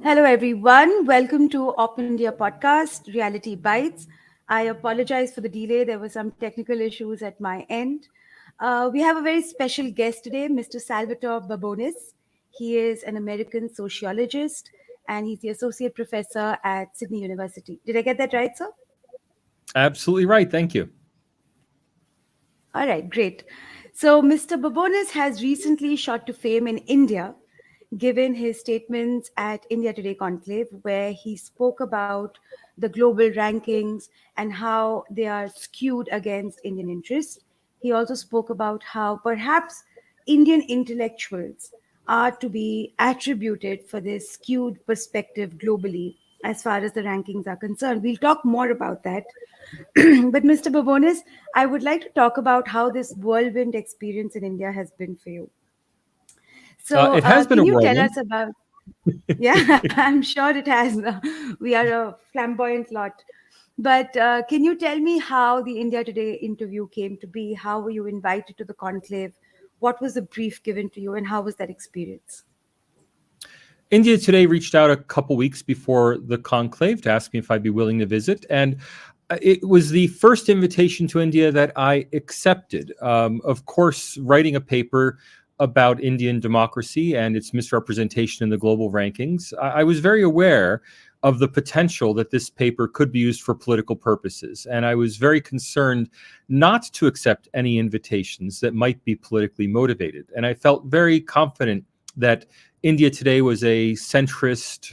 Hello, everyone. Welcome to Op India podcast, Reality Bites. I apologize for the delay. There were some technical issues at my end. We have a very special guest today, Mr. Salvatore Babonis. He is an American sociologist and he's the associate professor at Sydney University. Did I get that right, sir? Absolutely right. Thank you. All right, great. So, Mr. Babonis has recently shot to fame in India, given his statements at India Today Conclave, where he spoke about the global rankings and how they are skewed against Indian interests. He also spoke about how perhaps Indian intellectuals are to be attributed for this skewed perspective globally as far as the rankings are concerned. We'll talk more about that. But Mr. Babonis, I would like to talk about how this whirlwind experience in India has been for you. So, It has been can a you tell whirlwind. us about? Yeah, I'm sure it has. We are a flamboyant lot. But can you tell me how the India Today interview came to be? How were you invited to the conclave? What was the brief given to you, and how was that experience? India Today reached out a couple weeks before the conclave to ask me if I'd be willing to visit. And it was the first invitation to India that I accepted. Of course, writing a paper about Indian democracy and its misrepresentation in the global rankings, I was very aware of the potential that this paper could be used for political purposes. And I was very concerned not to accept any invitations that might be politically motivated. And I felt very confident that India Today was a centrist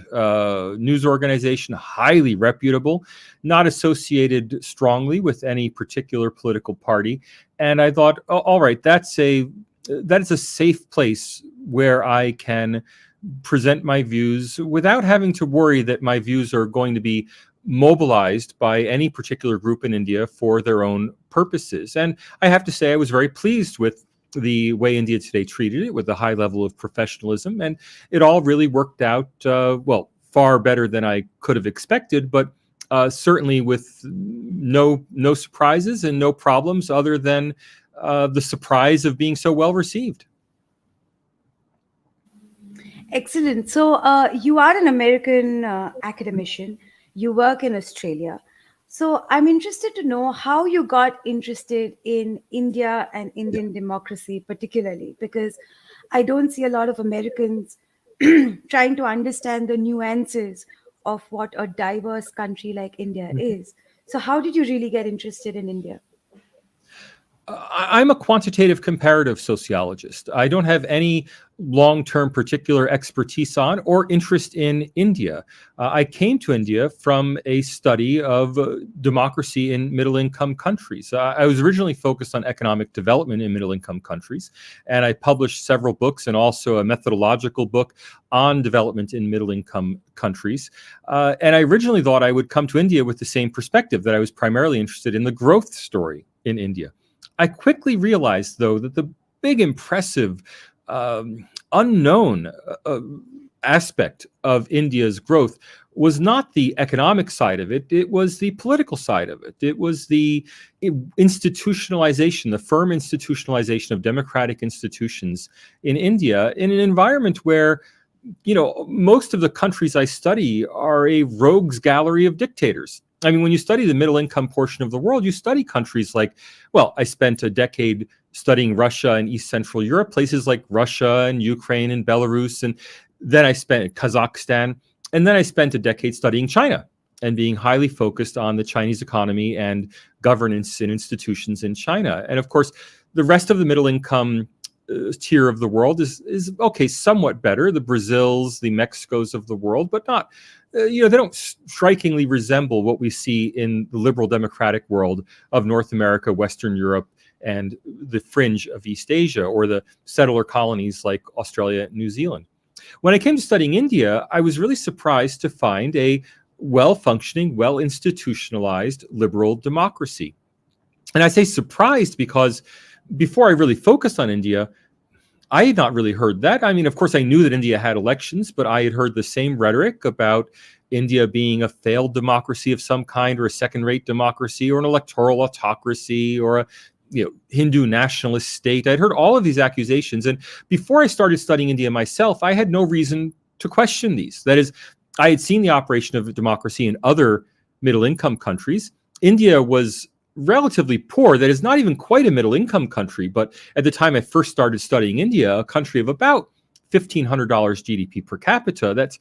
news organization, highly reputable, not associated strongly with any particular political party. And I thought, oh, all right, that is a safe place where I can present my views without having to worry that my views are going to be mobilized by any particular group in India for their own purposes. And I have to say, I was very pleased with the way India Today treated it, with a high level of professionalism. And it all really worked out, well, far better than I could have expected, but certainly with no surprises and no problems other than the surprise of being so well received. Excellent. So, you are an American academician. You work in Australia. So, I'm interested to know how you got interested in India and Indian democracy, particularly, because I don't see a lot of Americans trying to understand the nuances of what a diverse country like India is. So, how did you really get interested in India? I'm a quantitative comparative sociologist. I don't have any long-term particular expertise on or interest in India. I came to India from a study of democracy in middle-income countries. I was originally focused on economic development in middle-income countries, and I published several books and also a methodological book on development in middle-income countries. And I originally thought I would come to India with the same perspective, that I was primarily interested in the growth story in India. I quickly realized, though, that the big, impressive, unknown aspect of India's growth was not the economic side of it. It was the political side of it. It was the institutionalization, the firm institutionalization of democratic institutions in India in an environment where, most of the countries I study are a rogues gallery of dictators. I mean, when you study the middle income portion of the world, you study countries like, well, I spent a decade studying Russia and East Central Europe, places like Russia and Ukraine and Belarus. And then I spent Kazakhstan. And then I spent a decade studying China and being highly focused on the Chinese economy and governance and institutions in China. And of course, the rest of the middle income tier of the world is okay, somewhat better. The Brazils, the Mexicos of the world, but not, they don't strikingly resemble what we see in the liberal democratic world of North America, Western Europe, and the fringe of East Asia, or the settler colonies like Australia and New Zealand. When I came to studying India, I was really surprised to find a well-functioning, well-institutionalized liberal democracy. And I say surprised because before I really focused on India, I had not really heard that. I mean, of course, I knew that India had elections, but I had heard the same rhetoric about India being a failed democracy of some kind, or a second-rate democracy, or an electoral autocracy, or a Hindu nationalist state. I'd heard all of these accusations. And before I started studying India myself, I had no reason to question these. That is, I had seen the operation of democracy in other middle-income countries. India was relatively poor. That is not even quite a middle-income country, but at the time I first started studying India, a country of about $1,500 GDP per capita. That's,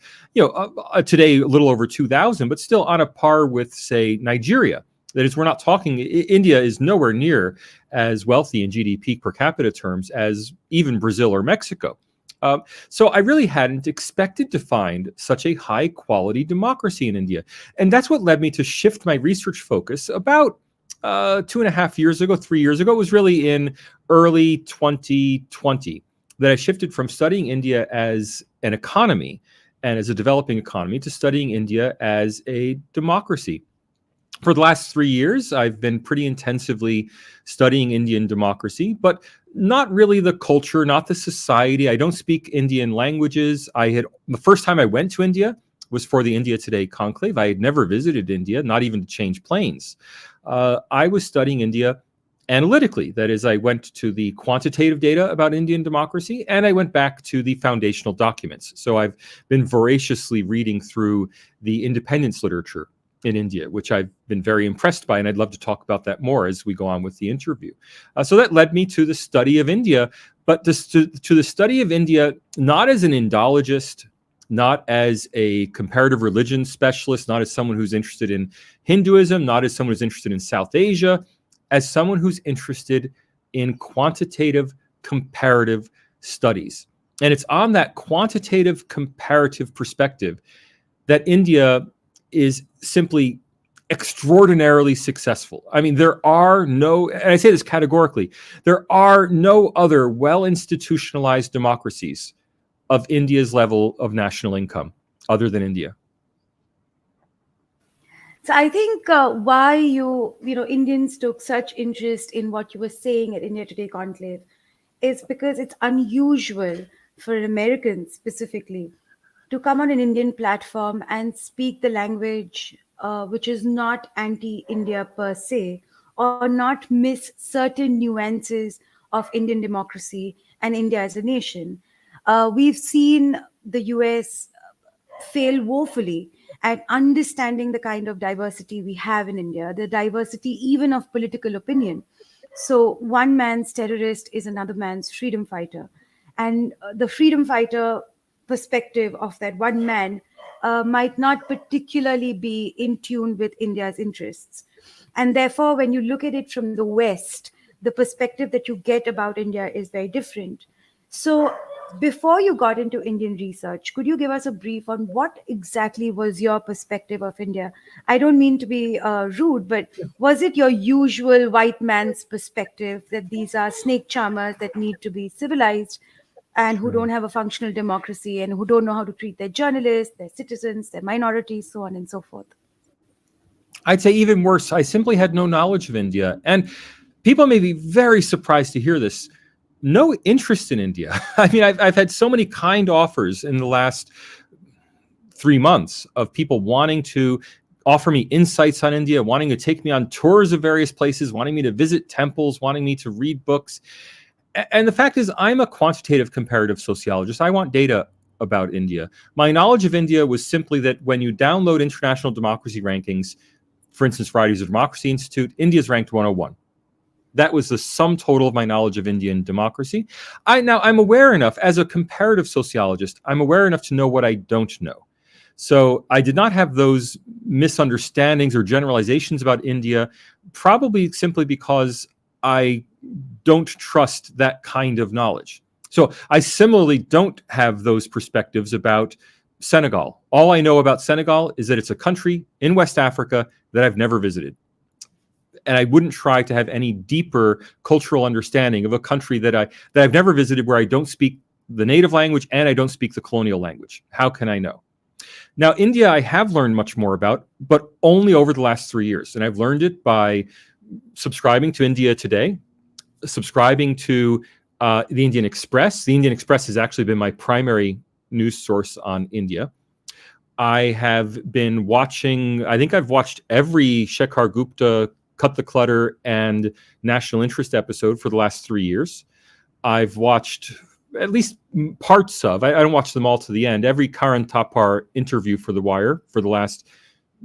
today a little over 2,000, but still on a par with, say, Nigeria. That is, we're not talking, India is nowhere near as wealthy in GDP per capita terms as even Brazil or Mexico. So I really hadn't expected to find such a high quality democracy in India. And that's what led me to shift my research focus about 2.5 years ago, 3 years ago. It was really in early 2020 that I shifted from studying India as an economy and as a developing economy to studying India as a democracy. For the last 3 years, I've been pretty intensively studying Indian democracy, but not really the culture, not the society. I don't speak Indian languages. The first time I went to India was for the India Today conclave. I had never visited India, not even to change planes. I was studying India analytically. That is, I went to the quantitative data about Indian democracy, and I went back to the foundational documents. So I've been voraciously reading through the independence literature in India, which I've been very impressed by, and I'd love to talk about that more as we go on with the interview. So that led me to the study of India, but to the study of India, not as an Indologist, not as a comparative religion specialist, not as someone who's interested in Hinduism, not as someone who's interested in South Asia, as someone who's interested in quantitative comparative studies. And it's on that quantitative comparative perspective that India is simply extraordinarily successful. I mean, there are no, and I say this categorically, there are no other well-institutionalized democracies of India's level of national income other than India. So I think why Indians took such interest in what you were saying at India Today Conclave is because it's unusual for Americans specifically to come on an Indian platform and speak the language which is not anti-India per se, or not miss certain nuances of Indian democracy and India as a nation. We've seen the US fail woefully at understanding the kind of diversity we have in India, the diversity even of political opinion. So one man's terrorist is another man's freedom fighter. And the freedom fighter perspective of that one man might not particularly be in tune with India's interests. And therefore, when you look at it from the West, the perspective that you get about India is very different. So before you got into Indian research, could you give us a brief on what exactly was your perspective of India? I don't mean to be rude, but was it your usual white man's perspective that these are snake charmers that need to be civilized and who don't have a functional democracy and who don't know how to treat their journalists, their citizens, their minorities, so on and so forth? I'd say even worse. I simply had no knowledge of India. And people may be very surprised to hear this. No interest in India. I mean, I've had so many kind offers in the last 3 months of people wanting to offer me insights on India, wanting to take me on tours of various places, wanting me to visit temples, wanting me to read books. And the fact is, I'm a quantitative comparative sociologist. I want data about India. My knowledge of India was simply that when you download international democracy rankings, for instance, Varieties of Democracy Institute, India's ranked 101. That was the sum total of my knowledge of Indian democracy. I'm aware enough, as a comparative sociologist, I'm aware enough to know what I don't know. So I did not have those misunderstandings or generalizations about India, probably simply because I don't trust that kind of knowledge. So I similarly don't have those perspectives about Senegal. All I know about Senegal is that it's a country in West Africa that I've never visited. And I wouldn't try to have any deeper cultural understanding of a country that I've never visited, where I don't speak the native language and I don't speak the colonial language. How can I know? Now, India, I have learned much more about, but only over the last 3 years. And I've learned it by subscribing to India Today, subscribing to the Indian Express. The Indian Express has actually been my primary news source on India. I have been watching, I think I've watched every Shekhar Gupta Cut the Clutter and National Interest episode for the last 3 years. I've watched at least parts of, I don't watch them all to the end, every Karan Thapar interview for The Wire for the last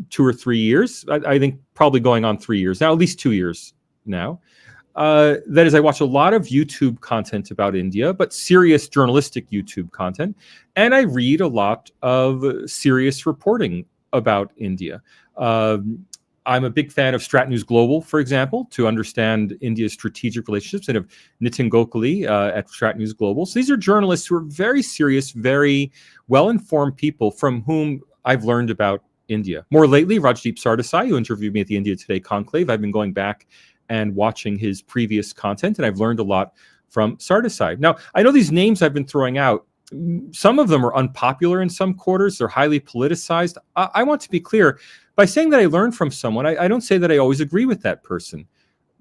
2 or 3 years. I think probably going on 3 years now, at least 2 years now. That is, I watch a lot of YouTube content about India, but serious journalistic YouTube content. And I read a lot of serious reporting about India. I'm a big fan of Strat News Global, for example, to understand India's strategic relationships, and of Nitin Gokhale at Strat News Global. So these are journalists who are very serious, very well-informed people from whom I've learned about India. More lately, Rajdeep Sardesai, who interviewed me at the India Today conclave, I've been going back and watching his previous content, and I've learned a lot from Sardesai. Now, I know these names I've been throwing out, some of them are unpopular in some quarters, they're highly politicized. I want to be clear, by saying that I learned from someone, I don't say that I always agree with that person,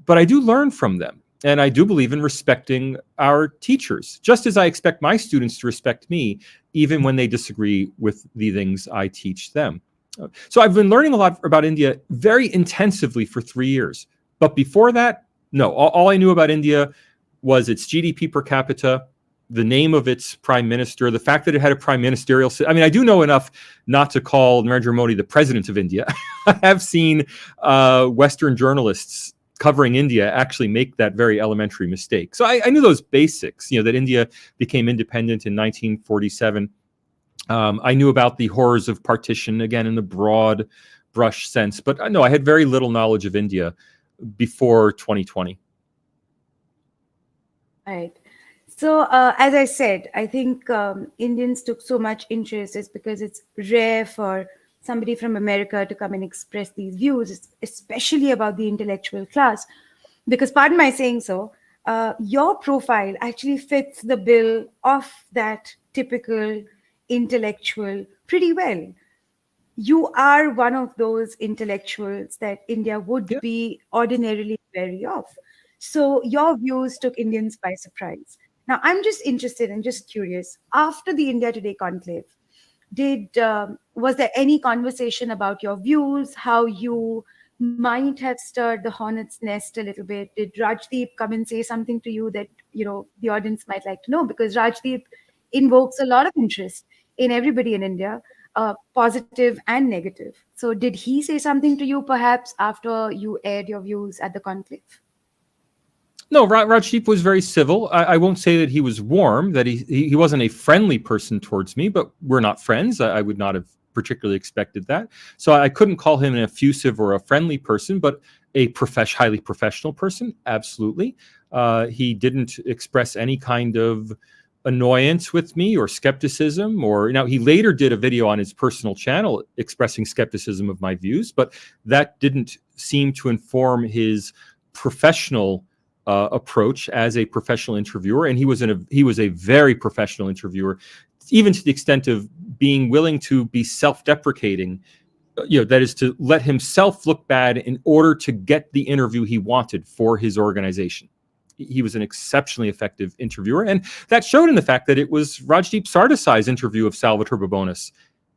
but I do learn from them. And I do believe in respecting our teachers, just as I expect my students to respect me, even when they disagree with the things I teach them. So I've been learning a lot about India very intensively for 3 years. But before that, no, all I knew about India was its GDP per capita, the name of its prime minister, the fact that it had a prime ministerial. I mean, I do know enough not to call Narendra Modi the president of India. I have seen Western journalists covering India actually make that very elementary mistake. So I knew those basics, that India became independent in 1947. I knew about the horrors of partition, again, in the broad brush sense. But no, I had very little knowledge of India before 2020. Right. So, as I said, I think Indians took so much interest is because it's rare for somebody from America to come and express these views, especially about the intellectual class. Because, pardon my saying so, your profile actually fits the bill of that typical intellectual pretty well. You are one of those intellectuals that India would be ordinarily wary of. So your views took Indians by surprise. Now, I'm just interested and just curious, after the India Today conclave, was there any conversation about your views, how you might have stirred the hornet's nest a little bit? Did Rajdeep come and say something to you that, the audience might like to know? Because Rajdeep invokes a lot of interest in everybody in India, positive and negative. So did he say something to you perhaps after you aired your views at the conclave? No, Rajdeep was very civil. I won't say that he was warm, that he wasn't a friendly person towards me, but we're not friends. I would not have particularly expected that. So I couldn't call him an effusive or a friendly person, but a highly professional person, absolutely. He didn't express any kind of annoyance with me or skepticism, or he later did a video on his personal channel expressing skepticism of my views, but that didn't seem to inform his professional approach as a professional interviewer. And he was a very professional interviewer, even to the extent of being willing to be self-deprecating, that is, to let himself look bad in order to get the interview he wanted for his organization. He was an exceptionally effective interviewer, and that showed in the fact that it was Rajdeep Sardesai's interview of Salvatore Babones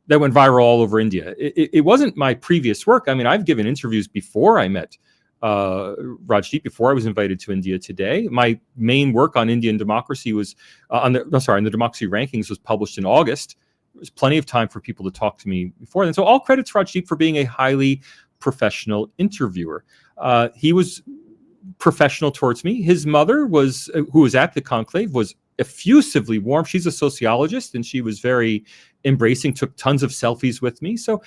that went viral all over India. It wasn't my previous work. I mean, I've given interviews before I met Rajdeep, before I was invited to India Today. My main work on Indian democracy was in the democracy rankings was published in August. There was plenty of time for people to talk to me before then. So all credit to Rajdeep for being a highly professional interviewer. He was professional towards me. His mother who was at the conclave, was effusively warm. She's a sociologist, and she was very embracing, took tons of selfies with me. So,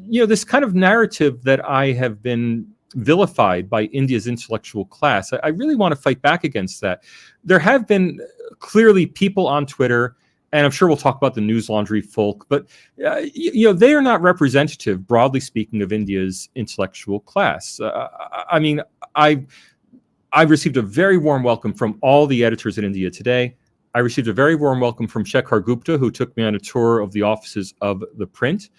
this kind of narrative that I have been vilified by India's intellectual class, I really want to fight back against that. There have been clearly people on Twitter, and I'm sure we'll talk about the news laundry folk, but they are not representative, broadly speaking, of India's intellectual class. I mean, I've received a very warm welcome from all the editors at India Today. I received a very warm welcome from Shekhar Gupta, who took me on a tour of the offices of the print.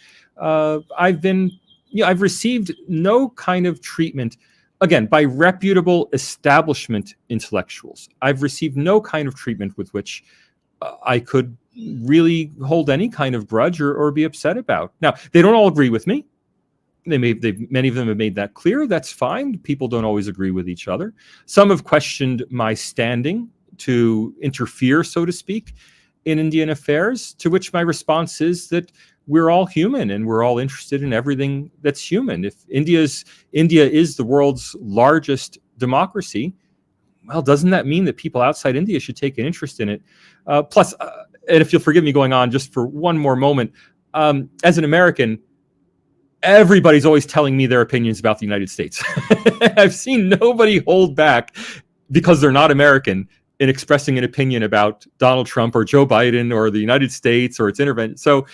I've received no kind of treatment, again, by reputable establishment intellectuals. I've received no kind of treatment with which I could really hold any kind of grudge or be upset about. Now, they don't all agree with me. Many of them have made that clear. That's fine. People don't always agree with each other. Some have questioned my standing to interfere, so to speak, in Indian affairs, to which my response is that we're all human and we're all interested in everything that's human. If India is the world's largest democracy, well, doesn't that mean that people outside India should take an interest in it? Plus, and if you'll forgive me going on just for one more moment, as an American, everybody's always telling me their opinions about the United States. I've seen nobody hold back because they're not American in expressing an opinion about Donald Trump or Joe Biden or the United States or its intervention. So,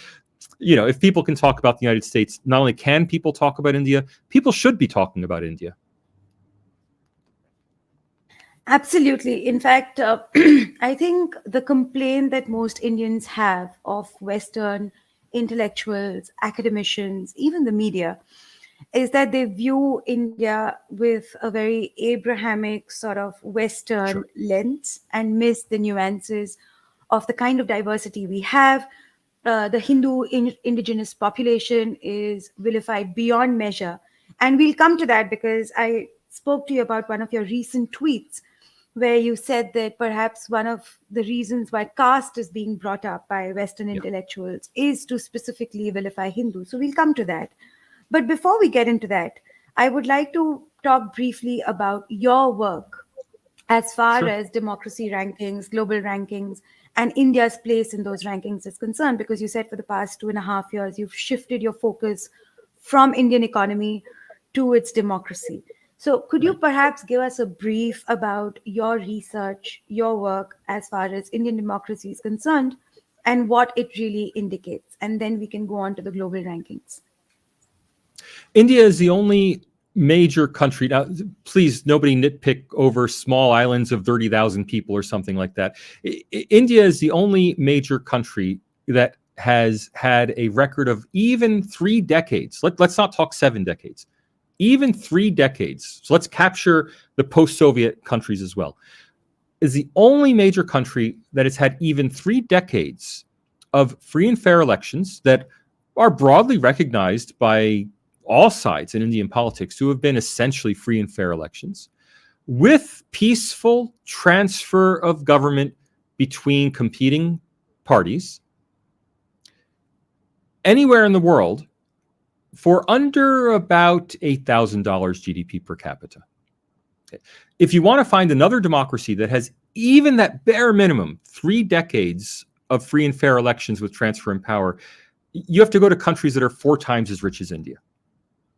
if people can talk about the United States, not only can people talk about India, people should be talking about India. Absolutely. In fact, I think the complaint that most Indians have of Western intellectuals, academicians, even the media, is that they view India with a very Abrahamic sort of Western lens and miss the nuances of the kind of diversity we have. The Hindu indigenous population is vilified beyond measure. And we'll come to that because I spoke to you about one of your recent tweets where you said that perhaps one of the reasons why caste is being brought up by Western intellectuals is to specifically vilify Hindus. So we'll come to that. But before we get into that, I would like to talk briefly about your work as far as democracy rankings, global rankings, and India's place in those rankings is concerned, because you said for the past 2.5 years, you've shifted your focus from Indian economy to its democracy. So could you perhaps give us a brief about your research, your work as far as Indian democracy is concerned, and what it really indicates? And then we can go on to the global rankings. India is the only major country. Now, please, nobody nitpick over small islands of 30,000 people or something like that. India is the only major country that has had a record of even 3 decades. Let's not talk 7 decades. Even 3 decades, so let's capture the post-Soviet countries as well, is the only major country that has had even 3 decades of free and fair elections that are broadly recognized by all sides in Indian politics to have been essentially free and fair elections, with peaceful transfer of government between competing parties anywhere in the world, for under about $8,000 GDP per capita. Okay. If you want to find another democracy that has even that bare minimum 3 decades of free and fair elections with transfer in power, you have to go to countries that are 4 times as rich as India.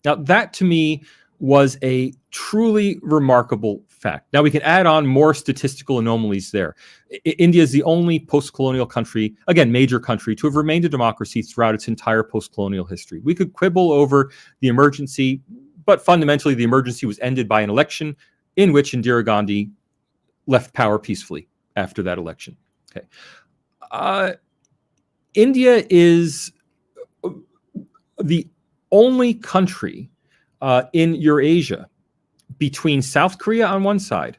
Now, that to me was a truly remarkable fact. Now, we can add on more statistical anomalies there. India is the only post-colonial country, again, major country, to have remained a democracy throughout its entire post-colonial history. We could quibble over the emergency, but fundamentally, the emergency was ended by an election in which Indira Gandhi left power peacefully after that election. Okay. India is the only country in Eurasia between South Korea on one side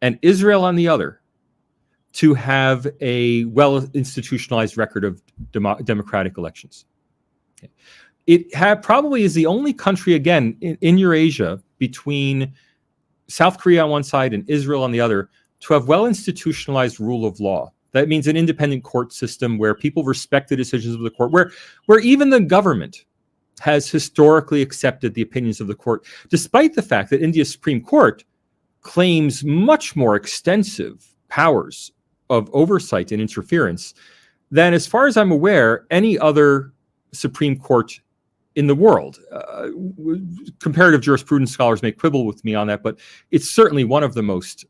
and Israel on the other to have a well-institutionalized record of democratic elections. Okay. It probably is the only country, again, in Eurasia between South Korea on one side and Israel on the other to have well-institutionalized rule of law. That means an independent court system where people respect the decisions of the court, where even the government has historically accepted the opinions of the court, despite the fact that India's Supreme Court claims much more extensive powers of oversight and interference than, as far as I'm aware, any other Supreme Court in the world. Comparative jurisprudence scholars may quibble with me on that, but it's certainly one of the most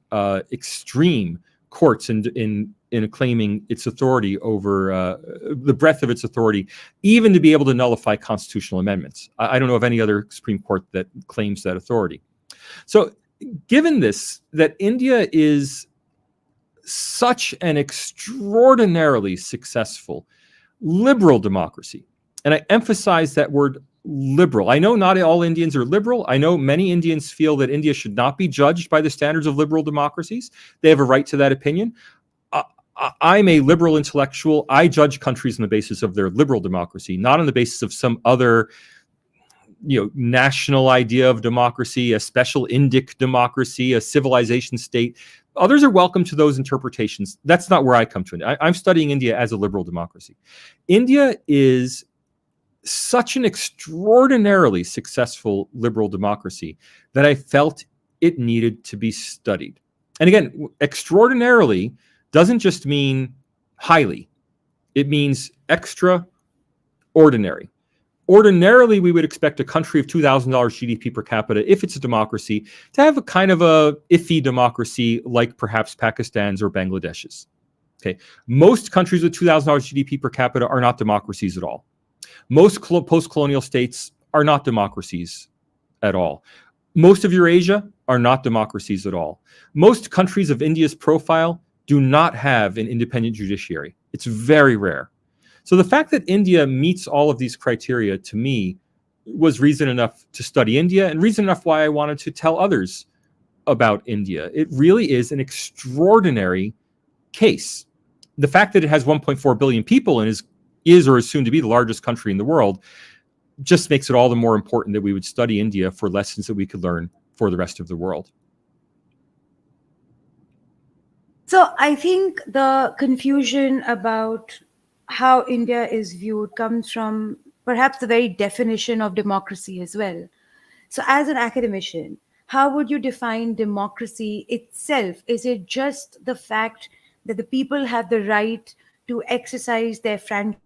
extreme courts in claiming its authority over the breadth of its authority, even to be able to nullify constitutional amendments. I don't know of any other Supreme Court that claims that authority. So given this, that India is such an extraordinarily successful liberal democracy, and I emphasize that word liberal. I know not all Indians are liberal. I know many Indians feel that India should not be judged by the standards of liberal democracies. They have a right to that opinion. I'm a liberal intellectual. I judge countries on the basis of their liberal democracy, not on the basis of some other, national idea of democracy, a special Indic democracy, a civilization state. Others are welcome to those interpretations. That's not where I come to it. I'm studying India as a liberal democracy. India is such an extraordinarily successful liberal democracy that I felt it needed to be studied. And again, extraordinarily doesn't just mean highly. It means extraordinary. Ordinarily, we would expect a country of $2,000 GDP per capita, if it's a democracy, to have a kind of a iffy democracy like perhaps Pakistan's or Bangladesh's. Okay, most countries with $2,000 GDP per capita are not democracies at all. Most post-colonial states are not democracies at all. Most of Eurasia are not democracies at all. Most countries of India's profile do not have an independent judiciary. It's very rare. So the fact that India meets all of these criteria, to me, was reason enough to study India and reason enough why I wanted to tell others about India. It really is an extraordinary case. The fact that it has 1.4 billion people and is or is soon to be the largest country in the world just makes it all the more important that we would study India for lessons that we could learn for the rest of the world. So I think the confusion about how India is viewed comes from perhaps the very definition of democracy as well. So as an academician, how would you define democracy itself? Is it just the fact that the people have the right to exercise their franchise,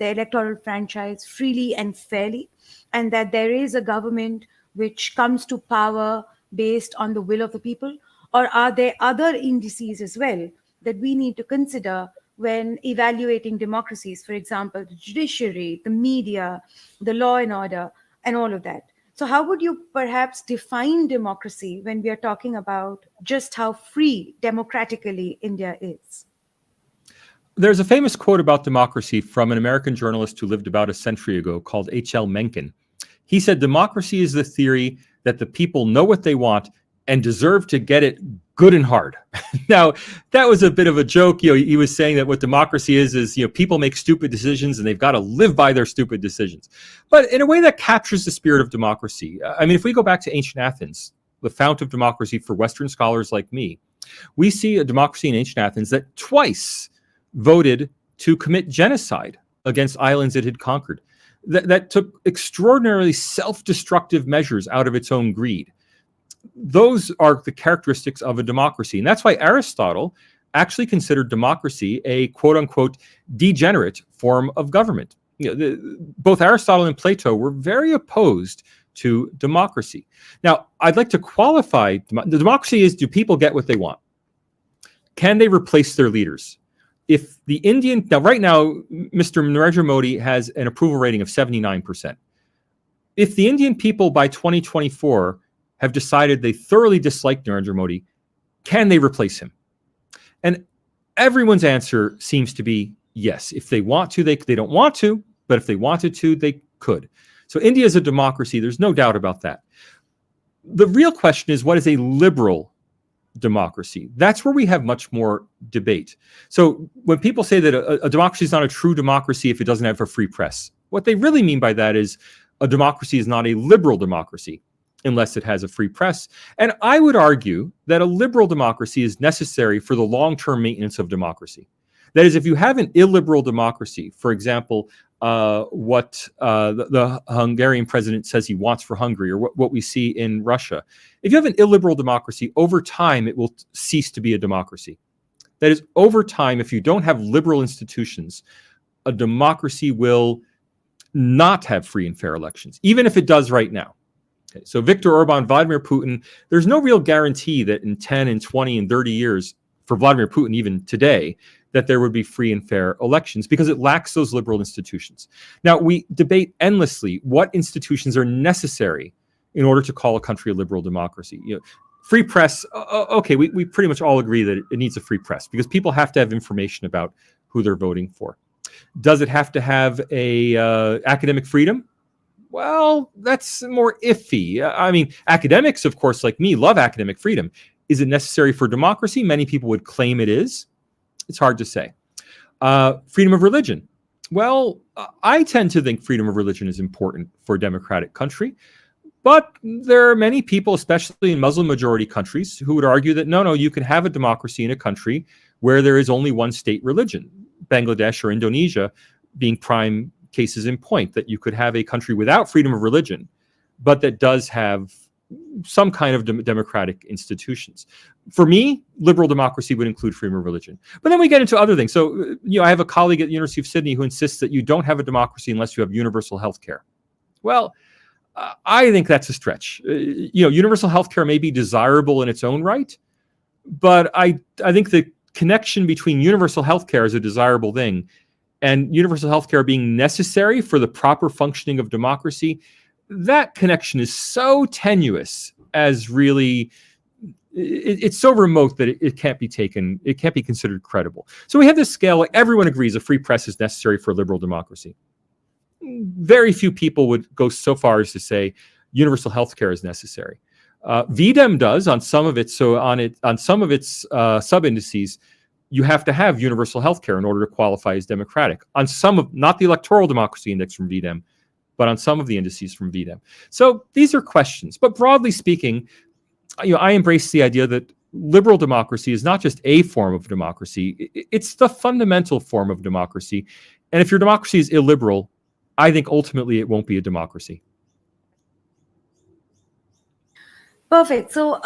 their electoral franchise freely and fairly, and that there is a government which comes to power based on the will of the people? Or are there other indices as well that we need to consider when evaluating democracies? For example, the judiciary, the media, the law and order, and all of that. So how would you perhaps define democracy when we are talking about just how free democratically India is? There's a famous quote about democracy from an American journalist who lived about a century ago called H.L. Mencken. He said, democracy is the theory that the people know what they want and deserve to get it good and hard. Now, that was a bit of a joke. He was saying that what democracy is people make stupid decisions and they've got to live by their stupid decisions. But in a way that captures the spirit of democracy. I mean, if we go back to ancient Athens, the fount of democracy for Western scholars like me, we see a democracy in ancient Athens that twice voted to commit genocide against islands it had conquered, that took extraordinarily self-destructive measures out of its own greed. Those are the characteristics of a democracy. And that's why Aristotle actually considered democracy a quote-unquote degenerate form of government. Both Aristotle and Plato were very opposed to democracy. Now, I'd like to qualify, the democracy is, do people get what they want? Can they replace their leaders? If the Indian, now right now, Mr. Narendra Modi has an approval rating of 79%. If the Indian people by 2024 have decided they thoroughly dislike Narendra Modi, can they replace him? And everyone's answer seems to be yes. If they want to, they don't want to, but if they wanted to, they could. So India is a democracy. There's no doubt about that. The real question is, what is a liberal democracy? That's where we have much more debate. So when people say that a democracy is not a true democracy if it doesn't have a free press, what they really mean by that is a democracy is not a liberal democracy unless it has a free press. And I would argue that a liberal democracy is necessary for the long-term maintenance of democracy. That is, if you have an illiberal democracy, for example, what the Hungarian president says he wants for Hungary, or what we see in Russia, if you have an illiberal democracy, over time it will cease to be a democracy. That is, over time, if you don't have liberal institutions, a democracy will not have free and fair elections, even if it does right now. Okay, so Viktor Orban, Vladimir Putin, there's no real guarantee that in 10 and 20 and 30 years, for Vladimir Putin even today, that there would be free and fair elections because it lacks those liberal institutions. Now, we debate endlessly what institutions are necessary in order to call a country a liberal democracy. Free press, okay, we pretty much all agree that it needs a free press because people have to have information about who they're voting for. Does it have to have a academic freedom? Well, that's more iffy. I mean, academics, of course, like me, love academic freedom. Is it necessary for democracy? Many people would claim it is. It's hard to say. Freedom of religion. Well, I tend to think freedom of religion is important for a democratic country. But there are many people, especially in Muslim majority countries, who would argue that no, you can have a democracy in a country where there is only one state religion. Bangladesh or Indonesia being prime cases in point, that you could have a country without freedom of religion, but that does have some kind of democratic institutions. For me, liberal democracy would include freedom of religion. But then we get into other things. So, I have a colleague at the University of Sydney who insists that you don't have a democracy unless you have universal health care. Well, I think that's a stretch. Universal health care may be desirable in its own right, but I think the connection between universal health care as a desirable thing and universal health care being necessary for the proper functioning of democracy, that connection is so tenuous as really, it's so remote that it can't be considered credible. So we have this scale, like everyone agrees a free press is necessary for a liberal democracy. Very few people would go so far as to say universal health care is necessary. VDEM does on some of its, sub-indices, you have to have universal health care in order to qualify as democratic. On some of, not the electoral democracy index from VDEM, but on some of the indices from VDEM. So these are questions. But broadly speaking, I embrace the idea that liberal democracy is not just a form of democracy, it's the fundamental form of democracy. And if your democracy is illiberal, I think ultimately it won't be a democracy. Perfect. So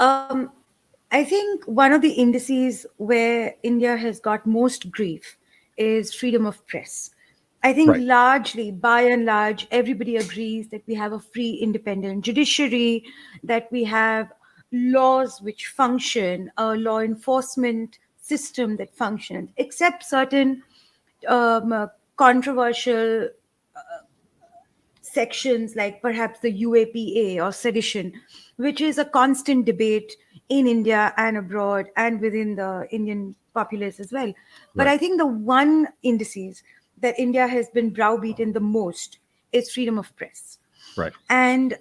I think one of the indices where India has got most grief is freedom of press. I think largely, by and large, everybody agrees that we have a free, independent judiciary, that we have laws which function, a law enforcement system that functions, except certain controversial sections like perhaps the UAPA or sedition, which is a constant debate in India and abroad and within the Indian populace as well. But I think the one indices that India has been browbeaten the most is freedom of press. Right. And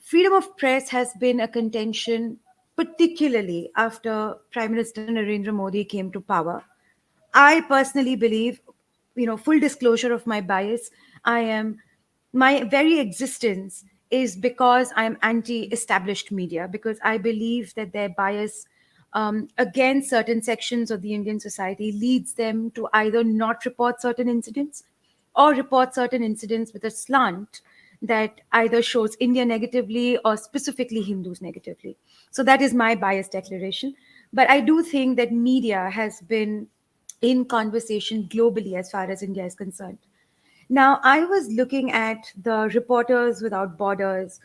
freedom of press has been a contention, particularly after Prime Minister Narendra Modi came to power. I personally believe, full disclosure of my bias, my very existence is because I'm anti-established media, because I believe that their bias against certain sections of the Indian society leads them to either not report certain incidents or report certain incidents with a slant that either shows India negatively or specifically Hindus negatively. So that is my bias declaration. But I do think that media has been in conversation globally as far as India is concerned. Now, I was looking at the Reporters Without Borders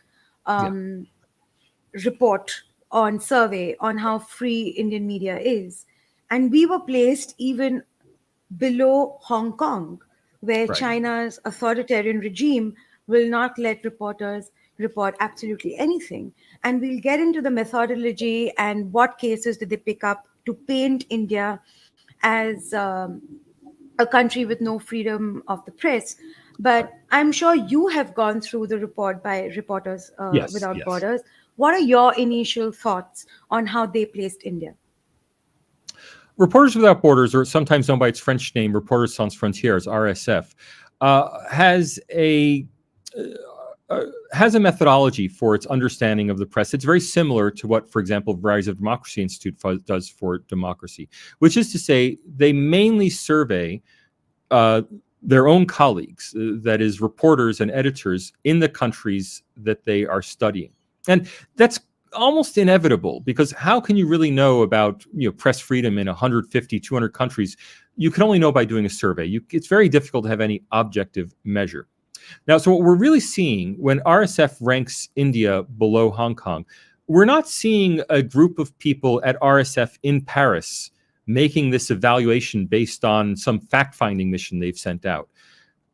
report on survey on how free Indian media is. And we were placed even below Hong Kong, where China's authoritarian regime will not let reporters report absolutely anything. And we'll get into the methodology and what cases did they pick up to paint India as a country with no freedom of the press. But I'm sure you have gone through the report by Reporters Without Borders. What are your initial thoughts on how they placed India? Reporters Without Borders, or sometimes known by its French name, Reporters Sans Frontières, RSF, has a methodology for its understanding of the press. It's very similar to what, for example, Varieties of Democracy Institute does for democracy, which is to say they mainly survey their own colleagues, that is, reporters and editors in the countries that they are studying. And that's almost inevitable, because how can you really know about press freedom in 150, 200 countries? You can only know by doing a survey. It's very difficult to have any objective measure. Now, so what we're really seeing when RSF ranks India below Hong Kong, we're not seeing a group of people at RSF in Paris making this evaluation based on some fact-finding mission they've sent out.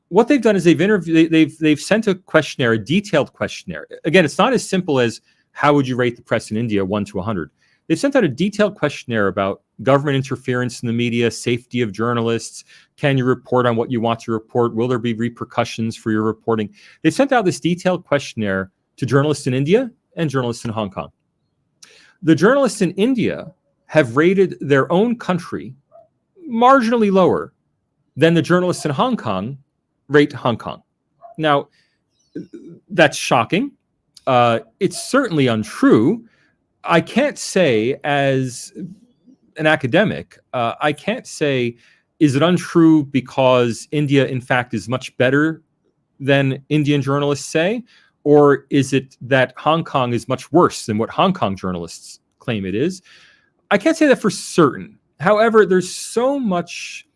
What they've done is they've sent a questionnaire, a detailed questionnaire. Again, it's not as simple as how would you rate the press in India 1 to 100. They've sent out a detailed questionnaire about government interference in the media, safety of journalists, can you report on what you want to report, will there be repercussions for your reporting. They've sent out this detailed questionnaire to journalists in India and journalists in Hong Kong. The journalists in India have rated their own country marginally lower than the journalists in Hong Kong rate Hong Kong. Now, that's shocking. It's certainly untrue. I can't say, as an academic, I can't say, is it untrue because India, in fact, is much better than Indian journalists say? Or is it that Hong Kong is much worse than what Hong Kong journalists claim it is? I can't say that for certain. However, there's so much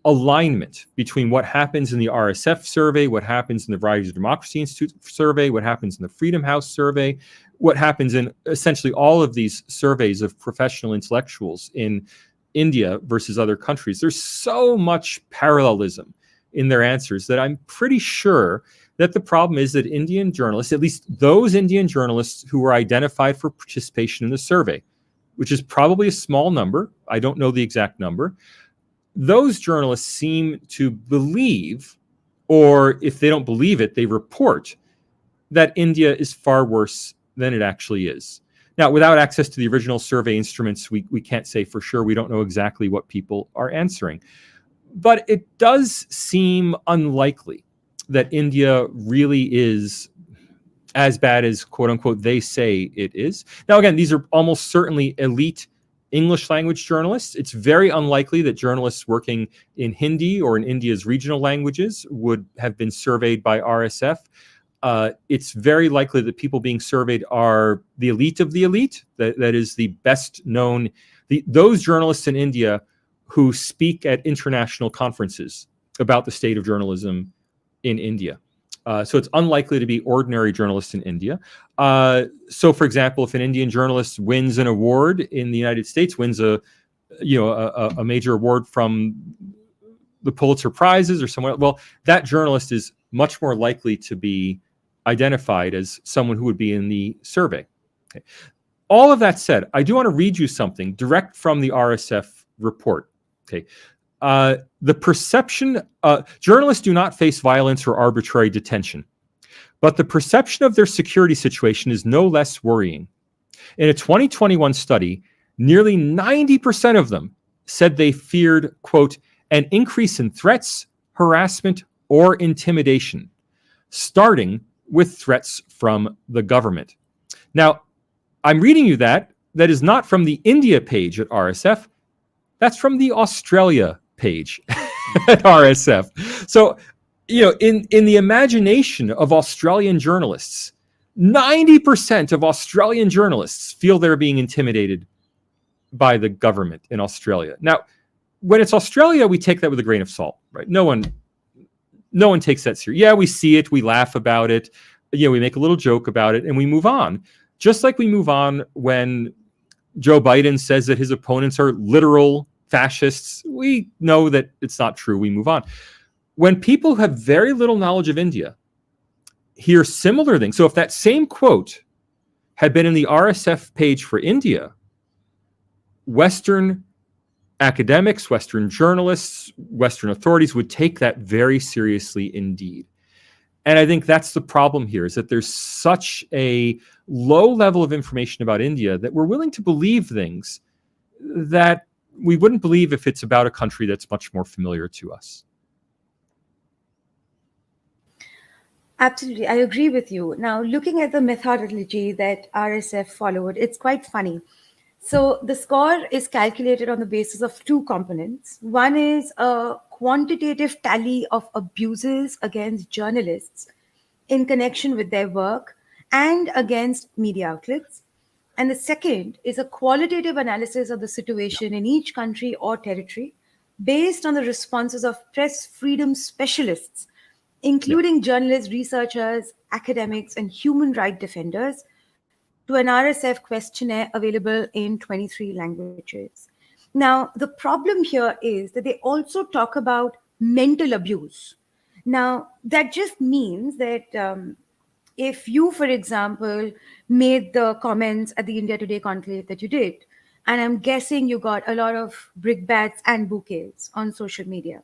alignment between what happens in the RSF survey, what happens in the Varieties of Democracy Institute survey, what happens in the Freedom House survey, what happens in essentially all of these surveys of professional intellectuals in India versus other countries. There's so much parallelism in their answers that I'm pretty sure that the problem is that Indian journalists, at least those Indian journalists who were identified for participation in the survey, which is probably a small number, I don't know the exact number, those journalists seem to believe, or if they don't believe it, they report that India is far worse than it actually is. Now, without access to the original survey instruments, we can't say for sure. We don't know exactly what people are answering. But it does seem unlikely that India really is as bad as, quote unquote, they say it is. Now, again, these are almost certainly elite English language journalists. It's very unlikely that journalists working in Hindi or in India's regional languages would have been surveyed by RSF. It's very likely that people being surveyed are the elite of the elite. That is the best known, those journalists in India who speak at international conferences about the state of journalism in India. So it's unlikely to be ordinary journalists in India. So, for example, if an Indian journalist wins an award in the United States, wins a major award from the Pulitzer Prizes or somewhere, well, that journalist is much more likely to be identified as someone who would be in the survey. Okay. All of that said, I do want to read you something direct from the RSF report. Okay. The perception, journalists do not face violence or arbitrary detention, but the perception of their security situation is no less worrying. In a 2021 study, nearly 90% of them said they feared, quote, an increase in threats, harassment, or intimidation, starting with threats from the government. Now, I'm reading you that is not from the India page at RSF. That's from the Australia page at RSF. So, in the imagination of Australian journalists, 90% of Australian journalists feel they're being intimidated by the government in Australia. Now, when it's Australia, we take that with a grain of salt, right? No one takes that serious. Yeah, we see it, we laugh about it, we make a little joke about it, and we move on. Just like we move on when Joe Biden says that his opponents are literal fascists, we know that it's not true. We move on. When people who have very little knowledge of India hear similar things, so if that same quote had been in the RSF page for India, Western academics, Western journalists, Western authorities would take that very seriously indeed. And I think that's the problem here, is that there's such a low level of information about India that we're willing to believe things that we wouldn't believe if it's about a country that's much more familiar to us. Absolutely, I agree with you. Now, looking at the methodology that RSF followed, it's quite funny. So the score is calculated on the basis of two components. One is a quantitative tally of abuses against journalists in connection with their work and against media outlets. And the second is a qualitative analysis of the situation in each country or territory based on the responses of press freedom specialists, including journalists, researchers, academics, and human rights defenders, to an RSF questionnaire available in 23 languages. Now, the problem here is that they also talk about mental abuse. Now, that just means that if you, for example, made the comments at the India Today conclave that you did, and I'm guessing you got a lot of brickbats and bouquets on social media.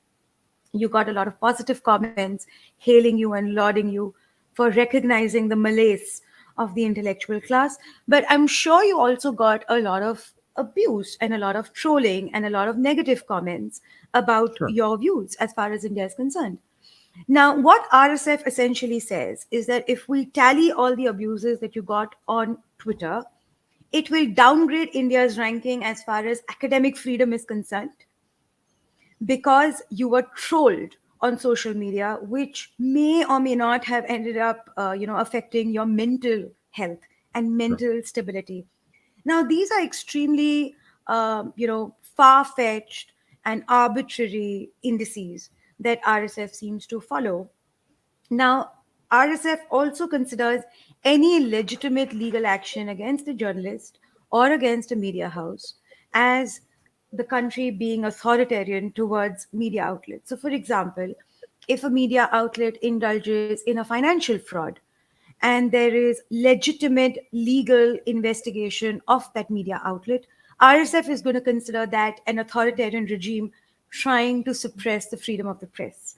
You got a lot of positive comments hailing you and lauding you for recognizing the malaise of the intellectual class. But I'm sure you also got a lot of abuse and a lot of trolling and a lot of negative comments about your views as far as India is concerned. Now, what RSF essentially says is that if we tally all the abuses that you got on Twitter, it will downgrade India's ranking as far as academic freedom is concerned because you were trolled on social media, which may or may not have ended up, affecting your mental health and Sure. mental stability. Now, these are extremely, far-fetched and arbitrary indices that RSF seems to follow. Now, RSF also considers any legitimate legal action against a journalist or against a media house as the country being authoritarian towards media outlets. So, for example, if a media outlet indulges in a financial fraud and there is legitimate legal investigation of that media outlet, RSF is going to consider that an authoritarian regime trying to suppress the freedom of the press.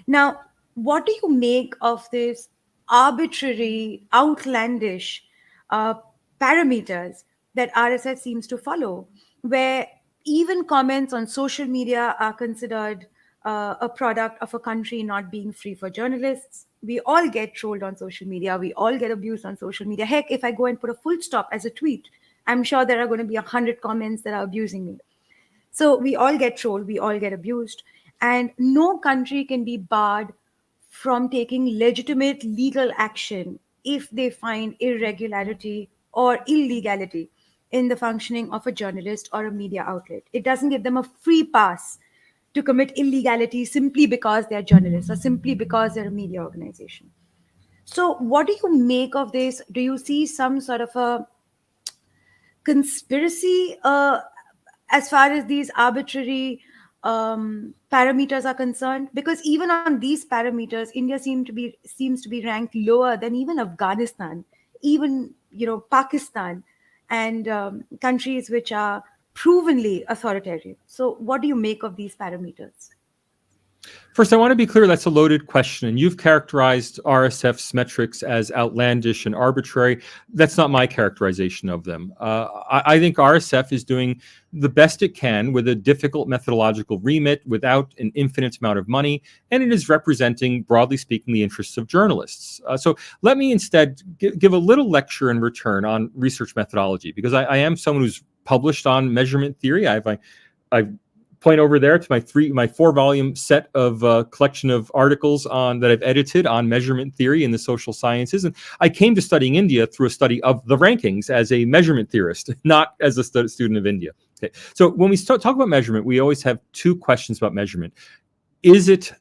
Now, what do you make of this arbitrary, outlandish uh, parameters that RSS seems to follow, where even comments on social media are considered a product of a country not being free for journalists? We all get trolled on social media. We all get abused on social media. Heck, if I go and put a full stop as a tweet, I'm sure there are going to be 100 comments that are abusing me. So we all get trolled, we all get abused, and no country can be barred from taking legitimate legal action if they find irregularity or illegality in the functioning of a journalist or a media outlet. It doesn't give them a free pass to commit illegality simply because they're journalists or simply because they're a media organization. So, what do you make of this? Do you see some sort of a conspiracy as far as these arbitrary parameters are concerned? Because even on these parameters, India seems to be ranked lower than even Afghanistan, even Pakistan, and countries which are provenly authoritarian. So, what do you make of these parameters? First, I want to be clear that's a loaded question. And you've characterized RSF's metrics as outlandish and arbitrary. That's not my characterization of them. I think RSF is doing the best it can with a difficult methodological remit without an infinite amount of money, and it is representing, broadly speaking, the interests of journalists. So let me instead give a little lecture in return on research methodology, because I am someone who's published on measurement theory. I've point over there to my 4-volume set of collection of articles on that I've edited on measurement theory in the social sciences. And I came to studying India through a study of the rankings as a measurement theorist, not as a student of India. Okay. So when we talk about measurement, we always have two questions about measurement. Is it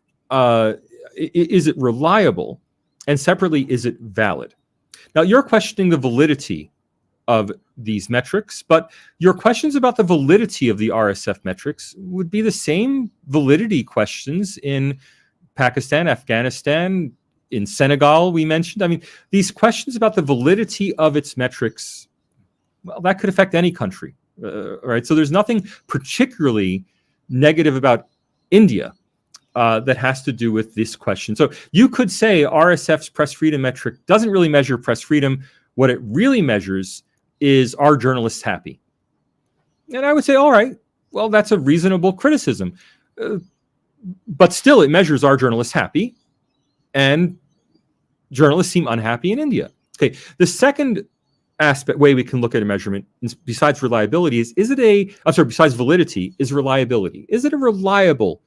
reliable? And separately, is it valid? Now, you're questioning the validity of these metrics, but your questions about the validity of the RSF metrics would be the same validity questions in Pakistan, Afghanistan, in Senegal, we mentioned. I mean, these questions about the validity of its metrics, well, that could affect any country, right? So there's nothing particularly negative about India that has to do with this question. So you could say RSF's press freedom metric doesn't really measure press freedom. What it really measures is, are journalists happy? And I would say, all right, well, that's a reasonable criticism. But still, it measures, are journalists happy? And journalists seem unhappy in India. Okay, the second way we can look at a measurement, besides reliability, besides validity, is reliability. Is it a reliable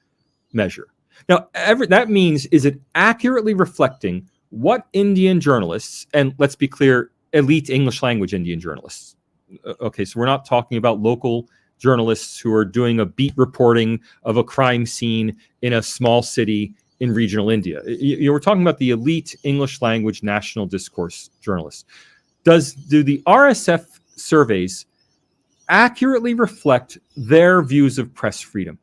measure? Now, that means, is it accurately reflecting what Indian journalists, and let's be clear, elite English language Indian journalists. Okay, so we're not talking about local journalists who are doing a beat reporting of a crime scene in a small city in regional India. We're talking about the elite English language national discourse journalists. Do the RSF surveys accurately reflect their views of press freedom?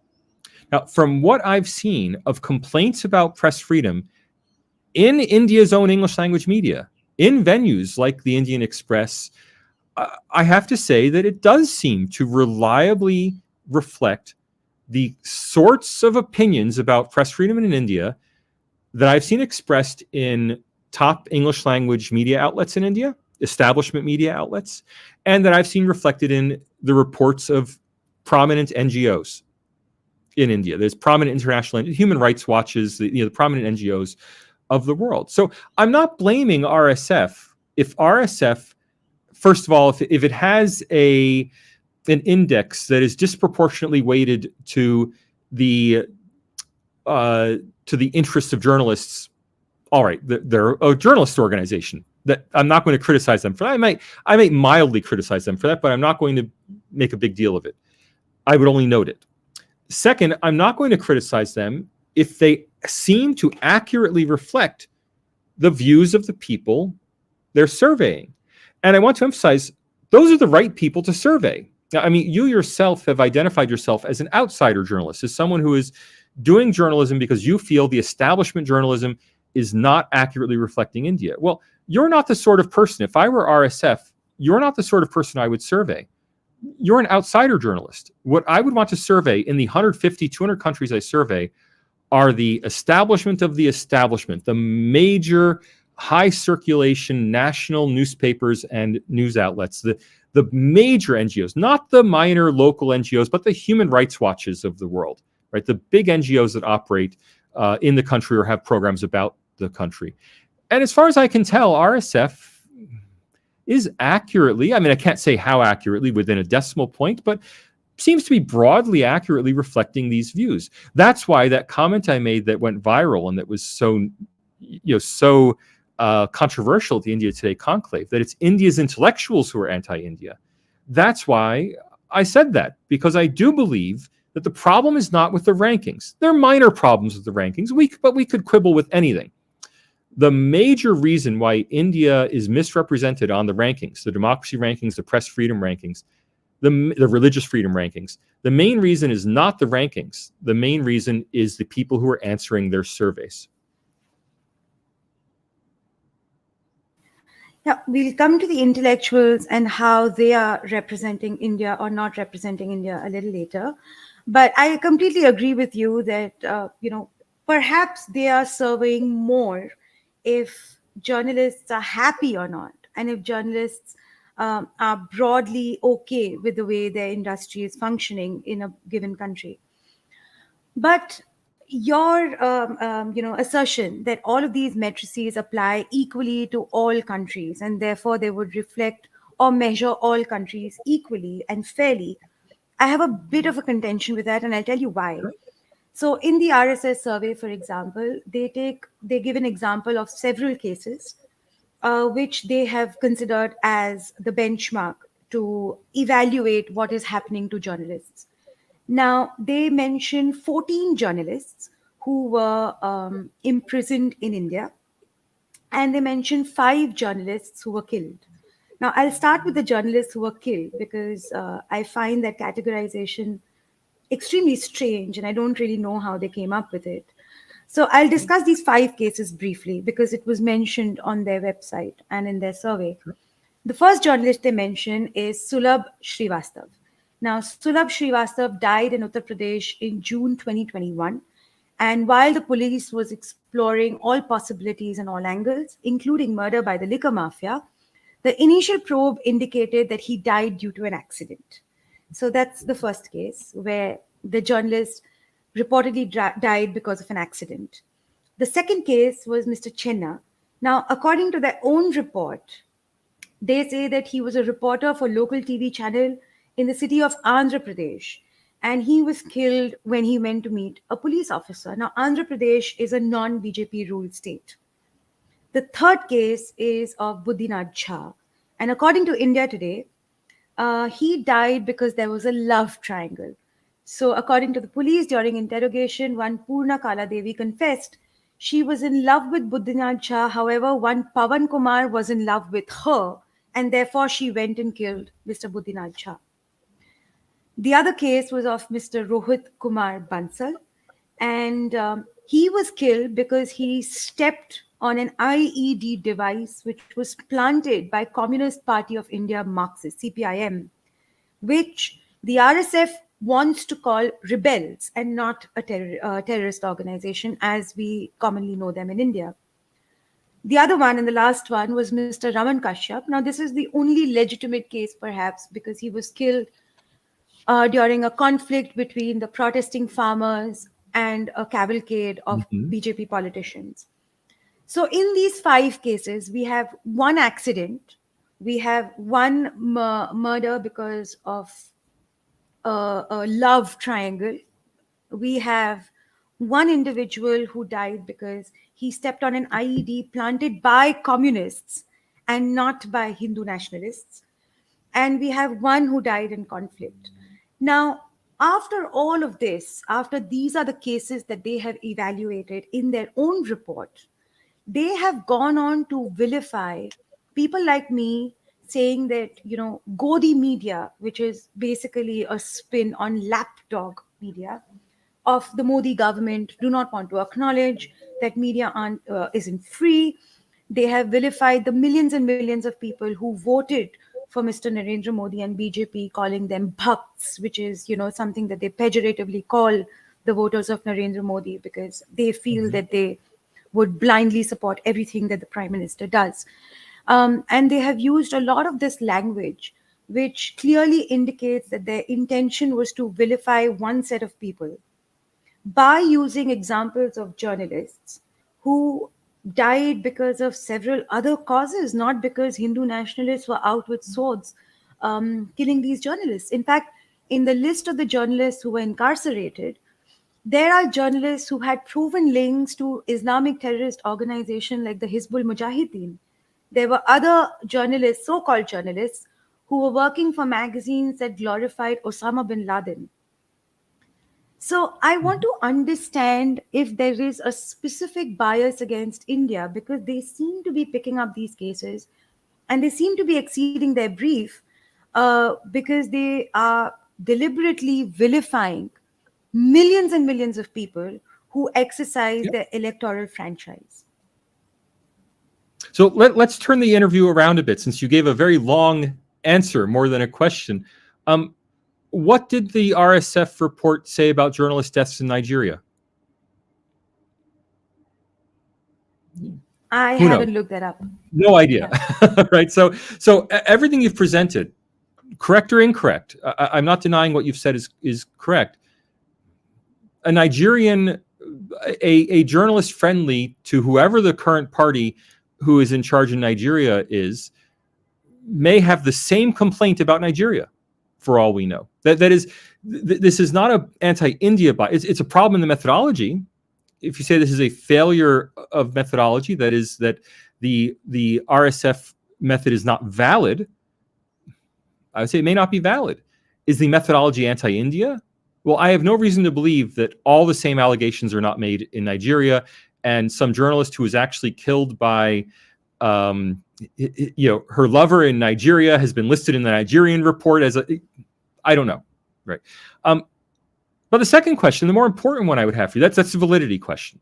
Now, from what I've seen of complaints about press freedom in India's own English language media, in venues like the Indian Express, I have to say that it does seem to reliably reflect the sorts of opinions about press freedom in India that I've seen expressed in top English language media outlets in India, establishment media outlets, and that I've seen reflected in the reports of prominent NGOs. in India. There's prominent international human rights watches, the prominent NGOs of the world. So I'm not blaming RSF. If RSF, first of all, if it has an index that is disproportionately weighted to the interests of journalists, all right, they're a journalist organization. That I'm not going to criticize them for that. I might mildly criticize them for that, but I'm not going to make a big deal of it. I would only note it. Second, I'm not going to criticize them if they seem to accurately reflect the views of the people they're surveying. And I want to emphasize, those are the right people to survey. Now, I mean, you yourself have identified yourself as an outsider journalist, as someone who is doing journalism because you feel the establishment journalism is not accurately reflecting India. Well, you're not the sort of person, if I were RSF, you're not the sort of person I would survey. You're an outsider journalist. What I would want to survey in the 150, 200 countries I survey are the establishment of the establishment, the major high circulation national newspapers and news outlets, the major NGOs, not the minor local NGOs, but the human rights watches of the world, right? The big NGOs that operate in the country or have programs about the country. And as far as I can tell, RSF is accurately, I mean, I can't say how accurately within a decimal point, but seems to be broadly accurately reflecting these views. That's why that comment I made that went viral and that was so controversial at the India Today conclave, that it's India's intellectuals who are anti-India. That's why I said that, because I do believe that the problem is not with the rankings. There are minor problems with the rankings, but we could quibble with anything. The major reason why India is misrepresented on the rankings, the democracy rankings, the press freedom rankings, the religious freedom rankings, the main reason is not the rankings. The main reason is the people who are answering their surveys. Yeah, we'll come to the intellectuals and how they are representing India or not representing India a little later. But I completely agree with you that, perhaps they are surveying more if journalists are happy or not, and if journalists are broadly okay with the way their industry is functioning in a given country. But your assertion that all of these matrices apply equally to all countries and therefore they would reflect or measure all countries equally and fairly, I have a bit of a contention with that, and I'll tell you why. So in the RSS survey, for example, they give an example of several cases which they have considered as the benchmark to evaluate what is happening to journalists. Now, they mention 14 journalists who were imprisoned in India, and they mention 5 journalists who were killed. Now, I'll start with the journalists who were killed because I find that categorization extremely strange, and I don't really know how they came up with it. So I'll discuss these 5 cases briefly because it was mentioned on their website and in their survey. The first journalist they mention is Sulabh Srivastav. Now, Sulabh Srivastav died in Uttar Pradesh in June 2021. And while the police was exploring all possibilities and all angles, including murder by the liquor mafia, the initial probe indicated that he died due to an accident. So that's the first case where the journalist reportedly died because of an accident. The second case was Mr. Chenna. Now, according to their own report, they say that he was a reporter for local TV channel in the city of Andhra Pradesh, and he was killed when he went to meet a police officer. Now, Andhra Pradesh is a non-BJP ruled state. The third case is of Buddhinath Jha, and according to India Today, he died because there was a love triangle. So according to the police, during interrogation, one Purna Kaladevi confessed she was in love with Buddhinath Jha. However, one Pawan Kumar was in love with her, and therefore she went and killed Mr. Buddhinath Jha. The other case was of Mr. Rohit Kumar Bansal, and he was killed because he stepped on an IED device which was planted by Communist Party of India Marxist, CPIM, which the RSF wants to call rebels and not a terrorist organization as we commonly know them in India. The other one and the last one was Mr. Raman Kashyap. Now, this is the only legitimate case perhaps because he was killed during a conflict between the protesting farmers and a cavalcade of Mhm. BJP politicians. So, in these 5 cases, we have one accident, we have one murder because of a love triangle, we have one individual who died because he stepped on an IED planted by communists and not by Hindu nationalists. And we have one who died in conflict. Now, after all of this, after these are the cases that they have evaluated in their own report, they have gone on to vilify people like me, saying that, Godi media, which is basically a spin on lapdog media of the Modi government, do not want to acknowledge that media isn't free. They have vilified the millions and millions of people who voted for Mr. Narendra Modi and BJP, calling them bhakts, which is, something that they pejoratively call the voters of Narendra Modi because they feel Mhm. that they would blindly support everything that the prime minister does. And they have used a lot of this language, which clearly indicates that their intention was to vilify one set of people by using examples of journalists who died because of several other causes, not because Hindu nationalists were out with swords killing these journalists. In fact, in the list of the journalists who were incarcerated, there are journalists who had proven links to Islamic terrorist organization like the Hizbul Mujahideen. There were other journalists, so-called journalists, who were working for magazines that glorified Osama bin Laden. So I want Mhm. to understand if there is a specific bias against India because they seem to be picking up these cases and they seem to be exceeding their brief because they are deliberately vilifying millions and millions of people who exercise Yep. their electoral franchise. So let's turn the interview around a bit since you gave a very long answer more than a question. Um, what did the RSF report say about journalist deaths in Nigeria? I Who knows? haven't looked that up. No idea. Yeah. Right. So everything you've presented, correct or incorrect, I'm not denying what you've said is correct. A Nigerian, a journalist friendly to whoever the current party who is in charge in Nigeria is, may have the same complaint about Nigeria, for all we know. This is not an anti-India bias. It's a problem in the methodology. If you say this is a failure of methodology, that is that the RSF method is not valid, I would say it may not be valid. Is the methodology anti-India? Well, I have no reason to believe that all the same allegations are not made in Nigeria, and some journalist who was actually killed by her lover in Nigeria has been listed in the Nigerian report as I don't know, right? But the second question, the more important one I would have for you, that's the validity question.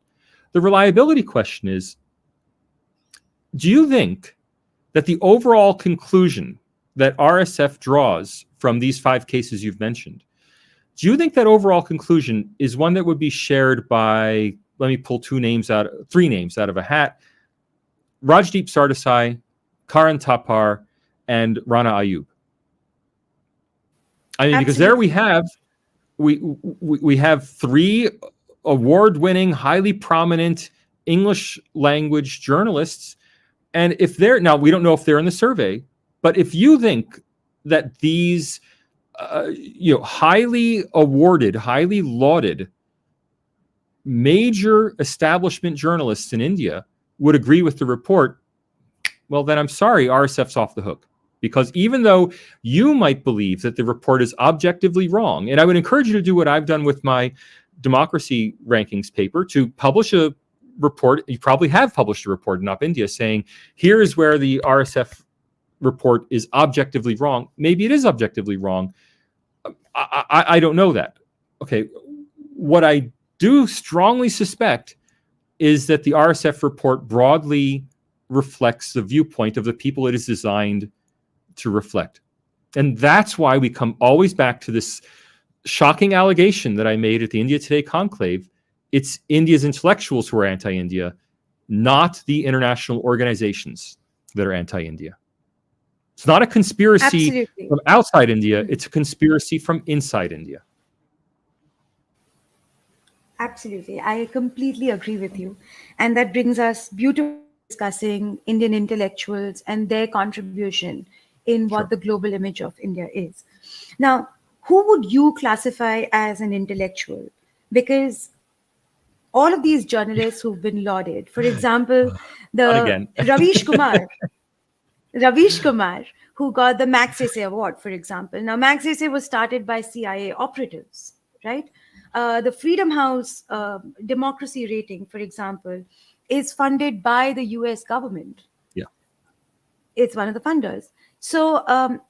The reliability question is, do you think that the overall conclusion that RSF draws from these 5 cases you've mentioned, do you think that overall conclusion is one that would be shared by, let me pull 3 names out of a hat, Rajdeep Sardesai, Karan Thapar, and Rana Ayub? I mean, because there Absolutely. we have 3 award-winning, highly prominent English language journalists, and if they're now, we don't know if they're in the survey, but if you think that these highly awarded, highly lauded major establishment journalists in India would agree with the report, well, then I'm sorry, RSF's off the hook. Because even though you might believe that the report is objectively wrong, and I would encourage you to do what I've done with my democracy rankings paper, to publish a report. You probably have published a report in Up India saying, here is where the RSF report is objectively wrong. Maybe it is objectively wrong. I don't know that. Okay, what I do strongly suspect is that the RSF report broadly reflects the viewpoint of the people it is designed to reflect. And that's why we come always back to this shocking allegation that I made at the India Today conclave. It's India's intellectuals who are anti-India, not the international organizations that are anti-India. It's not a conspiracy Absolutely. from outside India, it's a conspiracy from inside India. Absolutely. I completely agree with you. And that brings us beautifully discussing Indian intellectuals and their contribution in what Sure. the global image of India is. Now, who would you classify as an intellectual? Because all of these journalists who've been lauded, for example, Not the again. Ravish Kumar, who got the Magsaysay Award, for example. Now, Magsaysay was started by CIA operatives, right? The Freedom House democracy rating, for example, is funded by the US government. Yeah. It's one of the funders. So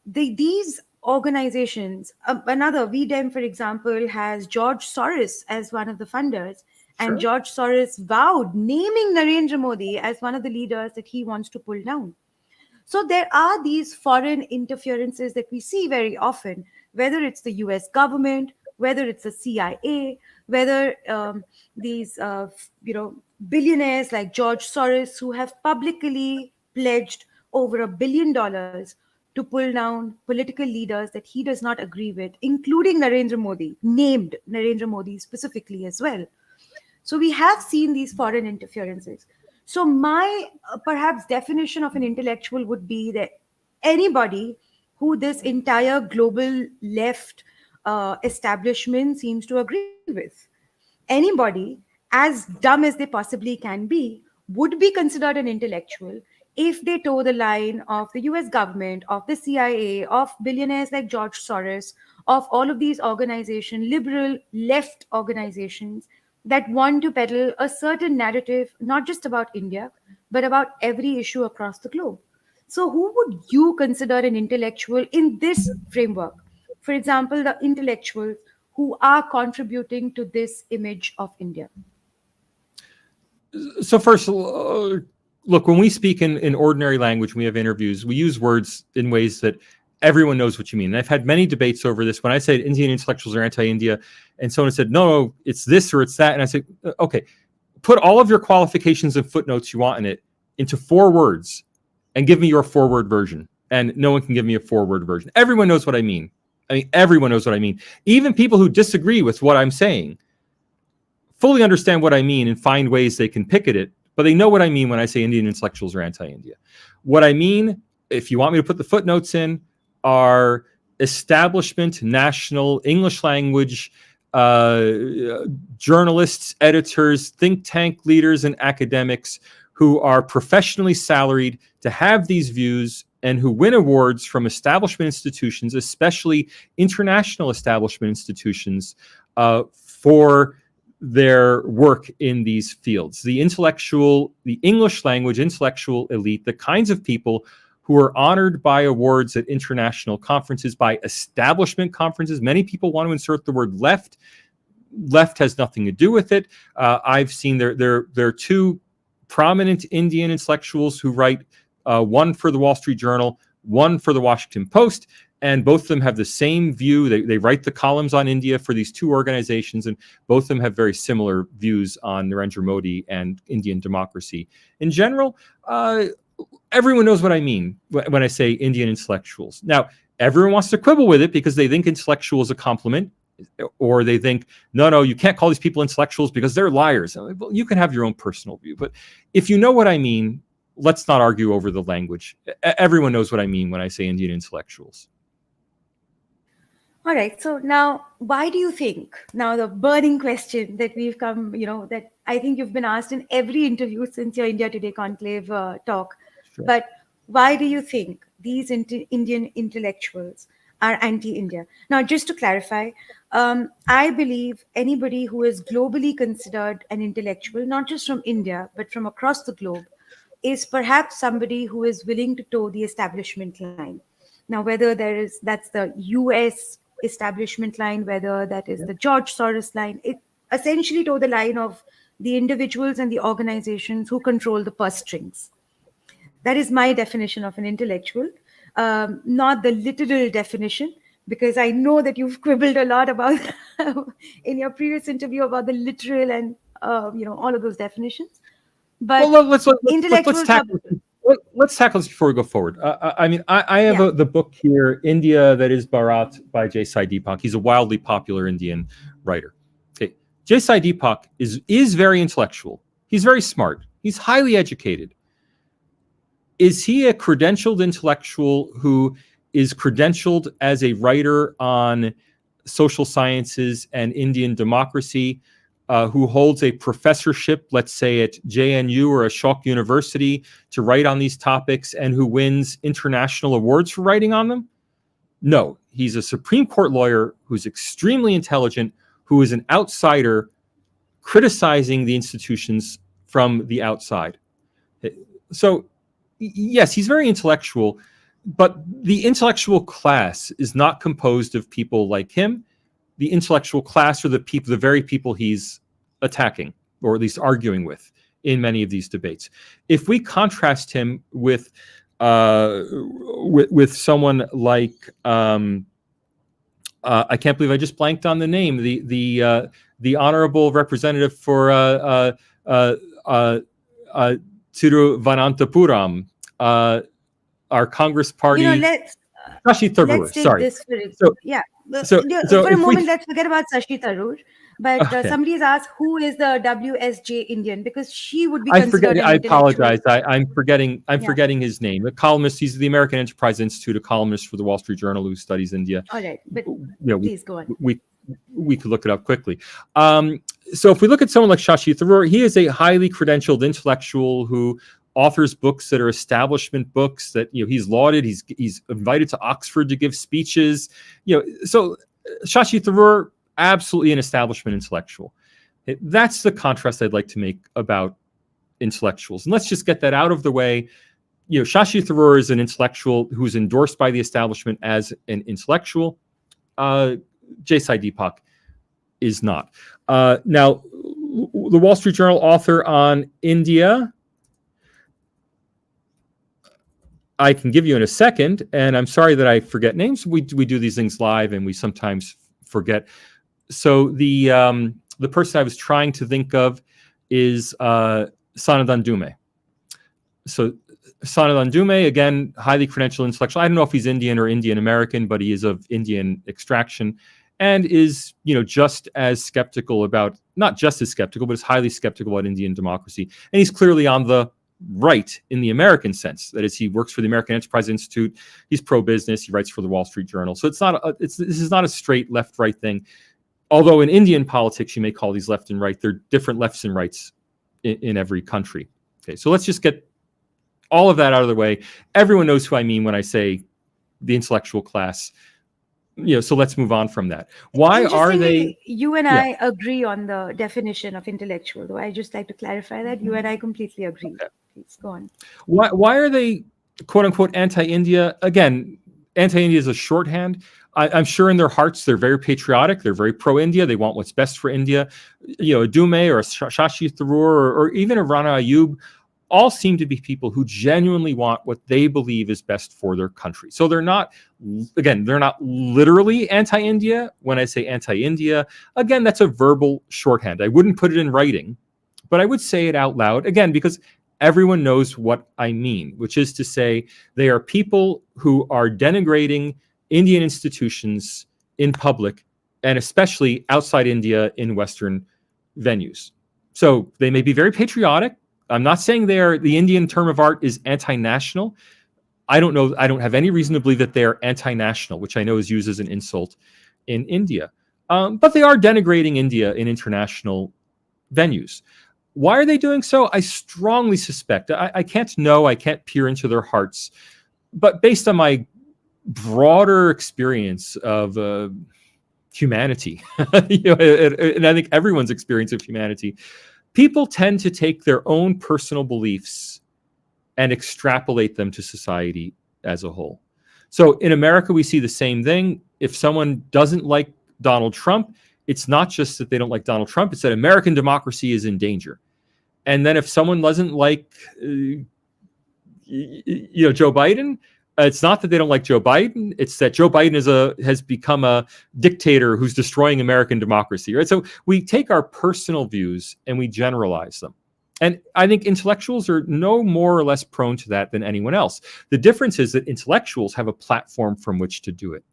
these organizations, another VDEM, for example, has George Soros as one of the funders. And Sure. George Soros vowed naming Narendra Modi as one of the leaders that he wants to pull down. So there are these foreign interferences that we see very often, whether it's the US government, whether it's the CIA, whether these billionaires like George Soros who have publicly pledged over $1 billion to pull down political leaders that he does not agree with, including Narendra Modi, named Narendra Modi specifically as well. So we have seen these foreign interferences. So my perhaps definition of an intellectual would be that anybody who this entire global left establishment seems to agree with. Anybody, as dumb as they possibly can be, would be considered an intellectual if they toe the line of the US government, of the CIA, of billionaires like George Soros, of all of these organizations, liberal left organizations that want to peddle a certain narrative, not just about India, but about every issue across the globe. So, who would you consider an intellectual in this framework? For example, the intellectuals who are contributing to this image of India. So first, look, when we speak in ordinary language, we have interviews, we use words in ways that everyone knows what you mean. And I've had many debates over this. When I said Indian intellectuals are anti-India, and someone said, no, it's this or it's that. And I said, okay, put all of your qualifications and footnotes you want in it into 4 words and give me your 4-word version. And no one can give me a 4-word version. Everyone knows what I mean. I mean, everyone knows what I mean. Even people who disagree with what I'm saying fully understand what I mean and find ways they can pick at it, but they know what I mean when I say Indian intellectuals are anti-India. What I mean, if you want me to put the footnotes in, are establishment, national, English language, journalists, editors, think tank leaders, and academics who are professionally salaried to have these views and who win awards from establishment institutions, especially international establishment institutions, for their work in these fields. The intellectual, the English language intellectual elite, the kinds of people who are honored by awards at international conferences, by establishment conferences. Many people want to insert the word left. Left has nothing to do with it. I've seen there are 2 prominent Indian intellectuals who write, one for the Wall Street Journal, one for the Washington Post, and both of them have the same view. They write the columns on India for these 2 organizations, and both of them have very similar views on Narendra Modi and Indian democracy. In general, everyone knows what I mean when I say Indian intellectuals. Now, everyone wants to quibble with it because they think intellectual is a compliment, or they think, no, you can't call these people intellectuals because they're liars. Well, you can have your own personal view, but if you know what I mean, let's not argue over the language. Everyone knows what I mean when I say Indian intellectuals. All right. So now, why do you think, now the burning question that we've come, that I think you've been asked in every interview since your India Today Conclave talk, Sure. but why do you think these Indian intellectuals are anti-India? Now, just to clarify, I believe anybody who is globally considered an intellectual, not just from India, but from across the globe, is perhaps somebody who is willing to toe the establishment line. Now, whether that's the US establishment line, whether that is the George Soros line, it essentially toe the line of the individuals and the organizations who control the purse strings. That is my definition of an intellectual, not the literal definition, because I know that you've quibbled a lot about in your previous interview about the literal and all of those definitions. But Well, let's intellectuals tackle. let's tackle this before we go forward. I mean, I have Yeah. the book here, India That Is Bharat by Jai Sai Deepak. He's a wildly popular Indian writer. Okay. Jai Sai Deepak is very intellectual. He's very smart. He's highly educated. Is he a credentialed intellectual who is credentialed as a writer on social sciences and Indian democracy, who holds a professorship, let's say at JNU or Ashok University, to write on these topics and who wins international awards for writing on them? No, he's a Supreme Court lawyer who's extremely intelligent, who is an outsider criticizing the institutions from the outside. So, yes, he's very intellectual, but the intellectual class is not composed of people like him. The intellectual class are the very people he's attacking, or at least arguing with in many of these debates. If we contrast him with someone like I can't believe I just blanked on the name, the honorable representative for Thiruvananthapuram, our Congress party. Shashi Tharoor. Let's take Sorry. this for it. So- Yeah. so For a if we- moment, let's forget about Shashi Tharoor. But Okay. somebody's asked who is the WSJ Indian, because she would be I considered forget. an I intellectual. apologize. I'm forgetting his name. The columnist. He's the American Enterprise Institute, a columnist for the Wall Street Journal who studies India. All right, but You know, please go on. we could look it up quickly. So if we look at someone like Shashi Tharoor, he is a highly credentialed intellectual who authors books that are establishment books that, you know, he's lauded. He's invited to Oxford to give speeches. You know, so Shashi Tharoor, absolutely an establishment intellectual. That's the contrast I'd like to make about intellectuals. And let's just get that out of the way. You know, Shashi Tharoor is an intellectual who's endorsed by the establishment as an intellectual. Jai Sai Deepak is not. Now, the Wall Street Journal author on India, I can give you in a second, and I'm sorry that I forget names. We do these things live, and we sometimes forget. So the person I was trying to think of is Sanandan Dume. So Sanandan Dume, again, highly credentialed intellectual. I don't know if he's Indian or Indian American, but he is of Indian extraction, and is, you know, just as skeptical about, not just as skeptical, but is highly skeptical about Indian democracy. And he's clearly on the right in the American sense. That is, he works for the American Enterprise Institute. He's pro-business. He writes for the Wall Street Journal. So this is not a straight left-right thing. Although in Indian politics, you may call these left and right. They're different lefts and rights in every country. Okay, so let's just get all of that out of the way. Everyone knows who I mean when I say the intellectual class. You know, so let's move on from that. Why are they? You and I agree on the definition of intellectual, though. I just like to clarify that you and I completely agree. Okay. Please go on. Why are they, quote unquote, anti-India? Again, anti-India is a shorthand. I'm sure in their hearts they're very patriotic. They're very pro-India. They want what's best for India. You know, a Dume or a Shashi Tharoor or even a Rana Ayub all seem to be people who genuinely want what they believe is best for their country. So they're not literally anti-India. When I say anti-India, again, that's a verbal shorthand. I wouldn't put it in writing, but I would say it out loud, again, because everyone knows what I mean, which is to say they are people who are denigrating Indian institutions in public, and especially outside India in Western venues. So they may be very patriotic. I'm not saying the Indian term of art is anti-national. I don't know. I don't have any reason to believe that they are anti-national, which I know is used as an insult in India. But they are denigrating India in international venues. Why are they doing so? I strongly suspect. I can't know. I can't peer into their hearts. But based on my broader experience of humanity, you know, and I think everyone's experience of humanity, people tend to take their own personal beliefs and extrapolate them to society as a whole. So in America, we see the same thing. If someone doesn't like Donald Trump, it's not just that they don't like Donald Trump, it's that American democracy is in danger. And then if someone doesn't like Joe Biden, it's not that they don't like Joe Biden, it's that Joe Biden has become a dictator who's destroying American democracy, right? So we take our personal views and we generalize them. And I think intellectuals are no more or less prone to that than anyone else. The difference is that intellectuals have a platform from which to do it.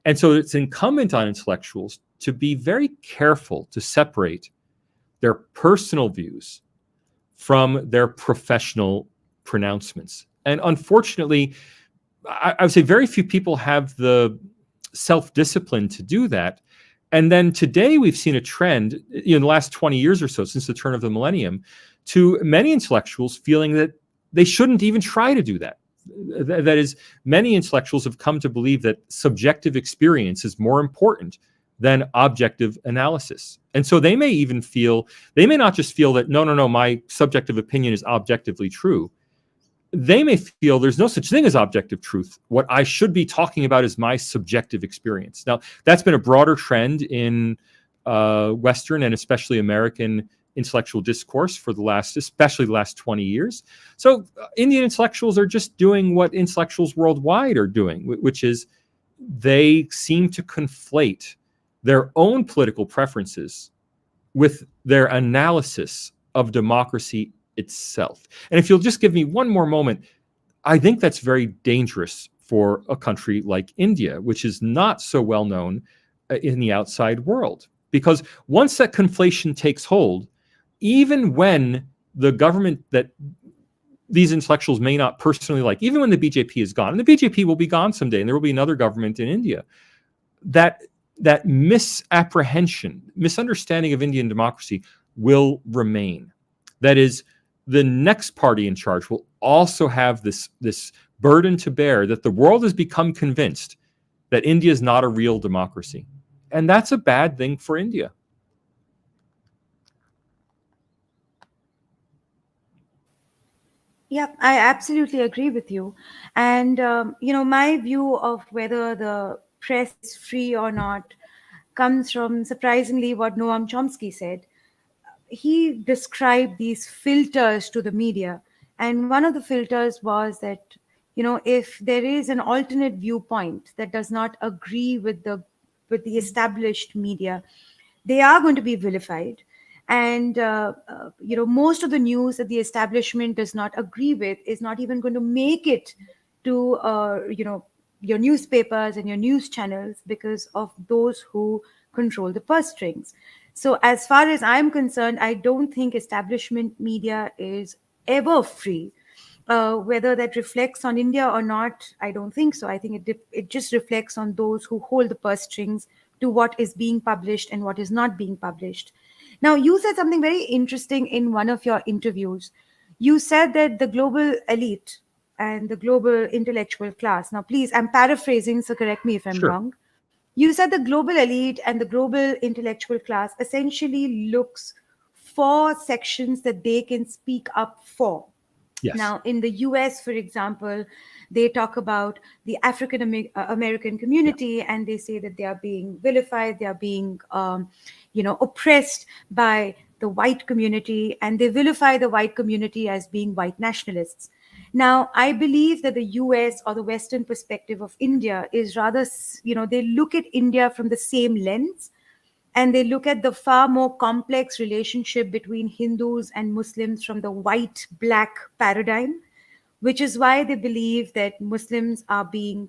And so it's incumbent on intellectuals to be very careful to separate their personal views from their professional pronouncements. And unfortunately, I would say very few people have the self-discipline to do that. And then today we've seen a trend in the last 20 years or so, since the turn of the millennium, to many intellectuals feeling that they shouldn't even try to do that. That is, many intellectuals have come to believe that subjective experience is more important than objective analysis. And so they may not just feel that, no, my subjective opinion is objectively true. They may feel there's no such thing as objective truth. What I should be talking about is my subjective experience. Now, that's been a broader trend in Western and especially American intellectual discourse for especially the last 20 years. So Indian intellectuals are just doing what intellectuals worldwide are doing, which is they seem to conflate their own political preferences with their analysis of democracy itself. And if you'll just give me one more moment, I think that's very dangerous for a country like India, which is not so well known in the outside world. Because once that conflation takes hold, even when the government that these intellectuals may not personally like, even when the BJP is gone, and the BJP will be gone someday, and there will be another government in India, that misunderstanding of Indian democracy will remain. That is, the next party in charge will also have this burden to bear that the world has become convinced that India is not a real democracy. And that's a bad thing for India. Yeah, I absolutely agree with you. And, my view of whether the press is free or not comes from, surprisingly, what Noam Chomsky said. He described these filters to the media. And one of the filters was that, if there is an alternate viewpoint that does not agree with the established media, they are going to be vilified. And most of the news that the establishment does not agree with is not even going to make it to your newspapers and your news channels because of those who control the purse strings. So as far as I'm concerned, I don't think establishment media is ever free. Whether that reflects on India or not, I don't think so. I think it just reflects on those who hold the purse strings to what is being published and what is not being published. Now, you said something very interesting in one of your interviews. You said that the global elite and the global intellectual class, now please, I'm paraphrasing, so correct me if I'm Sure. wrong. You said the global elite and the global intellectual class essentially looks for sections that they can speak up for. Yes. Now, in the US, for example, they talk about the African American community, and they say that they are being vilified, they are being, oppressed by the white community, and they vilify the white community as being white nationalists. Now, I believe that the US or the Western perspective of India is rather, they look at India from the same lens, and they look at the far more complex relationship between Hindus and Muslims from the white-black paradigm, which is why they believe that Muslims are being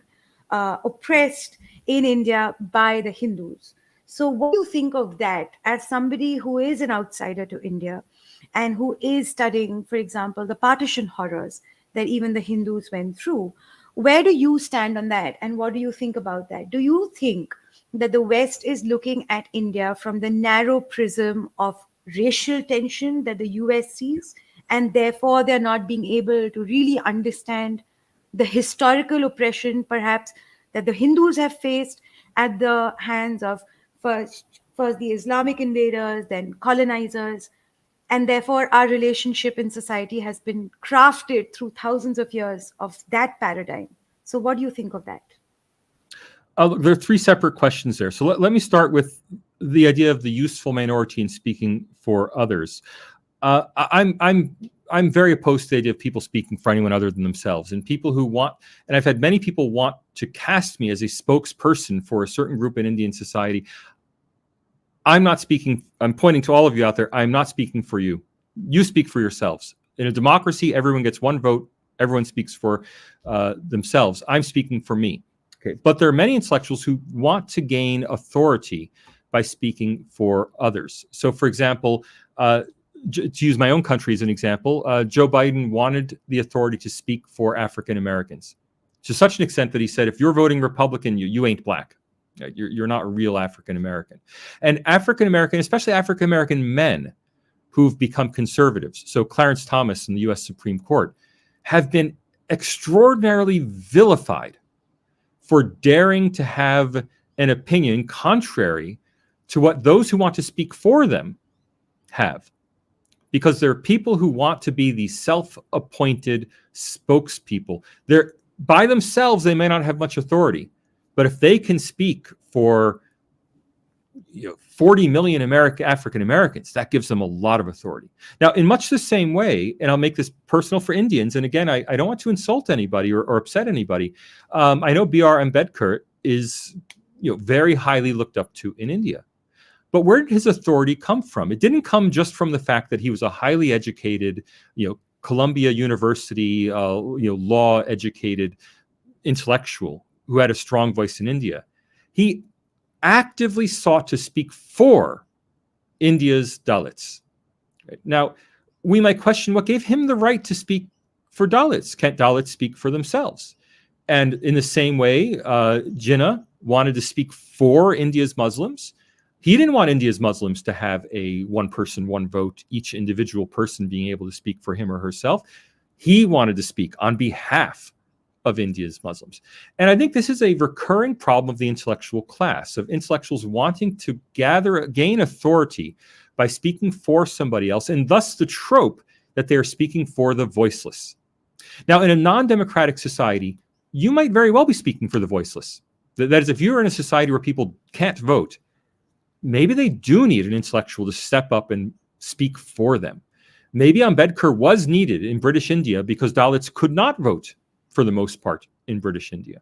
oppressed in India by the Hindus. So what do you think of that as somebody who is an outsider to India and who is studying, for example, the partition horrors that even the Hindus went through? Where do you stand on that? And what do you think about that? Do you think that the West is looking at India from the narrow prism of racial tension that the US sees, and therefore they're not being able to really understand the historical oppression, perhaps, that the Hindus have faced at the hands of first the Islamic invaders, then colonizers, and therefore our relationship in society has been crafted through thousands of years of that paradigm. So what do you think of that? There are three separate questions there. So let me start with the idea of the useful minority in speaking for others. I'm very opposed to the idea of people speaking for anyone other than themselves, and people who want, and I've had many people want to cast me as a spokesperson for a certain group in Indian society. I'm not speaking, I'm pointing to all of you out there, I'm not speaking for you. You speak for yourselves. In a democracy, everyone gets one vote. Everyone speaks for themselves. I'm speaking for me. Okay. But there are many intellectuals who want to gain authority by speaking for others. So, for example, to use my own country as an example, Joe Biden wanted the authority to speak for African Americans to such an extent that he said, if you're voting Republican, you ain't black. You're not real African American. And African American, especially African American men who've become conservatives, so Clarence Thomas in the US Supreme Court, have been extraordinarily vilified for daring to have an opinion contrary to what those who want to speak for them have. Because there are people who want to be the self-appointed spokespeople. They're by themselves, they may not have much authority, but if they can speak for 40 million African Americans, that gives them a lot of authority. Now, in much the same way, and I'll make this personal for Indians, and again, I don't want to insult anybody or upset anybody. I know B.R. Ambedkar is very highly looked up to in India. But where did his authority come from? It didn't come just from the fact that he was a highly educated, Columbia University, law-educated intellectual who had a strong voice in India. He actively sought to speak for India's Dalits. Right? Now, we might question what gave him the right to speak for Dalits. Can't Dalits speak for themselves? And in the same way, Jinnah wanted to speak for India's Muslims. He didn't want India's Muslims to have a one person, one vote, each individual person being able to speak for him or herself. He wanted to speak on behalf of India's Muslims. And I think this is a recurring problem of the intellectual class, of intellectuals wanting to gain authority by speaking for somebody else, and thus the trope that they are speaking for the voiceless. Now, in a non-democratic society, you might very well be speaking for the voiceless. That is, if you're in a society where people can't vote, maybe they do need an intellectual to step up and speak for them. Maybe Ambedkar was needed in British India because Dalits could not vote for the most part in British India.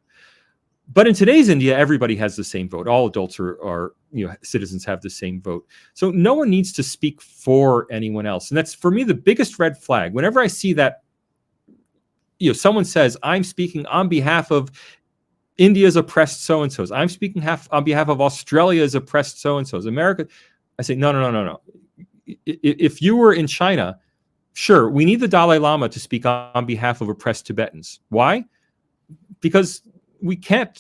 But in today's India, everybody has the same vote. All adults are citizens have the same vote. So no one needs to speak for anyone else. And that's, for me, the biggest red flag. Whenever I see that, someone says, I'm speaking on behalf of India's oppressed so-and-sos. I'm speaking on behalf of Australia's oppressed so-and-sos. America, I say, no. If you were in China, sure, we need the Dalai Lama to speak on behalf of oppressed Tibetans. Why? Because we can't,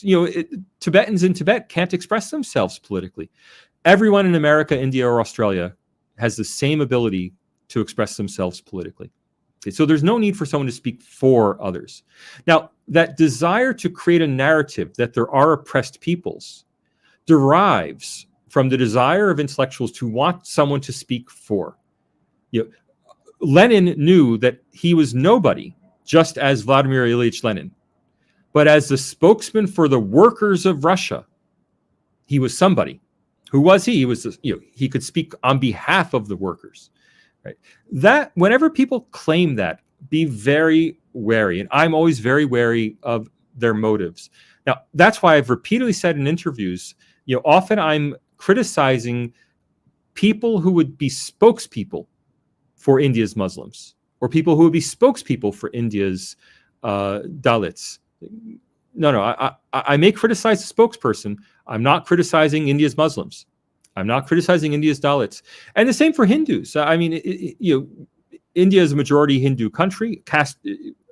Tibetans in Tibet can't express themselves politically. Everyone in America, India, or Australia has the same ability to express themselves politically. Okay, so there's no need for someone to speak for others. Now, that desire to create a narrative that there are oppressed peoples derives from the desire of intellectuals to want someone to speak for. Lenin knew that he was nobody, just as Vladimir Ilyich Lenin. But as the spokesman for the workers of Russia, he was somebody. Who was he? He was, he could speak on behalf of the workers. Right? That whenever people claim that, be very wary. And I'm always very wary of their motives. Now, that's why I've repeatedly said in interviews, often I'm criticizing people who would be spokespeople for India's Muslims, or people who would be spokespeople for India's Dalits. No, I may criticize the spokesperson. I'm not criticizing India's Muslims. I'm not criticizing India's Dalits. And the same for Hindus. I mean, India is a majority Hindu country.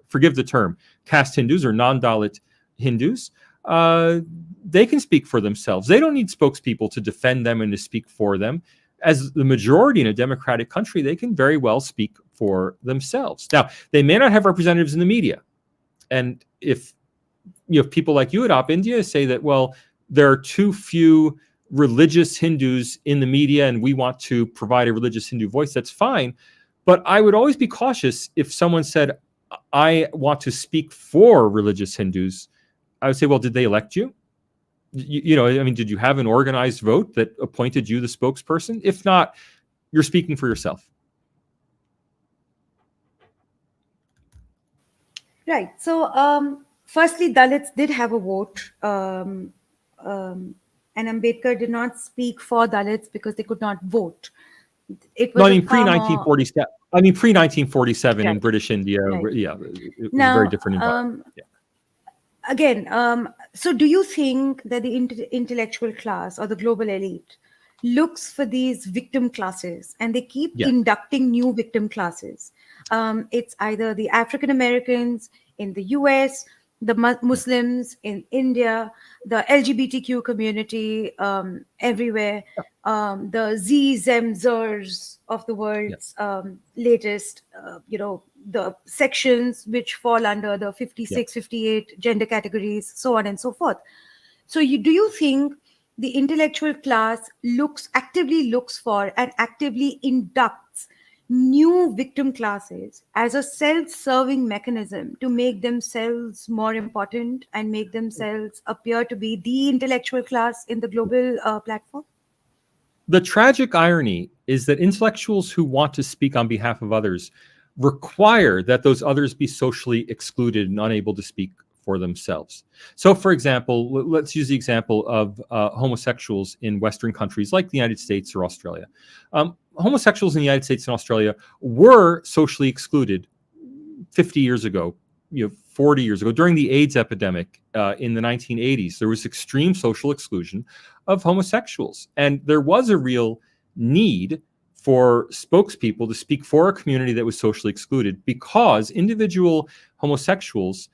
Forgive the term, caste Hindus or non-Dalit Hindus. They can speak for themselves. They don't need spokespeople to defend them and to speak for them. As the majority in a democratic country, they can very well speak for themselves. Now, they may not have representatives in the media. And if people like you at Op India say that, well, there are too few religious Hindus in the media and we want to provide a religious Hindu voice, that's fine. But I would always be cautious if someone said, I want to speak for religious Hindus. I would say, well, did they elect you? Did you have an organized vote that appointed you the spokesperson? If not, you're speaking for yourself. Right. So, firstly, Dalits did have a vote. And Ambedkar did not speak for Dalits because they could not vote. It was pre-1947. I mean, pre 1947 in Right. British India, Right. yeah, it was a very Now, different environment. Yeah. again, so do you think that the intellectual class or the global elite looks for these victim classes and they keep Yeah. inducting new victim classes? It's either the African Americans in the US, the Yeah. Muslims in India, the LGBTQ community everywhere, the Zers of the Yeah. world's latest, the sections which fall under the Yeah. 56, 58 gender categories, so on and so forth. So, do you think the intellectual class actively looks for and actively inducts new victim classes as a self-serving mechanism to make themselves more important and make themselves appear to be the intellectual class in the global platform? The tragic irony is that intellectuals who want to speak on behalf of others require that those others be socially excluded and unable to speak for themselves. So, for example, let's use the example of homosexuals in Western countries like the United States or Australia. Homosexuals in the United States and Australia were socially excluded 50 years ago, 40 years ago, during the AIDS epidemic in the 1980s. There was extreme social exclusion of homosexuals. And there was a real need for spokespeople to speak for a community that was socially excluded because individual homosexuals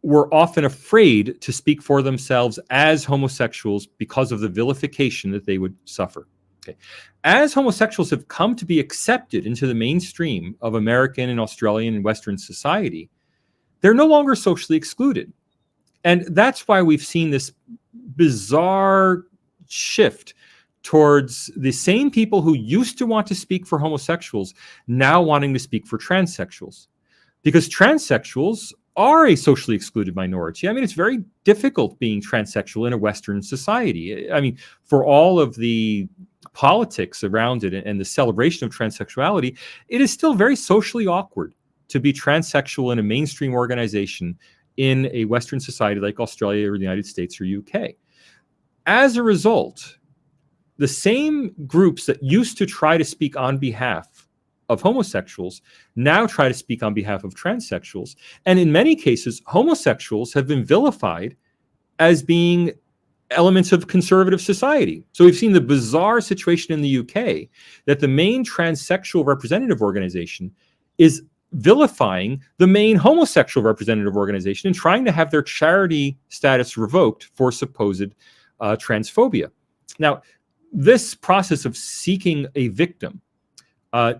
were often afraid to speak for themselves as homosexuals because of the vilification that they would suffer. Okay. As homosexuals have come to be accepted into the mainstream of American and Australian and Western society, they're no longer socially excluded. And that's why we've seen this bizarre shift towards the same people who used to want to speak for homosexuals now wanting to speak for transsexuals. Because transsexuals are a socially excluded minority. I mean, it's very difficult being transsexual in a Western society. I mean, for all of the politics around it and the celebration of transsexuality, it is still very socially awkward to be transsexual in a mainstream organization in a Western society like Australia or the United States or UK. As a result, the same groups that used to try to speak on behalf of homosexuals now try to speak on behalf of transsexuals. And in many cases, homosexuals have been vilified as being elements of conservative society. So we've seen the bizarre situation in the UK that the main transsexual representative organization is vilifying the main homosexual representative organization and trying to have their charity status revoked for supposed transphobia. Now, this process of seeking a victim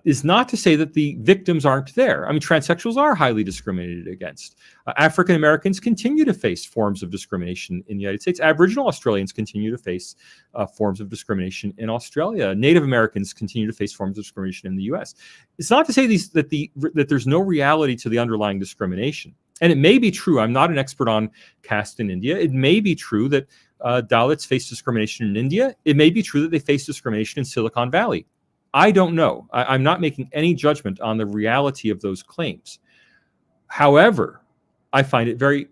is not to say that the victims aren't there. I mean, transsexuals are highly discriminated against. African Americans continue to face forms of discrimination in the United States. Aboriginal Australians continue to face forms of discrimination in Australia. Native Americans continue to face forms of discrimination in the U.S. It's not to say that there's no reality to the underlying discrimination. And it may be true. I'm not an expert on caste in India. It may be true that Dalits face discrimination in India. It may be true that they face discrimination in Silicon Valley. I don't know. I'm not making any judgment on the reality of those claims. However, I find it very,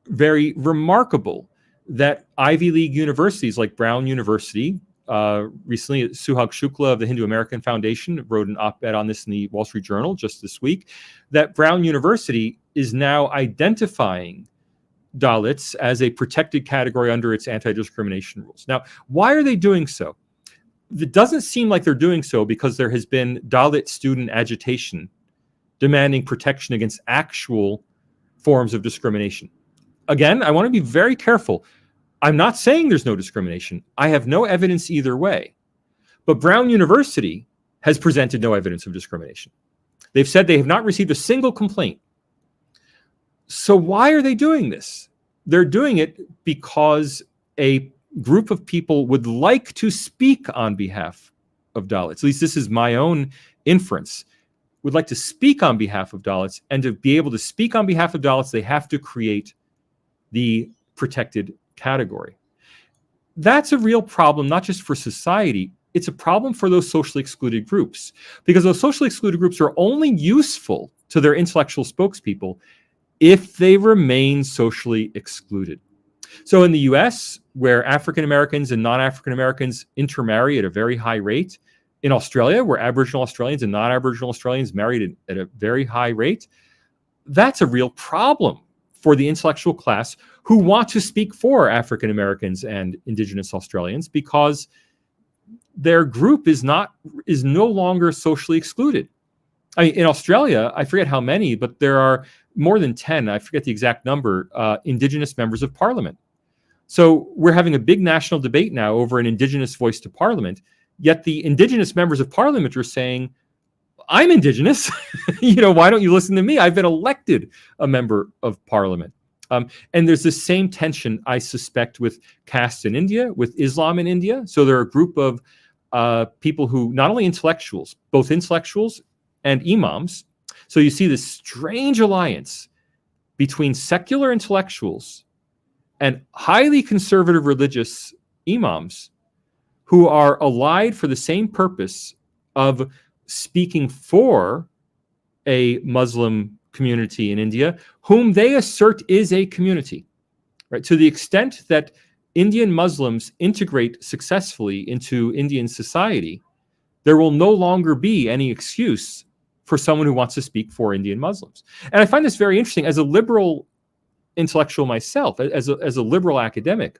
very remarkable that Ivy League universities like Brown University, recently Suhag Shukla of the Hindu American Foundation wrote an op-ed on this in the Wall Street Journal just this week, that Brown University is now identifying Dalits as a protected category under its anti-discrimination rules. Now, why are they doing so? It doesn't seem like they're doing so because there has been Dalit student agitation demanding protection against actual forms of discrimination. Again, I want to be very careful. I'm not saying there's no discrimination. I have no evidence either way. But Brown University has presented no evidence of discrimination. They've said they have not received a single complaint. So why are they doing this? They're doing it because a group of people would like to speak on behalf of Dalits. At least this is my own inference. Would like to speak on behalf of Dalits, and to be able to speak on behalf of Dalits, they have to create the protected category. That's a real problem, not just for society. It's a problem for those socially excluded groups, because those socially excluded groups are only useful to their intellectual spokespeople if they remain socially excluded. So in the US, where African Americans and non-African Americans intermarry at a very high rate, in Australia, where Aboriginal Australians and non-Aboriginal Australians married at a very high rate, that's a real problem for the intellectual class who want to speak for African Americans and Indigenous Australians, because their group is no longer socially excluded. I mean, in Australia, I forget how many, but there are more than 10, I forget the exact number, Indigenous members of Parliament. So we're having a big national debate now over an Indigenous voice to Parliament, yet the Indigenous members of Parliament are saying, I'm Indigenous, why don't you listen to me? I've been elected a member of Parliament. And there's this same tension, I suspect, with caste in India, with Islam in India. So there are a group of people who, not only intellectuals, both intellectuals and imams. So you see this strange alliance between secular intellectuals and highly conservative religious imams who are allied for the same purpose of speaking for a Muslim community in India, whom they assert is a community, right? To the extent that Indian Muslims integrate successfully into Indian society, there will no longer be any excuse for someone who wants to speak for Indian Muslims. And I find this very interesting. As a liberal intellectual myself, as a liberal academic,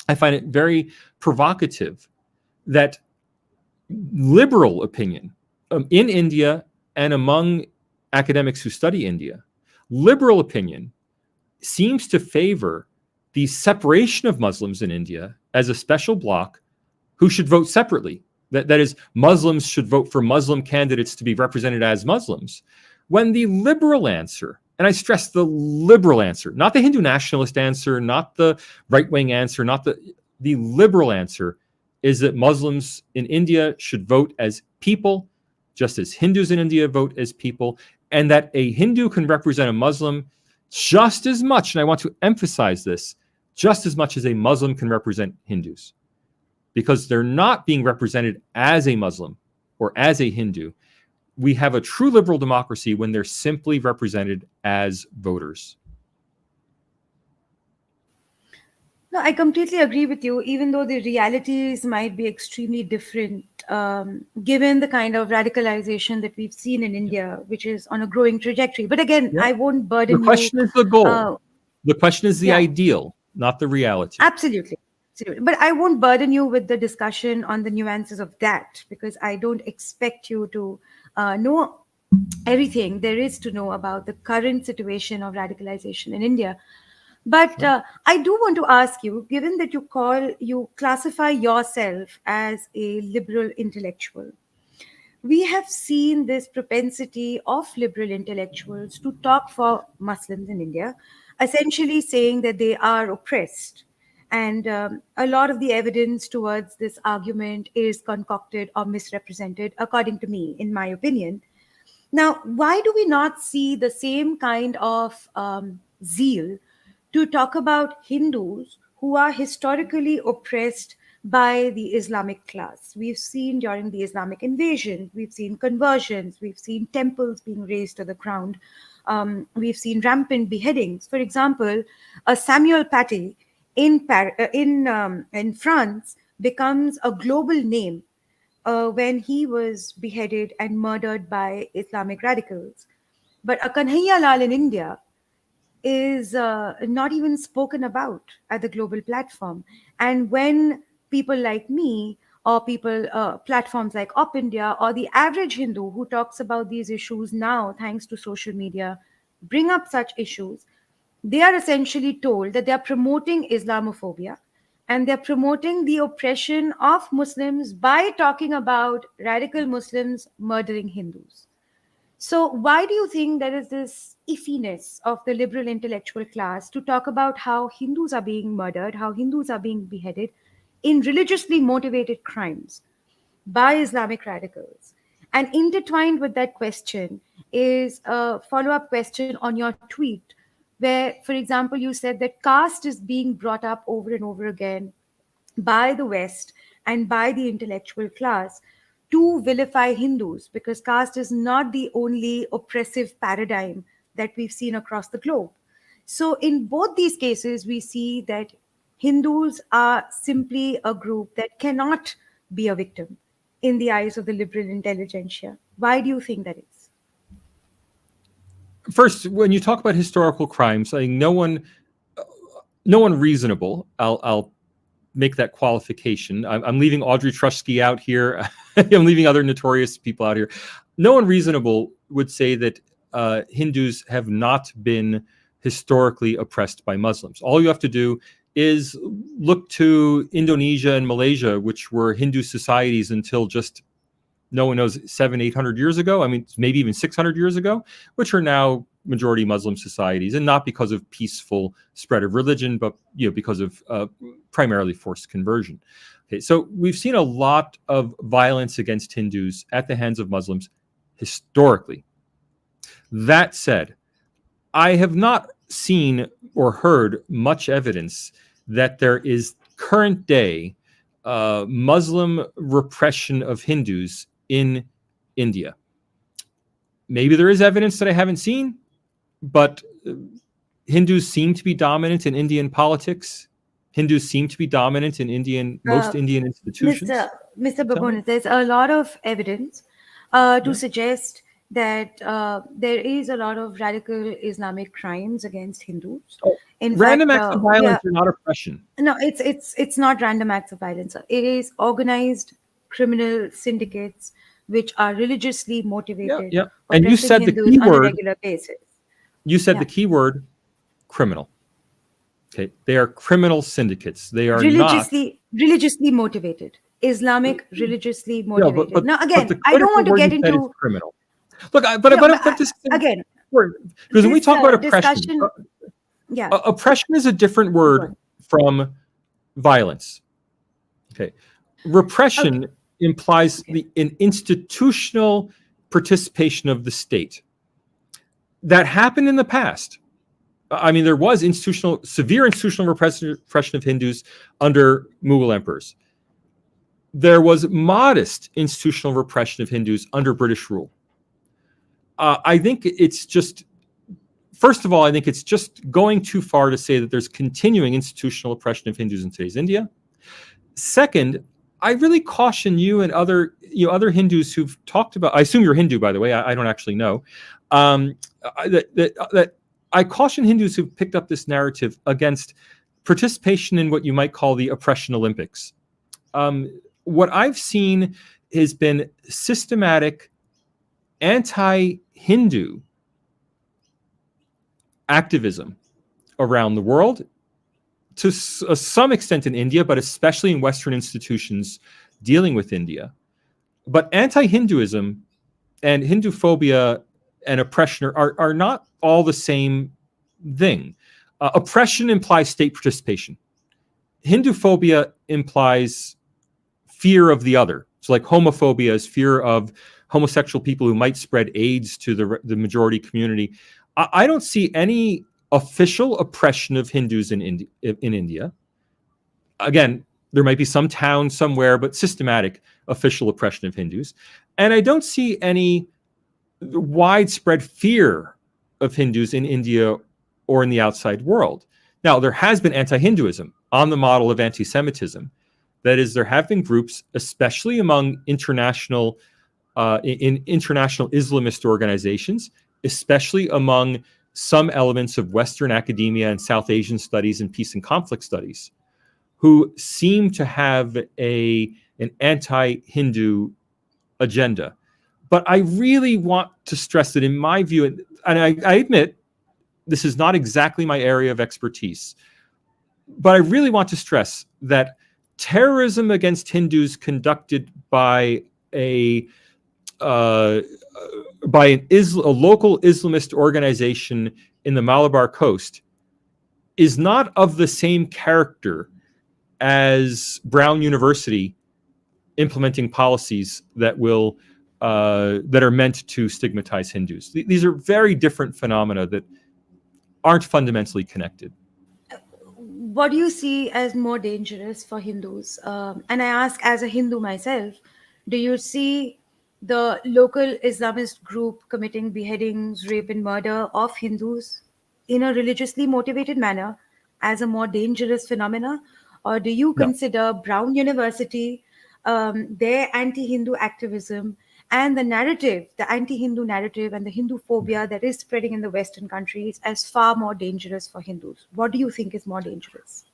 I find it very provocative that liberal opinion in India and among academics who study India, liberal opinion seems to favor the separation of Muslims in India as a special bloc who should vote separately. That is, Muslims should vote for Muslim candidates to be represented as Muslims, when the liberal answer, and I stress the liberal answer, not the Hindu nationalist answer, not the right-wing answer, not the liberal answer, is that Muslims in India should vote as people, just as Hindus in India vote as people, and that a Hindu can represent a Muslim just as much, and I want to emphasize this, just as much as a Muslim can represent Hindus, because they're not being represented as a Muslim or as a Hindu. We have a true liberal democracy when they're simply represented as voters. No, I completely agree with you, even though the realities might be extremely different, given the kind of radicalization that we've seen in India, which is on a growing trajectory. But again, Yeah. I won't burden you. The question is the goal. The question is the yeah. ideal, not the reality. Absolutely. But I won't burden you with the discussion on the nuances of that, because I don't expect you to know everything there is to know about the current situation of radicalization in India. But I do want to ask you, given that you classify yourself as a liberal intellectual, we have seen this propensity of liberal intellectuals to talk for Muslims in India, essentially saying that they are oppressed. And a lot of the evidence towards this argument is concocted or misrepresented, according to me, in my opinion. Now, why do we not see the same kind of zeal to talk about Hindus who are historically oppressed by the Islamic class? We've seen during the Islamic invasion, we've seen conversions, we've seen temples being razed to the ground, we've seen rampant beheadings. For example, Samuel Paty in France becomes a global name when he was beheaded and murdered by Islamic radicals. But a Kanhaiya Lal in India is not even spoken about at the global platform. And when people like me or platforms like Op India or the average Hindu who talks about these issues now, thanks to social media, bring up such issues, they are essentially told that they are promoting Islamophobia and they're promoting the oppression of Muslims by talking about radical Muslims murdering Hindus. So why do you think there is this iffiness of the liberal intellectual class to talk about how Hindus are being murdered, how Hindus are being beheaded in religiously motivated crimes by Islamic radicals? And intertwined with that question is a follow-up question on your tweet, where, for example, you said that caste is being brought up over and over again by the West and by the intellectual class to vilify Hindus, because caste is not the only oppressive paradigm that we've seen across the globe. So in both these cases, we see that Hindus are simply a group that cannot be a victim in the eyes of the liberal intelligentsia? Why do you think that is? First, when you talk about historical crimes, I think no one reasonable. I'll make that qualification. I'm leaving Audrey Truschke out here. I'm leaving other notorious people out here. No one reasonable would say that Hindus have not been historically oppressed by Muslims. All you have to do is look to Indonesia and Malaysia, which were Hindu societies until just no one knows 700-800 years ago. I mean, maybe even 600 years ago, which are now majority Muslim societies, and not because of peaceful spread of religion, but because of primarily forced conversion. Okay, so we've seen a lot of violence against Hindus at the hands of Muslims historically. That said, I have not seen or heard much evidence that there is current day Muslim repression of Hindus in India. Maybe there is evidence that I haven't seen, but Hindus seem to be dominant in Indian politics. Hindus seem to be dominant in most Indian institutions. Mr. Babones, there's a lot of evidence to suggest that there is a lot of radical Islamic crimes against Hindus. In Random fact, acts of violence are not oppression. No, it's not random acts of violence. It is organized criminal syndicates which are religiously motivated. Yeah. And you said Hindus the key on a word. regular basis. You said the key word, criminal. Okay, they are criminal syndicates. They are religiously motivated. Islamic religiously motivated. But now, again, the I don't want to get into criminal. Look, but this again, because when we talk about oppression, yeah, oppression is a different word from violence. Okay, repression implies an institutional participation of the state. That happened in the past. I mean, there was severe institutional repression of Hindus under Mughal emperors. There was modest institutional repression of Hindus under British rule. I think it's just, first of all, I think it's just going too far to say that there's continuing institutional oppression of Hindus in today's India. Second, I really caution you and other Hindus who've talked about, I assume you're Hindu, by the way, I don't actually know, that I caution Hindus who've picked up this narrative against participation in what you might call the oppression Olympics. What I've seen has been systematic anti-Hindu activism around the world, to some extent in India, but especially in Western institutions dealing with India. But anti-Hinduism and Hinduphobia and oppression are not all the same thing. Oppression implies state participation. Hinduphobia implies fear of the other. So like homophobia is fear of homosexual people who might spread AIDS to the majority community. I don't see any official oppression of Hindus in India. Again, there might be some town somewhere, but systematic official oppression of Hindus. And I don't see any widespread fear of Hindus in India or in the outside world. Now, there has been anti-Hinduism on the model of anti-Semitism. That is, there have been groups, especially among international Islamist organizations, especially among some elements of Western academia and South Asian studies and peace and conflict studies, who seem to have an anti-Hindu agenda. But I really want to stress that in my view, and I admit this is not exactly my area of expertise, but I really want to stress that terrorism against Hindus conducted by a local Islamist organization in the Malabar coast is not of the same character as Brown University implementing policies that are meant to stigmatize Hindus. These are very different phenomena that aren't fundamentally connected. What do you see as more dangerous for Hindus? And I ask, as a Hindu myself, do you see the local Islamist group committing beheadings, rape, and murder of Hindus in a religiously motivated manner as a more dangerous phenomena? Or do you consider Brown University their anti-Hindu activism and the narrative, the anti-Hindu narrative and the Hindu phobia that is spreading in the Western countries as far more dangerous for Hindus? What do you think is more dangerous?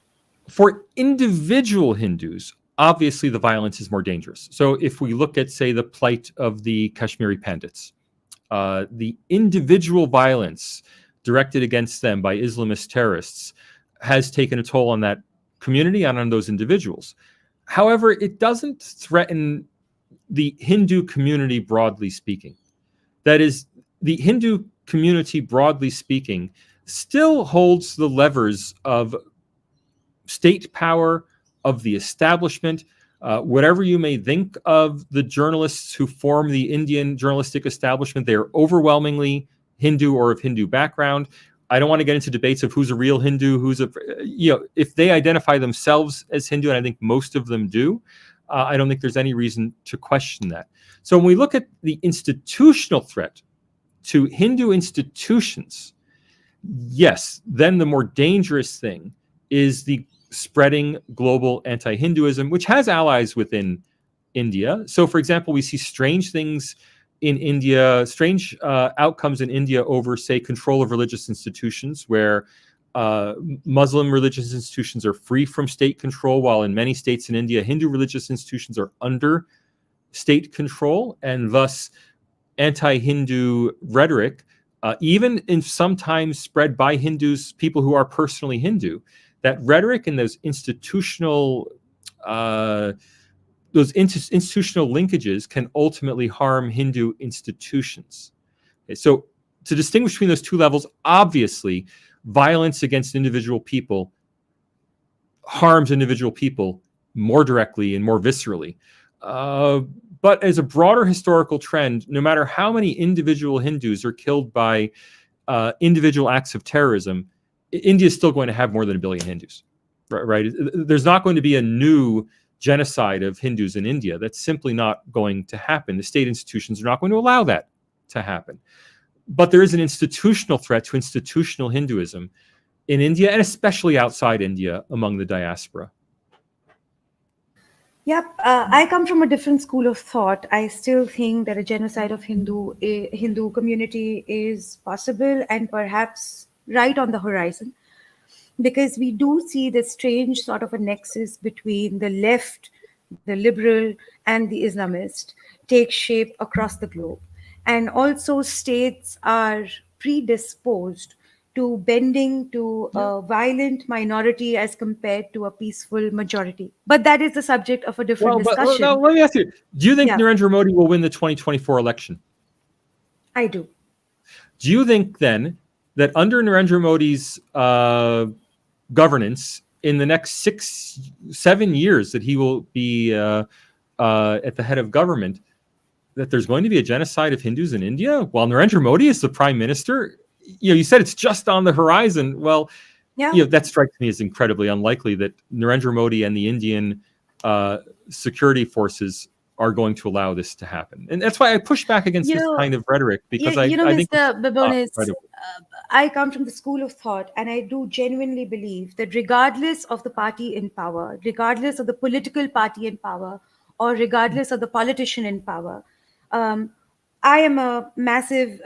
For individual Hindus, obviously the violence is more dangerous. So if we look at, say, the plight of the Kashmiri Pandits, the individual violence directed against them by Islamist terrorists has taken a toll on that community and on those individuals. However, it doesn't threaten the Hindu community broadly speaking. That is, the Hindu community broadly speaking still holds the levers of state power, of the establishment. Whatever you may think of the journalists who form the Indian journalistic establishment, they are overwhelmingly Hindu or of Hindu background. I don't want to get into debates of who's a real Hindu, if they identify themselves as Hindu, and I think most of them do, I don't think there's any reason to question that. So when we look at the institutional threat to Hindu institutions, yes, then the more dangerous thing is the spreading global anti-Hinduism, which has allies within India. So, for example, we see strange things in India, strange outcomes in India over, say, control of religious institutions, where Muslim religious institutions are free from state control, while in many states in India, Hindu religious institutions are under state control, and thus anti-Hindu rhetoric, even in sometimes spread by Hindus, people who are personally Hindu, that rhetoric and those institutional linkages can ultimately harm Hindu institutions. Okay, so to distinguish between those two levels, obviously, violence against individual people harms individual people more directly and more viscerally. But as a broader historical trend, no matter how many individual Hindus are killed by individual acts of terrorism, India is still going to have more than 1 billion Hindus, right? There's not going to be a new genocide of Hindus in India. That's simply not going to happen. The state institutions are not going to allow that to happen. But there is an institutional threat to institutional Hinduism in India, and especially outside India among the diaspora. Yep, I come from a different school of thought. I still think that a genocide of Hindu community is possible and perhaps right on the horizon, because we do see this strange sort of a nexus between the left, the liberal, and the Islamist take shape across the globe. And also states are predisposed to bending to a violent minority as compared to a peaceful majority. But that is the subject of a different discussion. Now, let me ask you, do you think Yeah. Narendra Modi will win the 2024 election? I do. Do you think then that under Narendra Modi's governance in the next 6-7 years that he will be at the head of government, that there's going to be a genocide of Hindus in India while Narendra Modi is the prime minister? You said it's just on the horizon. Well, Yeah. that strikes me as incredibly unlikely that Narendra Modi and the Indian security forces are going to allow this to happen. And that's why I push back against this kind of rhetoric, because I think Mr. Babones, credible. I come from the school of thought, and I do genuinely believe that regardless of the party in power, regardless of the political party in power, or regardless of the politician in power, I am a massive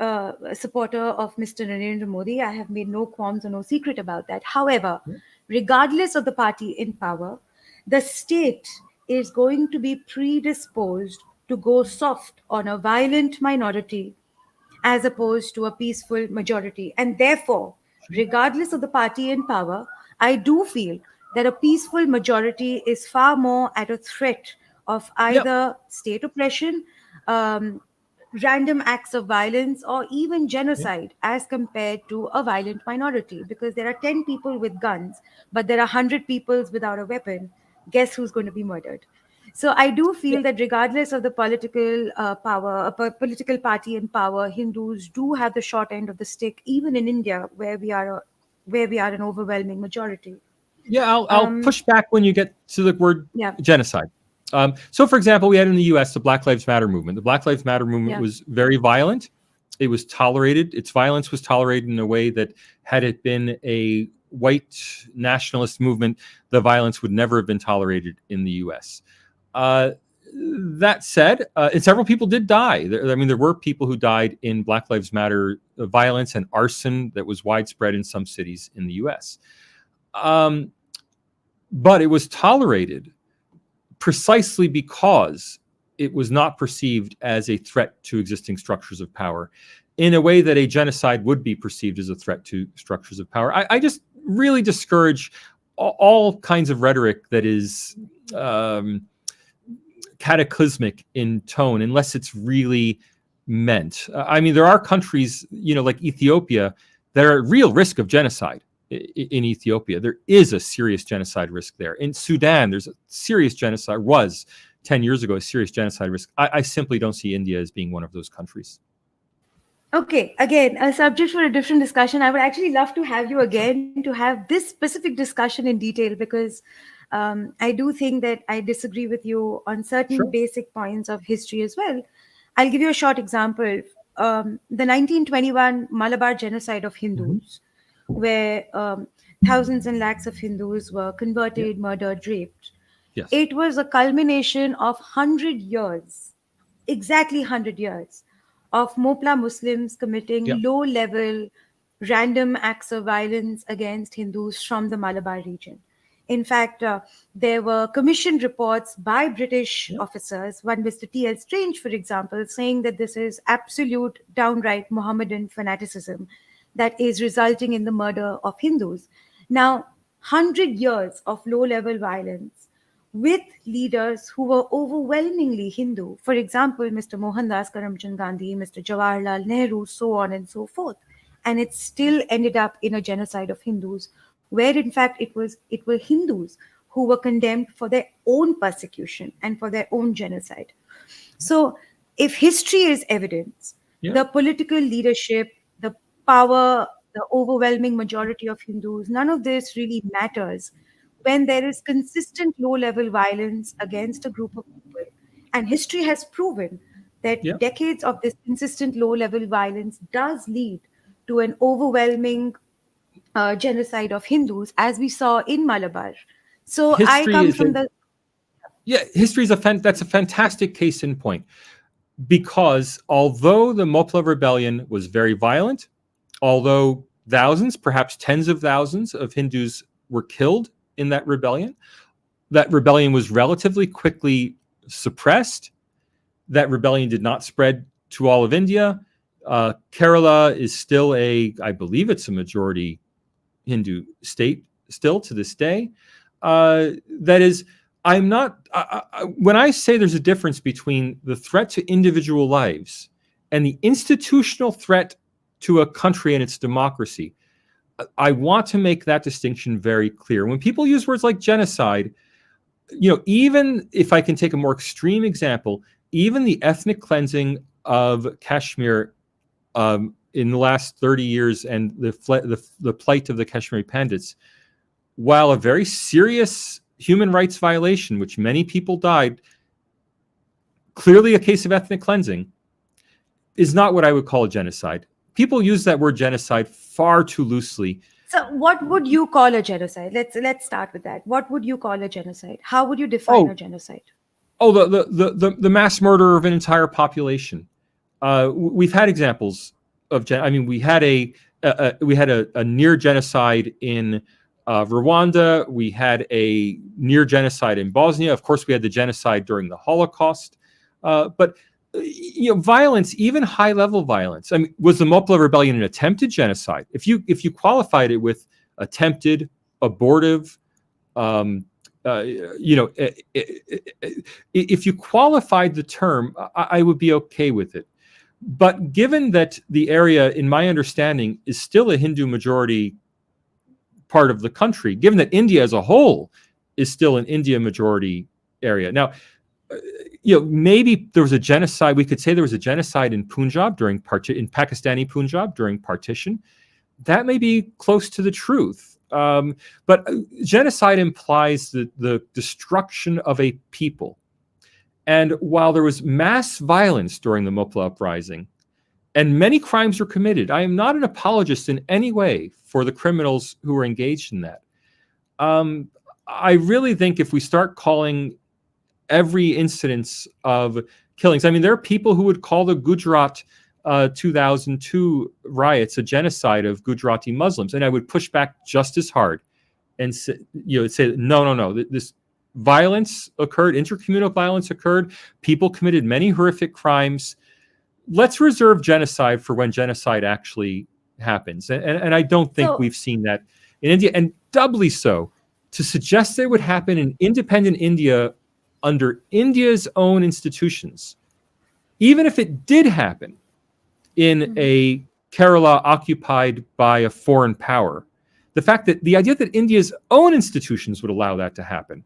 supporter of Mr. Narendra Modi. I have made no qualms or no secret about that. However, regardless of the party in power, the state is going to be predisposed to go soft on a violent minority as opposed to a peaceful majority. And therefore, regardless of the party in power, I do feel that a peaceful majority is far more at a threat of either state oppression, random acts of violence, or even genocide as compared to a violent minority. Because there are 10 people with guns, but there are 100 people without a weapon. Guess who's going to be murdered? So I do feel that regardless of the political power, a political party in power, Hindus do have the short end of the stick, even in India, where we are an overwhelming majority. Yeah, I'll push back when you get to the word genocide. So, for example, we had in the U.S. the Black Lives Matter movement. The Black Lives Matter movement was very violent. It was tolerated. Its violence was tolerated in a way that, had it been a white nationalist movement, the violence would never have been tolerated in the U.S. That said, and several people did die. I mean, there were people who died in Black Lives Matter violence and arson that was widespread in some cities in the U.S. But it was tolerated precisely because it was not perceived as a threat to existing structures of power in a way that a genocide would be perceived as a threat to structures of power. I just really discourage all kinds of rhetoric that is cataclysmic in tone, unless it's really meant. I mean, there are countries, like Ethiopia, that are at real risk of genocide. In Ethiopia, there is a serious genocide risk there. In Sudan, there's a serious genocide, was 10 years ago, a serious genocide risk. I simply don't see India as being one of those countries. Okay, again, a subject for a different discussion. I would actually love to have you again to have this specific discussion in detail, because I do think that I disagree with you on certain basic points of history as well. I'll give you a short example. The 1921 Malabar genocide of Hindus, where thousands and lakhs of Hindus were converted, murdered, raped. Yes. It was a culmination of 100 years, exactly 100 years, of Mopla Muslims committing low-level, random acts of violence against Hindus from the Malabar region. In fact, there were commissioned reports by British officers, one Mr. T.L. Strange, for example, saying that this is absolute, downright Mohammedan fanaticism that is resulting in the murder of Hindus. Now, 100 years of low-level violence with leaders who were overwhelmingly Hindu. For example, Mr. Mohandas Karamchand Gandhi, Mr. Jawaharlal Nehru, so on and so forth. And it still ended up in a genocide of Hindus, where in fact it were Hindus who were condemned for their own persecution and for their own genocide. So if history is evidence, the political leadership, the power, the overwhelming majority of Hindus, none of this really matters when there is consistent low-level violence against a group of people. And history has proven that decades of this consistent low-level violence does lead to an overwhelming genocide of Hindus, as we saw in Malabar. So I come from the... History is that's a fantastic case in point, because although the Mopla rebellion was very violent, although thousands, perhaps tens of thousands of Hindus were killed in that rebellion was relatively quickly suppressed. That rebellion did not spread to all of India. Kerala is still I believe it's a majority Hindu state still to this day. That is, I'm not, when I say there's a difference between the threat to individual lives and the institutional threat to a country and its democracy, I want to make that distinction very clear. When people use words like genocide, even if I can take a more extreme example, even the ethnic cleansing of Kashmir in the last 30 years and the plight of the Kashmiri Pandits, while a very serious human rights violation, which many people died, clearly a case of ethnic cleansing, is not what I would call a genocide. People use that word genocide far too loosely. So what would you call a genocide? Let's start with that. What would you call a genocide? How would you define a genocide? The mass murder of an entire population. We've had examples of we had a near genocide in Rwanda. We had a near genocide in Bosnia. Of course, we had the genocide during the Holocaust. But violence, even high-level violence. I mean, was the Mopla rebellion an attempted genocide? If you qualified it with attempted, abortive, if you qualified the term, I would be okay with it. But given that the area, in my understanding, is still a Hindu majority part of the country, given that India as a whole is still an India majority area. Now, maybe there was a genocide. We could say there was a genocide in Punjab in Pakistani Punjab during partition. That may be close to the truth. But genocide implies the destruction of a people. And while there was mass violence during the Mopla uprising, and many crimes were committed, I am not an apologist in any way for the criminals who were engaged in that. I really think if we start calling every incidence of killings. I mean, there are people who would call the Gujarat 2002 riots a genocide of Gujarati Muslims, and I would push back just as hard and say, no. This violence occurred, intercommunal violence occurred. People committed many horrific crimes. Let's reserve genocide for when genocide actually happens. And I don't think we've seen that in India, and doubly so to suggest that it would happen in independent India under India's own institutions, even if it did happen in a Kerala occupied by a foreign power. The fact that the idea that India's own institutions would allow that to happen,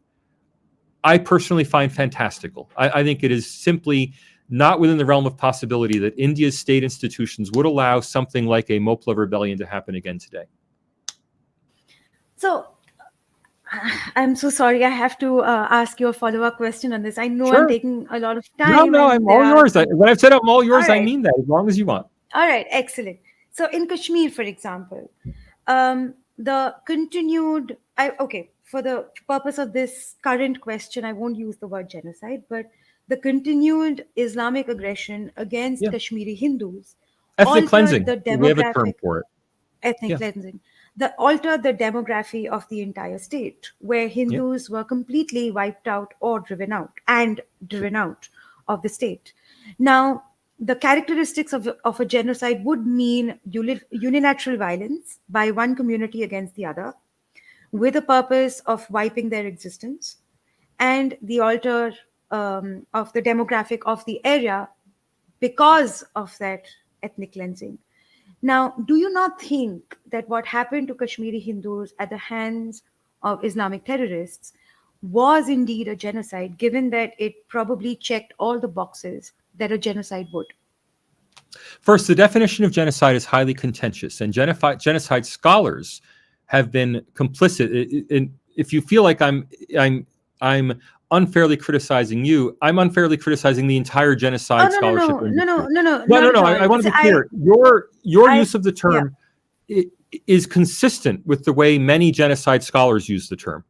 I personally find fantastical. I think it is simply not within the realm of possibility that India's state institutions would allow something like a Mopla rebellion to happen again today. So, I'm so sorry. I have to ask you a follow-up question on this. I know Sure. I'm taking a lot of time. No, I'm all yours. When I've said I'm all yours, All I right. mean that, as long as you want. All right, excellent. So in Kashmir, for example, the continued, for the purpose of this current question, I won't use the word genocide, but the continued Islamic aggression against Yeah. Kashmiri Hindus Ethnic altered cleansing. the We have a term demographic for it. ethnic Yeah. cleansing, that altered the demography of the entire state, where Hindus were completely wiped out or driven out of the state. Now, the characteristics of a genocide would mean unilateral violence by one community against the other, with a purpose of wiping their existence, and the alter of the demographic of the area because of that ethnic cleansing. Now, do you not think that what happened to Kashmiri Hindus at the hands of Islamic terrorists was indeed a genocide, given that it probably checked all the boxes that a genocide would? First, the definition of genocide is highly contentious, and genocide scholars have been complicit. If you feel like I'm unfairly criticizing you, I'm unfairly criticizing the entire genocide scholarship industry. No. I want to be clear. Your use of the term is consistent with the way many genocide scholars use the term.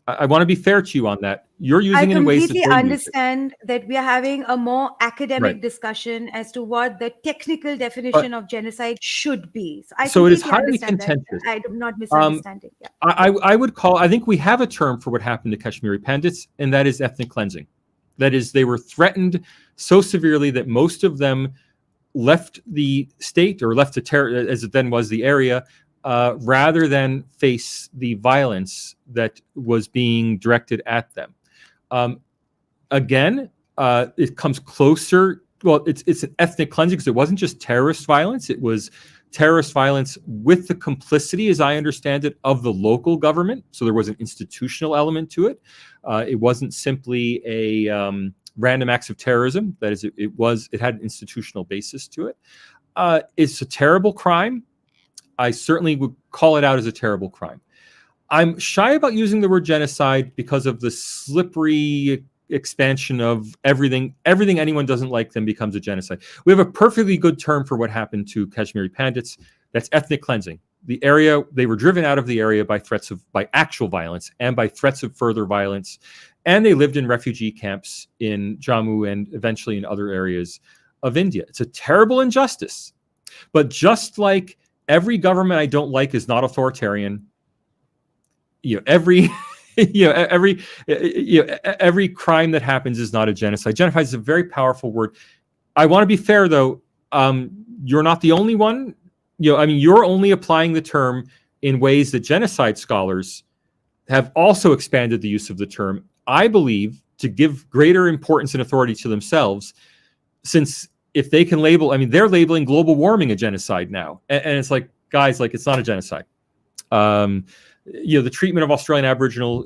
I want to be fair to you on that. You're using it in ways that they completely understand that we are having a more academic discussion as to what the technical definition of genocide should be. So it is highly contentious. I'm not misunderstanding. I think we have a term for what happened to Kashmiri Pandits, and that is ethnic cleansing. That is, they were threatened so severely that most of them left the state, or left the as it then was the area, rather than face the violence that was being directed at them. Again, it comes closer. Well, it's an ethnic cleansing because it wasn't just terrorist violence. It was terrorist violence with the complicity, as I understand it, of the local government. So there was an institutional element to it. It wasn't simply a random acts of terrorism. That is, it had an institutional basis to it. It's a terrible crime. I certainly would call it out as a terrible crime. I'm shy about using the word genocide because of the slippery expansion of everything anyone doesn't like then becomes a genocide. We have a perfectly good term for what happened to Kashmiri Pandits. That's ethnic cleansing. The area, they were driven out of the area by actual violence and by threats of further violence. And they lived in refugee camps in Jammu and eventually in other areas of India. It's a terrible injustice. But just like every government I don't like is not authoritarian, every crime that happens is not a genocide. Genocide is a very powerful word. I want to be fair, though. You're not the only one. You're only applying the term in ways that genocide scholars have also expanded the use of the term, I believe, to give greater importance and authority to themselves, since if they can label, they're labeling global warming a genocide now. And it's like, guys, it's not a genocide. The treatment of Australian Aboriginal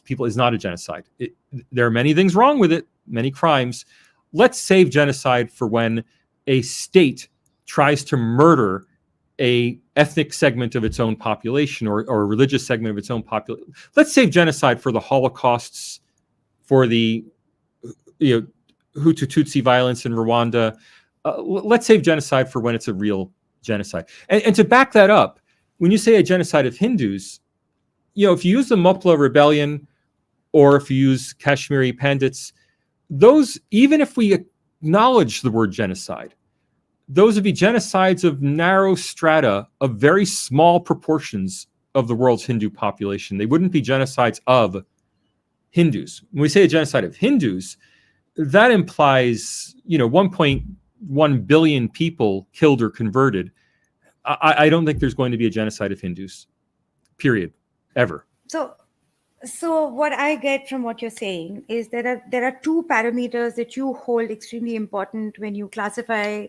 people is not a genocide. There are many things wrong with it, many crimes. Let's save genocide for when a state tries to murder a ethnic segment of its own population or a religious segment of its own population. Let's save genocide for the Holocausts, for the Hutu-Tutsi violence in Rwanda. Let's save genocide for when it's a real genocide. And to back that up, when you say a genocide of Hindus, if you use the Mopla rebellion or if you use Kashmiri Pandits, those, even if we acknowledge the word genocide, those would be genocides of narrow strata of very small proportions of the world's Hindu population. They wouldn't be genocides of Hindus. When we say a genocide of Hindus, that implies, 1.1 billion people killed or converted. I don't think there's going to be a genocide of Hindus, period, ever. So what I get from what you're saying is there are two parameters that you hold extremely important when you classify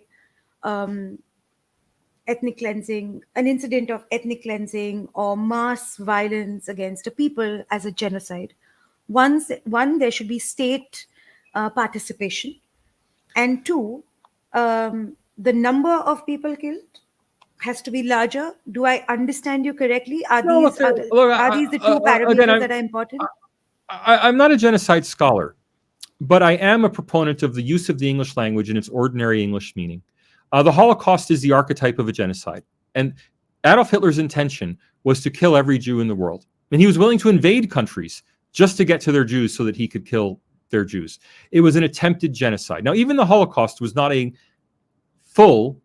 ethnic cleansing, an incident of ethnic cleansing or mass violence against a people as a genocide. One, there should be state participation, and two, the number of people killed has to be larger. Do I understand you correctly? Are these the two parameters that are important? I'm not a genocide scholar, but I am a proponent of the use of the English language in its ordinary English meaning. The Holocaust is the archetype of a genocide. And Adolf Hitler's intention was to kill every Jew in the world. And he was willing to invade countries just to get to their Jews so that he could kill their Jews. It was an attempted genocide. Now, even the Holocaust was not a full,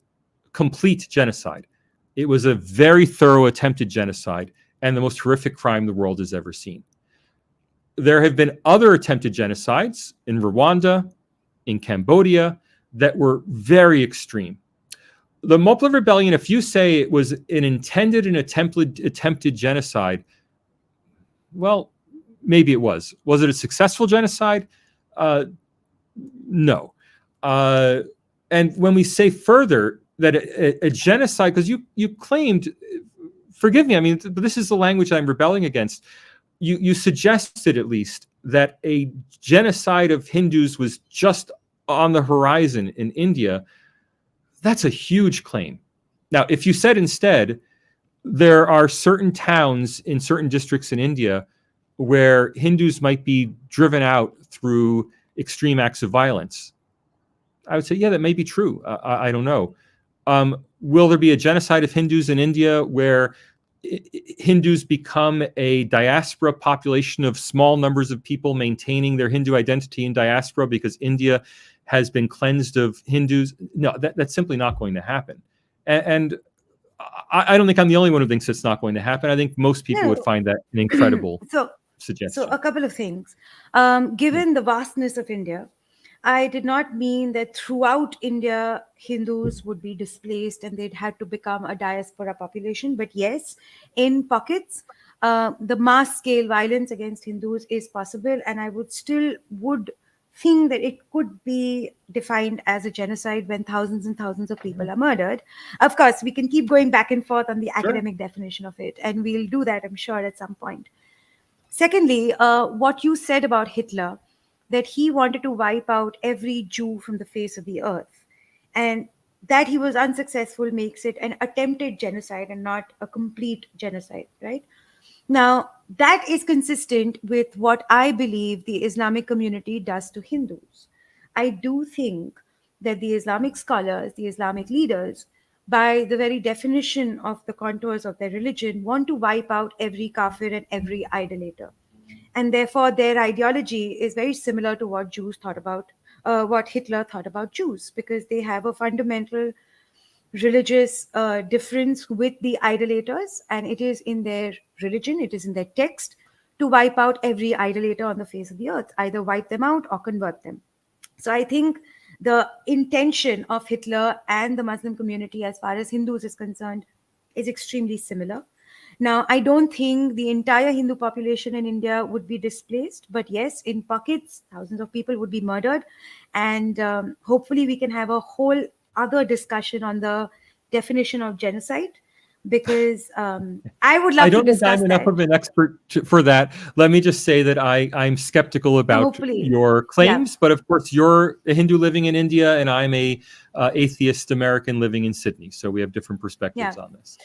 complete genocide. It was a very thorough attempted genocide and the most horrific crime the world has ever seen. There have been other attempted genocides in Rwanda, in Cambodia, that were very extreme. The Mopla Rebellion, if you say it was an intended and attempted genocide, well, maybe it was. Was it a successful genocide? No. And when we say further that a genocide, because you claimed, forgive me, I mean, this is the language I'm rebelling against. You suggested at least that a genocide of Hindus was just on the horizon in India. That's a huge claim. Now, if you said instead, there are certain towns in certain districts in India where Hindus might be driven out through extreme acts of violence, I would say, yeah, that may be true. I don't know. Will there be a genocide of Hindus in India where Hindus become a diaspora population of small numbers of people maintaining their Hindu identity in diaspora because India has been cleansed of Hindus? No, that's simply not going to happen. And I don't think I'm the only one who thinks it's not going to happen. I think most people would find that an incredible suggestion. So a couple of things. Given the vastness of India, I did not mean that throughout India, Hindus would be displaced and they'd had to become a diaspora population. But yes, in pockets, the mass scale violence against Hindus is possible. And I would think that it could be defined as a genocide when thousands and thousands of people are murdered. Of course, we can keep going back and forth on the academic definition of it. And we'll do that, I'm sure, at some point. Secondly, what you said about Hitler, that he wanted to wipe out every Jew from the face of the earth, and that he was unsuccessful makes it an attempted genocide and not a complete genocide, right? Now, that is consistent with what I believe the Islamic community does to Hindus. I do think that the Islamic scholars, the Islamic leaders, by the very definition of the contours of their religion, want to wipe out every kafir and every idolater. And therefore, their ideology is very similar to what Jews thought about, what Hitler thought about Jews, because they have a fundamental religious difference with the idolaters, and it is in their religion, it is in their text, to wipe out every idolater on the face of the earth, either wipe them out or convert them. So I think the intention of Hitler and the Muslim community as far as Hindus is concerned is extremely similar. Now, I don't think the entire Hindu population in India would be displaced, but yes, in pockets, thousands of people would be murdered. And hopefully we can have a whole other discussion on the definition of genocide, because I would love to discuss that. I don't think I'm enough of an expert for that. Let me just say that I'm skeptical about your claims, but of course you're a Hindu living in India and I'm a atheist American living in Sydney. So we have different perspectives on this.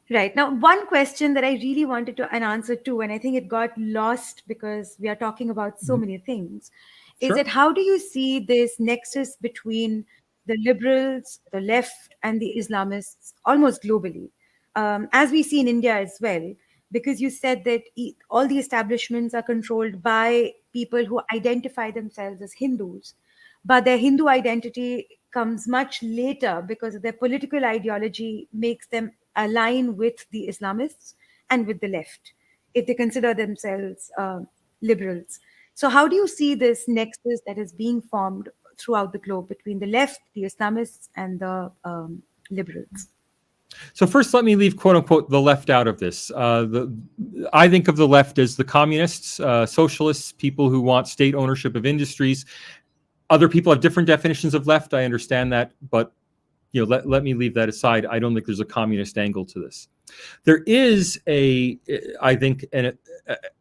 Right. Now, one question that I really wanted an answer to, and I think it got lost because we are talking about so many things, is that how do you see this nexus between the liberals, the left, and the Islamists almost globally? As we see in India as well, because you said that all the establishments are controlled by people who identify themselves as Hindus, but their Hindu identity comes much later because their political ideology makes them align with the Islamists and with the left if they consider themselves liberals. So, how do you see this nexus that is being formed throughout the globe between the left, the Islamists, and the liberals? So first, let me leave "quote unquote" the left out of this. I think of the left as the communists, socialists, people who want state ownership of industries. Other people have different definitions of left. I understand that, but let me leave that aside. I don't think there's a communist angle to this. There is I think, an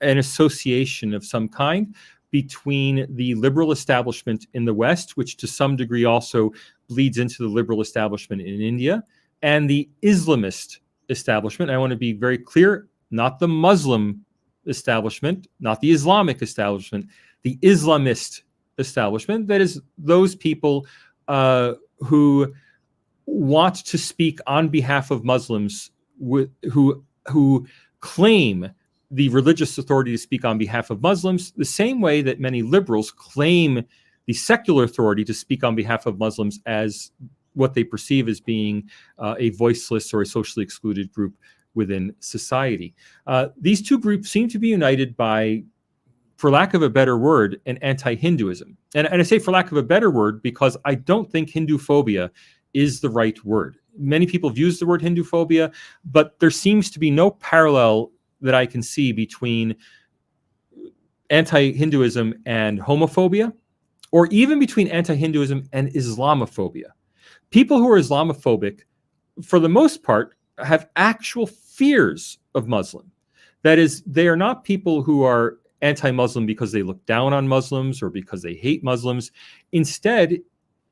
association of some kind between the liberal establishment in the West, which to some degree also bleeds into the liberal establishment in India, and the Islamist establishment. I want to be very clear, not the Muslim establishment, not the Islamic establishment, the Islamist establishment. That is those people who want to speak on behalf of Muslims, who claim the religious authority to speak on behalf of Muslims, the same way that many liberals claim the secular authority to speak on behalf of Muslims as what they perceive as being a voiceless or a socially excluded group within society. These two groups seem to be united by, for lack of a better word, an anti-Hinduism. And I say for lack of a better word because I don't think Hindu phobia is the right word. Many people have used the word Hindu phobia, but there seems to be no parallel that I can see between anti-Hinduism and homophobia, or even between anti-Hinduism and Islamophobia. People who are Islamophobic, for the most part, have actual fears of Muslim. That is, they are not people who are anti-Muslim because they look down on Muslims or because they hate Muslims. Instead,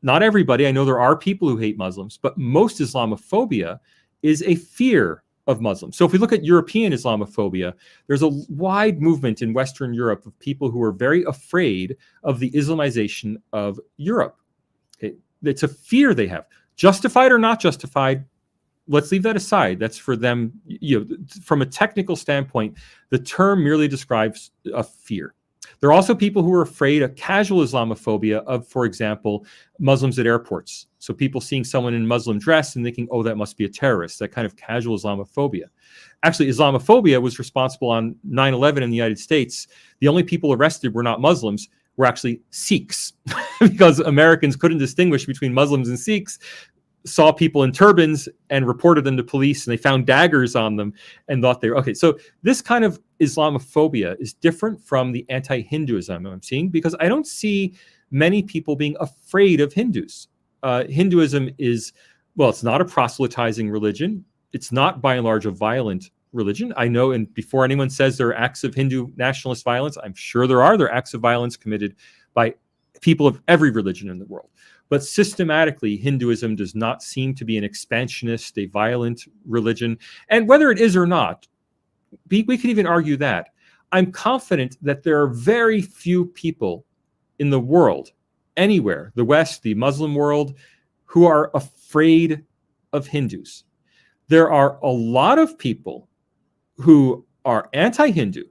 not everybody, I know there are people who hate Muslims, but most Islamophobia is a fear of Muslims. So if we look at European Islamophobia, there's a wide movement in Western Europe of people who are very afraid of the Islamization of Europe. Okay? It's a fear they have. Justified or not justified, let's leave that aside. That's for them. From a technical standpoint, the term merely describes a fear. There are also people who are afraid of casual Islamophobia of, for example, Muslims at airports. So people seeing someone in Muslim dress and thinking, oh, that must be a terrorist, that kind of casual Islamophobia. Actually, Islamophobia was responsible on 9/11 in the United States. The only people arrested were not Muslims, were actually Sikhs, because Americans couldn't distinguish between Muslims and Sikhs, saw people in turbans and reported them to police, and they found daggers on them and thought they were okay. So this kind of Islamophobia is different from the anti-Hinduism I'm seeing, because I don't see many people being afraid of Hindus. Hinduism is, well, it's not a proselytizing religion. It's not by and large a violent religion. I know, and before anyone says there are acts of Hindu nationalist violence, I'm sure there are acts of violence committed by people of every religion in the world. But systematically, Hinduism does not seem to be an expansionist, a violent religion. And whether it is or not, we can even argue that. I'm confident that there are very few people in the world, anywhere, the West, the Muslim world, who are afraid of Hindus. There are a lot of people who are anti-Hindu,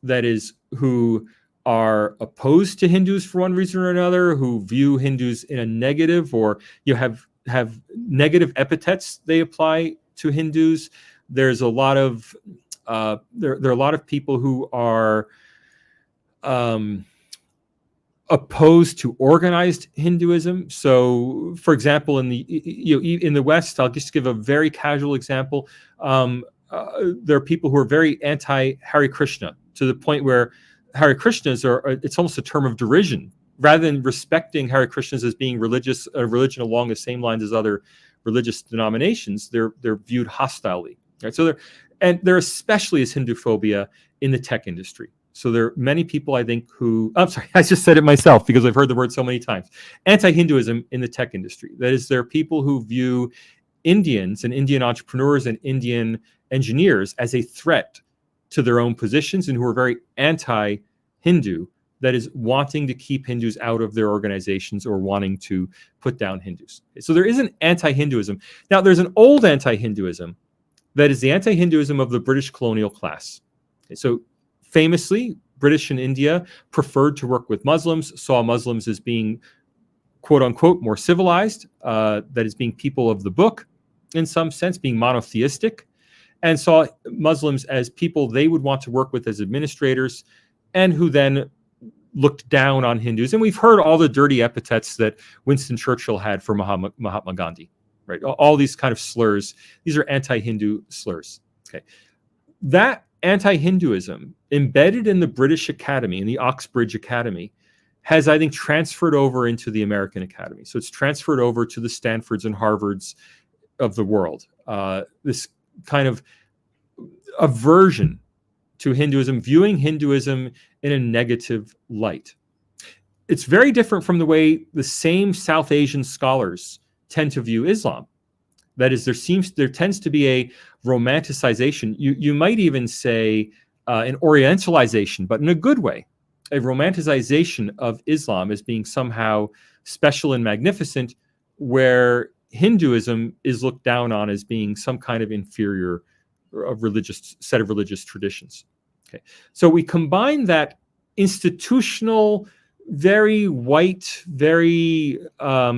that is, who are opposed to Hindus for one reason or another, who view Hindus in a negative, or have negative epithets they apply to Hindus. There's a lot of there are a lot of people who are opposed to organized Hinduism. So, for example, in the West, I'll just give a very casual example. There are people who are very anti-Hare Krishna, to the point where Hare Krishnas it's almost a term of derision. Rather than respecting Hare Krishnas as being a religion along the same lines as other religious denominations, they're viewed hostilely. Right? So there especially is Hindu phobia in the tech industry. So there are many people, I think, I'm sorry, I just said it myself because I've heard the word so many times. Anti-Hinduism in the tech industry. That is, there are people who view Indians and Indian entrepreneurs and Indian engineers as a threat to their own positions, and who are very anti-Hindu, that is, wanting to keep Hindus out of their organizations or wanting to put down Hindus. So there is an anti-Hinduism. Now, there's an old anti-Hinduism that is the anti-Hinduism of the British colonial class. Okay, so famously, British and India preferred to work with Muslims, saw Muslims as being, quote unquote, more civilized, that is, being people of the book in some sense, being monotheistic, and saw Muslims as people they would want to work with as administrators, and who then looked down on Hindus. And we've heard all the dirty epithets that Winston Churchill had for Mahatma Gandhi, right? All these kind of slurs. These are anti-Hindu slurs. Okay. That anti-Hinduism embedded in the British Academy, in the Oxbridge Academy, has, I think, transferred over into the American Academy. So it's transferred over to the Stanfords and Harvards of the world. This kind of aversion to Hinduism, viewing Hinduism in a negative light. It's very different from the way the same South Asian scholars tend to view Islam. That is, there tends to be a romanticization. You might even say an orientalization, but in a good way, a romanticization of Islam as being somehow special and magnificent, where Hinduism is looked down on as being some kind of inferior set of religious traditions. Okay, so we combine that institutional, very white, very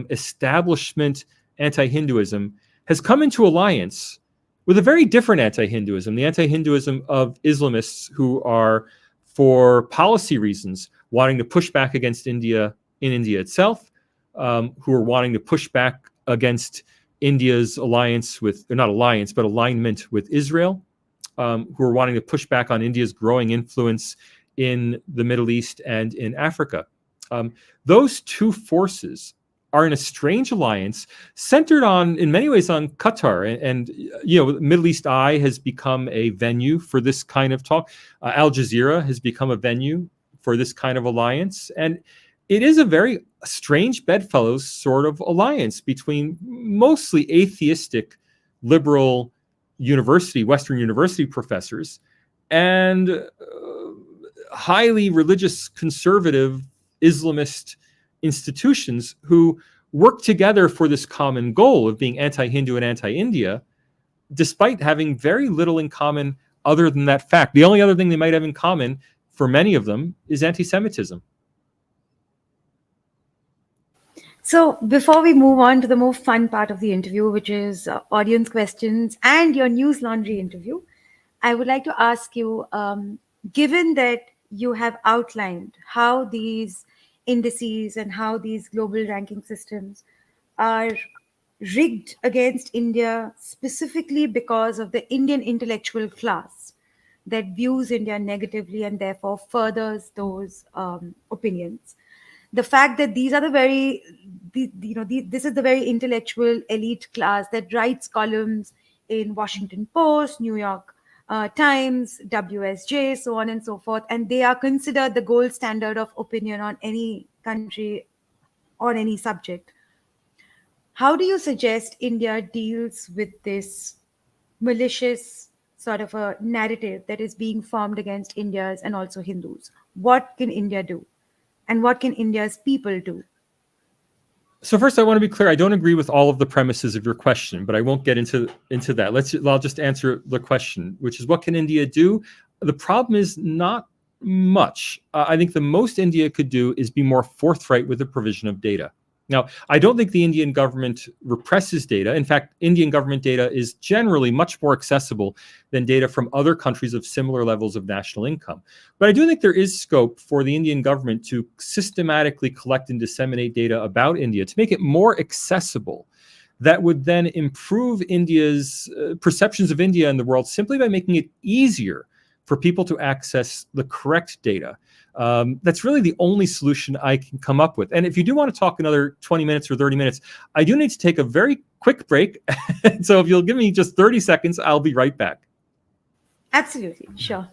establishment anti-Hinduism has come into alliance with a very different anti-Hinduism, the anti-Hinduism of Islamists who are, for policy reasons, wanting to push back against India in India itself, who are wanting to push back against India's alliance with, or not alliance, but alignment with Israel, who are wanting to push back on India's growing influence in the Middle East and in Africa. Those two forces are in a strange alliance centered on, in many ways, on Qatar. And Middle East Eye has become a venue for this kind of talk. Al Jazeera has become a venue for this kind of alliance. And it is a very strange bedfellows sort of alliance between mostly atheistic, liberal Western university professors and highly religious, conservative Islamist institutions who work together for this common goal of being anti-Hindu and anti-India, despite having very little in common other than that fact. The only other thing they might have in common for many of them is anti-Semitism. So before we move on to the more fun part of the interview, which is audience questions and your news laundry interview, I would like to ask you, given that you have outlined how these indices and how these global ranking systems are rigged against India specifically because of the Indian intellectual class that views India negatively and therefore furthers those opinions. The fact that these are this is the very intellectual elite class that writes columns in Washington Post, New York Times, WSJ, so on and so forth, and they are considered the gold standard of opinion on any country, on any subject. How do you suggest India deals with this malicious sort of a narrative that is being formed against Indians and also Hindus? What can India do? And what can India's people do? So first, I want to be clear. I don't agree with all of the premises of your question, but I won't get into that. I'll just answer the question, which is, what can India do? The problem is not much. I think the most India could do is be more forthright with the provision of data. Now, I don't think the Indian government represses data. In fact, Indian government data is generally much more accessible than data from other countries of similar levels of national income. But I do think there is scope for the Indian government to systematically collect and disseminate data about India to make it more accessible. That would then improve India's perceptions of India in the world simply by making it easier for people to access the correct data. That's really the only solution I can come up with. And if you do want to talk another 20 minutes or 30 minutes, I do need to take a very quick break. So if you'll give me just 30 seconds, I'll be right back. Absolutely, sure.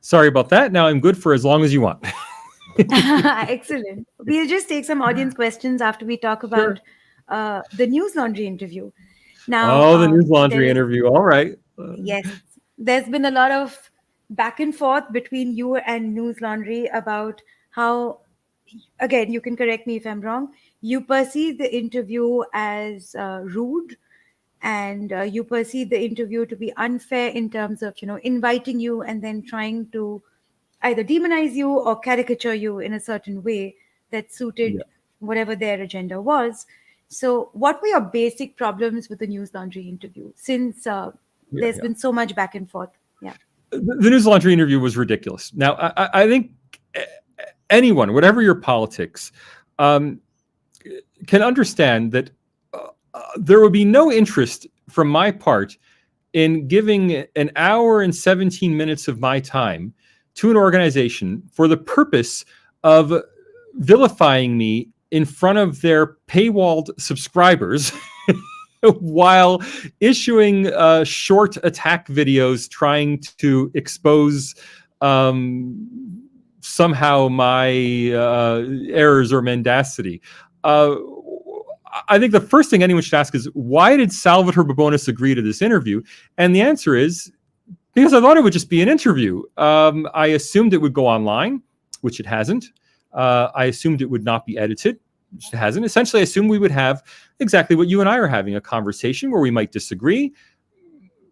Sorry about that. Now I'm good for as long as you want. Excellent. We'll just take some audience questions after we talk Sure. about the News Laundry interview. Now, Oh, the news laundry there's interview. All right. yes, there's been a lot of back and forth between you and News Laundry about how, again, you can correct me if I'm wrong, you perceive the interview as rude, and you perceive the interview to be unfair in terms of, inviting you and then trying to either demonize you or caricature you in a certain way that suited Yeah. whatever their agenda was. So, what were your basic problems with the News Laundry interview since Yeah. there's Yeah. been so much back and forth? Yeah. The news laundry interview was ridiculous. Now, I think anyone, whatever your politics, um, can understand that there would be no interest from my part in giving an hour and 17 minutes of my time to an organization for the purpose of vilifying me in front of their paywalled subscribers while issuing short attack videos trying to expose somehow my errors or mendacity. I think the first thing anyone should ask is, why did Salvatore Babones agree to this interview? And the answer is, because I thought it would just be an interview. I assumed it would go online, which it hasn't. I assumed it would not be edited, which it hasn't. Essentially, I assumed we would have exactly what you and I are having, a conversation where we might disagree.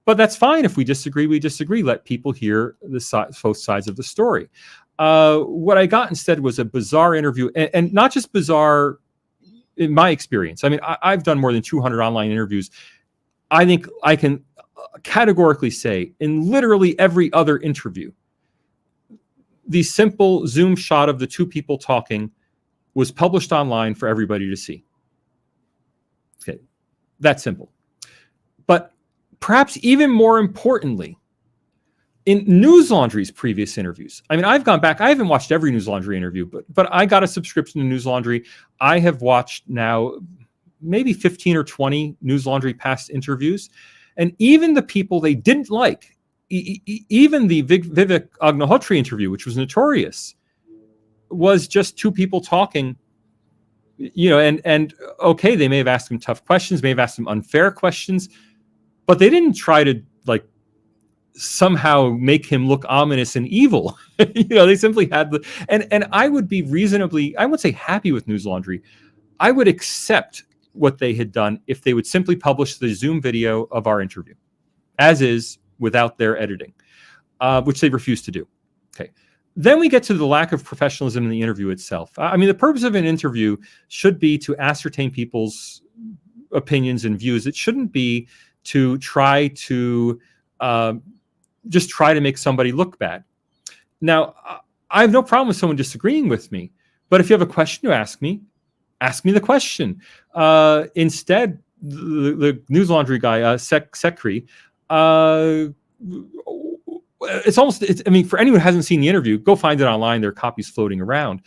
But that's fine. If we disagree, we disagree. Let people hear both sides of the story. What I got instead was a bizarre interview, and not just bizarre in my experience. I mean, I've done more than 200 online interviews. I think I can categorically say in literally every other interview, the simple Zoom shot of the two people talking was published online for everybody to see. Okay, that's simple. But perhaps even more importantly, in News Laundry's previous interviews, I mean, I've gone back, I haven't watched every News Laundry interview, but I got a subscription to News Laundry. I have watched now maybe 15 or 20 News Laundry past interviews. And even the people they didn't like, even the Vivek Agnihotri interview, which was notorious, was just two people talking, and okay, they may have asked him tough questions, may have asked him unfair questions, but they didn't try to somehow make him look ominous and evil. They simply had and I would be reasonably, I would say, happy with News Laundry. I would accept what they had done if they would simply publish the Zoom video of our interview as is, without their editing, which they refused to do. Okay. Then we get to the lack of professionalism in the interview itself. I mean, the purpose of an interview should be to ascertain people's opinions and views. It shouldn't be to try to just try to make somebody look bad. Now, I have no problem with someone disagreeing with me, but if you have a question to ask me the question. Instead, the News Laundry guy, Sekri, I mean, for anyone who hasn't seen the interview, go find it online. There are copies floating around.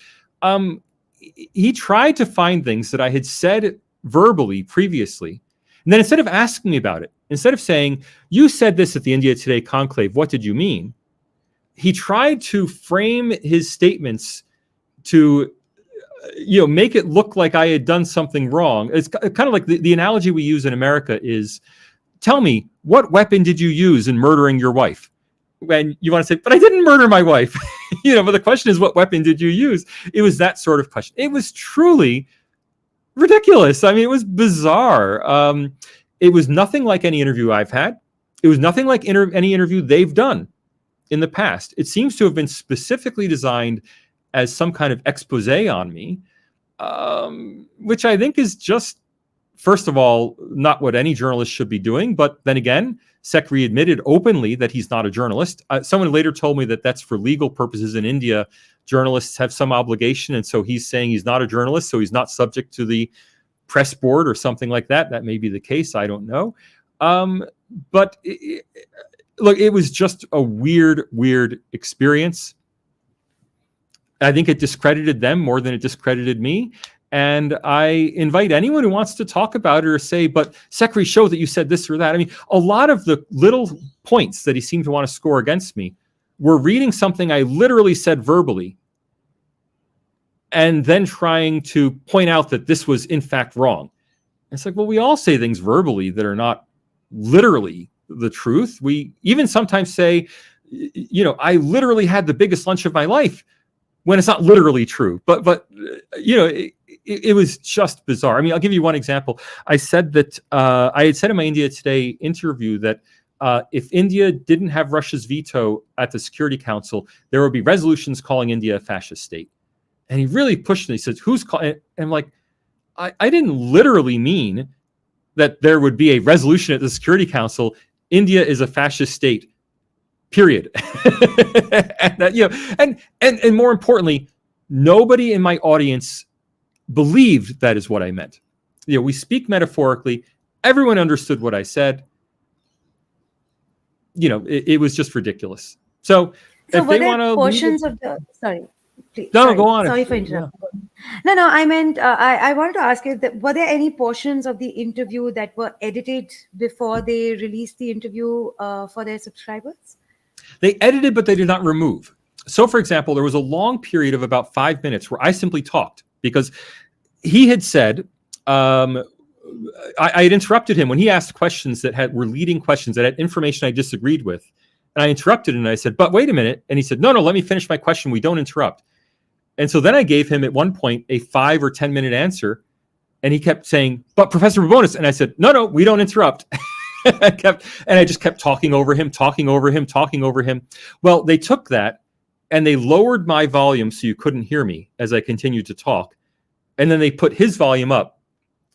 He tried to find things that I had said verbally previously. And then instead of asking me about it, instead of saying, you said this at the India Today conclave, what did you mean? He tried to frame his statements to make it look like I had done something wrong. It's kind of like the analogy we use in America is, tell me, what weapon did you use in murdering your wife? When you want to say, but I didn't murder my wife. But the question is, what weapon did you use? It was that sort of question. It was truly ridiculous. I mean, it was bizarre. It was nothing like any interview I've had. It was nothing like any interview they've done in the past. It seems to have been specifically designed as some kind of expose on me, which I think is just, first of all, not what any journalist should be doing. But then again, Sekri admitted openly that he's not a journalist. Someone later told me that that's for legal purposes in India. Journalists have some obligation, and so he's saying he's not a journalist, so he's not subject to the press board or something like that. That may be the case. I don't know. But look, it was just a weird experience. I think it discredited them more than it discredited me. And I invite anyone who wants to talk about it or say, but Sekri, show that you said this or that. I mean, a lot of the little points that he seemed to want to score against me were reading something I literally said verbally and then trying to point out that this was in fact wrong. It's like, well, we all say things verbally that are not literally the truth. We even sometimes say, I literally had the biggest lunch of my life, when it's not literally true. But it was just bizarre. I mean, I'll give you one example. I said that I had said in my India Today interview that if India didn't have Russia's veto at the Security Council, there would be resolutions calling India a fascist state. And he really pushed me. He says, who's calling? And I'm like, I didn't literally mean that there would be a resolution at the Security Council. India is a fascist state, period. And that, and more importantly, nobody in my audience believed that is what I meant. We speak metaphorically. Everyone understood what I said. It was just ridiculous. So if they want to portions of the sorry. Please, no, go on. Sorry for interrupting. Yeah. No, I meant, I wanted to ask you, that were there any portions of the interview that were edited before they released the interview for their subscribers? They edited, but they did not remove. So, for example, there was a long period of about 5 minutes where I simply talked because he had said, I had interrupted him when he asked questions that were leading questions that had information I disagreed with. And I interrupted him and I said, but wait a minute. And he said, no, let me finish my question. We don't interrupt. And so then I gave him at one point a 5 or 10 minute answer. And he kept saying, but Professor Babones. And I said, no, we don't interrupt. I just kept talking over him. Well, they took that and they lowered my volume so you couldn't hear me as I continued to talk. And then they put his volume up.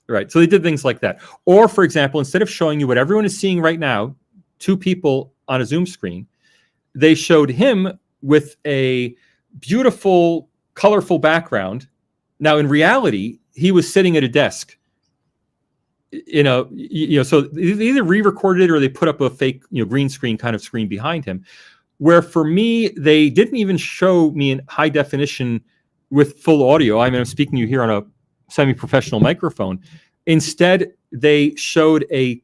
Right. So they did things like that. Or, for example, instead of showing you what everyone is seeing right now, 2 people on a Zoom screen, they showed him with a beautiful, colorful background. Now, in reality, he was sitting at a desk. So they either re-recorded it or they put up a fake, green screen kind of screen behind him. Where for me, they didn't even show me in high definition with full audio. I mean, I'm speaking to you here on a semi-professional microphone. Instead, they showed a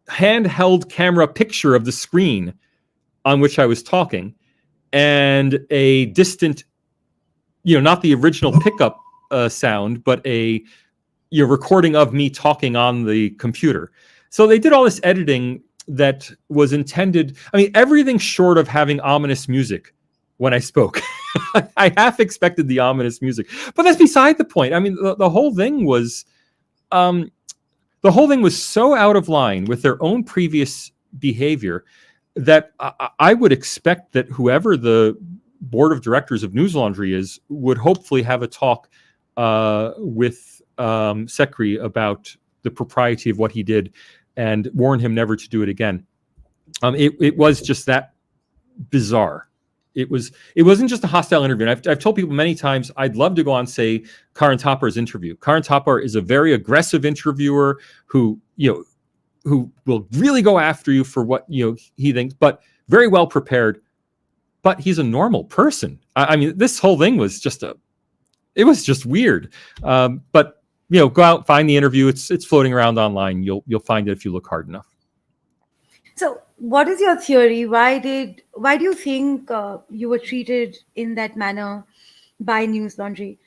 handheld camera picture of the screen on which I was talking and a distant, not the original pickup sound, but a recording of me talking on the computer. So they did all this editing that was intended. I mean, everything short of having ominous music when I spoke. I half expected the ominous music, but that's beside the point. I mean, the whole thing was so out of line with their own previous behavior that I would expect that whoever the board of directors of News Laundry is would hopefully have a talk with Sekhri about the propriety of what he did and warn him never to do it again. It was just that bizarre. It wasn't just a hostile interview. And I've told people many times, I'd love to go on, say, Karan Thappar's interview. Karan Thapar is a very aggressive interviewer who will really go after you for what he thinks, but very well prepared. But he's a normal person. I mean, this whole thing was just weird. But go out, find the interview. It's floating around online. You'll find it if you look hard enough. So, what is your theory? Why do you think you were treated in that manner by News Laundry?